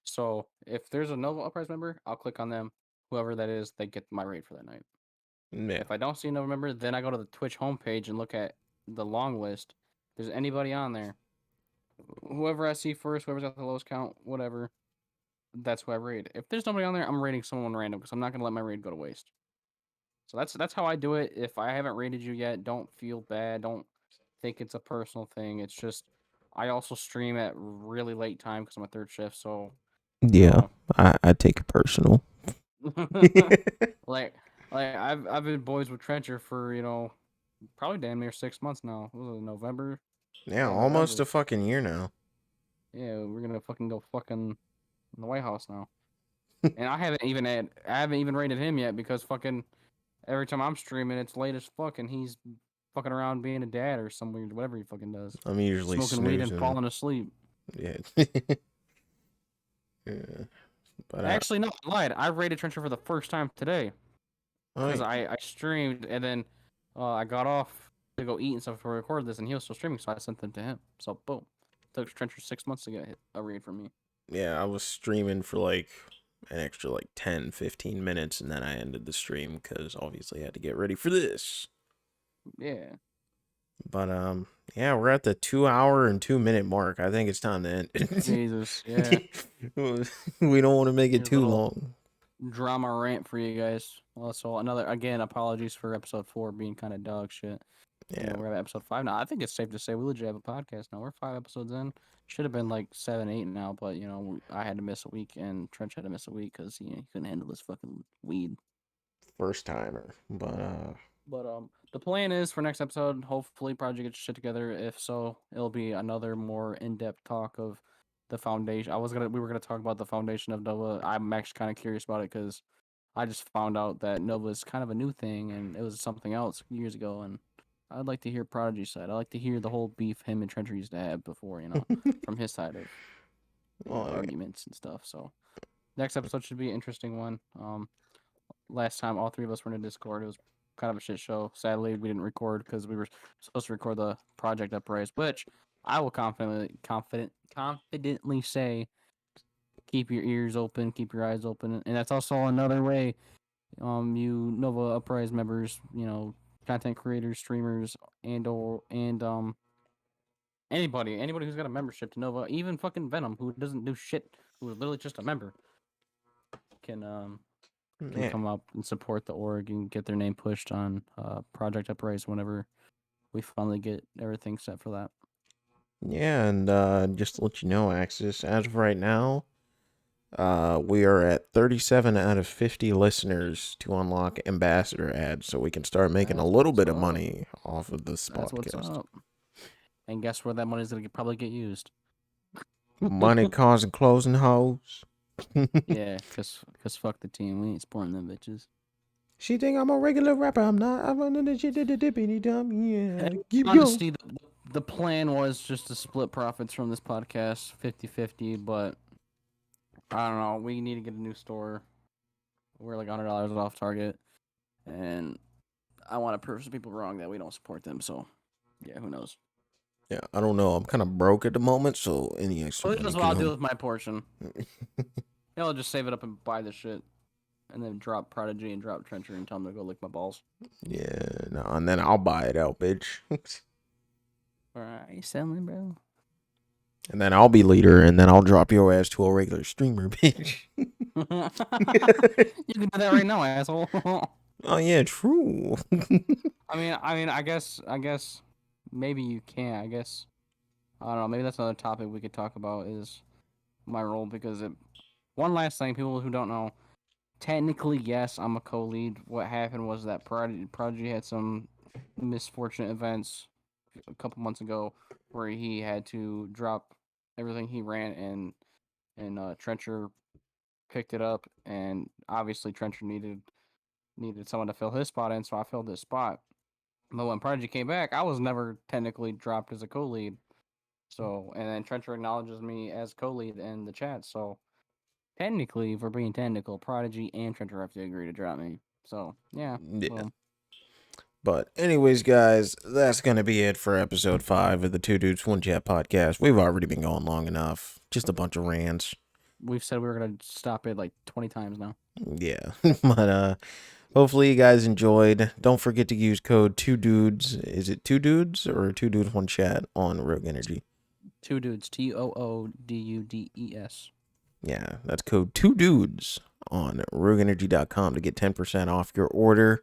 So if there's a Nova Uprise member, I'll click on them. Whoever that is, they get my raid for that night. Yeah. If I don't see a Nova member, then I go to the Twitch homepage and look at the long list. If there's anybody on there, whoever I see first, whoever's got the lowest count, whatever, that's who I raid. If there's nobody on there, I'm raiding someone random because I'm not gonna let my raid go to waste. So that's how I do it. If I haven't raided you yet, don't feel bad. Don't think it's a personal thing. It's just I also stream at really late time because I'm a third shift. So you Yeah, I take it personal. know, like I've been boys with Trencher for probably damn near 6 months now. What was it, November? Yeah, Yeah, almost November. a fucking year now. Yeah, we're gonna fucking go fucking in the White House now. And I haven't even rated him yet because fucking every time I'm streaming, it's late as fuck, and he's fucking around being a dad or some weird whatever he fucking does, I'm usually smoking weed and snoozing. falling asleep. Yeah. Yeah. But Actually, no, I lied. I rated Trencher for the first time today because oh, I streamed and then I got off to go eat and stuff to record this, and he was still streaming, so I sent them to him. So boom, took Trencher 6 months to get a raid from me. yeah, I was streaming for like an extra like 10, 15 minutes, and then I ended the stream because obviously I had to get ready for this. Yeah. But yeah, we're at the 2 hour and 2 minute mark. I think it's time to end. Jesus, yeah. We don't want to make it Here's a too little long. drama rant for you guys. Also, again, apologies for episode 4 being kind of dog shit. Yeah, We're at episode 5 now. I think it's safe to say we legit have a podcast now. We're 5 episodes in. Should have been like 7, 8 now, but I had to miss a week and Trench had to miss a week because he couldn't handle this fucking weed. first timer. But the plan is for next episode, hopefully Prodigy gets shit together. If so, it'll be another more in-depth talk of the foundation. We were gonna talk about the foundation of Nova. I'm actually kind of curious about it because I just found out that Nova is kind of a new thing and it was something else years ago. And I'd like to hear Prodigy's side. I'd like to hear the whole beef him and Trencher used to have before, from his side of Well, arguments and stuff. So next episode should be an interesting one. Last time all three of us were in a Discord, it was kind of a shit show. Sadly, we didn't record because we were supposed to record the Project Uprise, which I will confidently say, keep your ears open, keep your eyes open, and that's also another way. You Nova Uprise members, content creators, streamers, and anybody who's got a membership to Nova, even fucking Venom, who doesn't do shit, who is literally just a member, can yeah. come up and support the org and get their name pushed on Project Uprise whenever we finally get everything set for that. Yeah, and just to let you know, Axis, as of right now, we are at 37 out of 50 listeners to unlock ambassador ads, so we can start making a That's little what's bit of up. money off of this That's what's podcast. up. And guess where that money's gonna probably get used? Money, cars, and clothes and hoes. Yeah, cause fuck the team. We ain't supporting them bitches. She think I'm a regular rapper. I'm not. I'm running the shit to the dippity dumb. Yeah, keep going. Honestly, the plan was just to split profits from this podcast 50-50, but I don't know. We need to get a new store. We're like $100 off target, and I want to prove some people wrong that we don't support them. So, yeah, who knows? Yeah, I don't know. I'm kind of broke at the moment, so any extra Well, money that's what can I'll do help. with my portion. I'll just save it up and buy the shit, and then drop Prodigy and drop Trencher and tell them to go lick my balls. Yeah, no, and then I'll buy it out, bitch. Alright, you selling, bro? And then I'll be leader, and then I'll drop your ass to a regular streamer, bitch. You can do that right now, asshole. Oh yeah, true. I guess maybe you can. I guess I don't know. Maybe that's another topic we could talk about is my role because one last thing, people who don't know, technically yes, I'm a co-lead. What happened was that Prodigy had some misfortunate events a couple months ago where he had to drop everything he ran and Trencher picked it up, and obviously Trencher needed someone to fill his spot in, so I filled his spot. But when Prodigy came back, I was never technically dropped as a co-lead. So, and then Trencher acknowledges me as co-lead in the chat. So, technically, for being technical, Prodigy and Trencher have to agree to drop me. So, yeah. Yeah. Well, But anyways, guys, that's gonna be it for episode 5 of the Two Dudes One Chat podcast. We've already been going long enough. Just a bunch of rants. we've said we were gonna stop it like 20 times now. Yeah. But hopefully you guys enjoyed. Don't forget to use code 2dudes. Is it 2dudes or 2dudes One Chat on Rogue Energy? Two Dudes, TOODUDES. Yeah, that's code 2dudes on rogueenergy.com to get 10% off your order.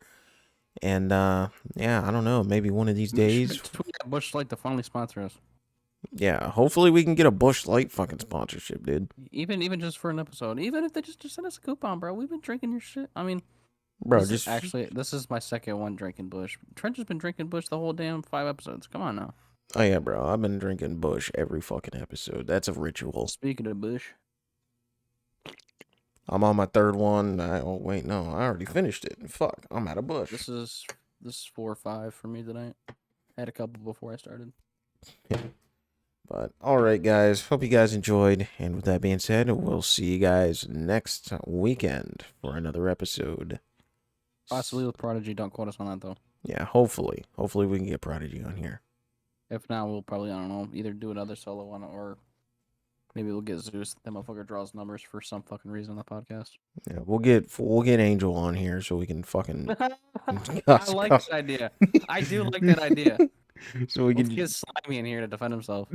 And yeah, I don't know, maybe one of these days. Tweet at Bush Light to finally sponsor us. Yeah, hopefully we can get a Bush Light fucking sponsorship, dude. Even just for an episode. Even if they just send us a coupon, bro. We've been drinking your shit. I mean, Bro, this just this is my second one drinking Bush. Trench has been drinking Bush the whole damn 5 episodes. Come on now. Oh yeah, bro. I've been drinking Bush every fucking episode. That's a ritual. Speaking of Bush, I'm on my third one. Oh wait, no, I already finished it. Fuck, I'm out of Bush. this is 4 or 5 for me tonight. I had a couple before I started. But all right, guys. Hope you guys enjoyed. And with that being said, we'll see you guys next weekend for another episode. Possibly with Prodigy. Don't quote us on that though. Yeah, hopefully we can get Prodigy on here. If not, we'll probably, I don't know, either do another solo one or maybe we'll get Zeus. That motherfucker draws numbers for some fucking reason on the podcast. Yeah, we'll get Angel on here so we can fucking. I like that idea. I do like that idea. So we Let's can get Slimy in here to defend himself.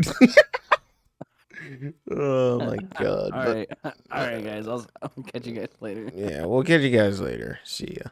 Oh my god. All right, guys. I'll catch you guys later. Yeah, we'll catch you guys later. See ya.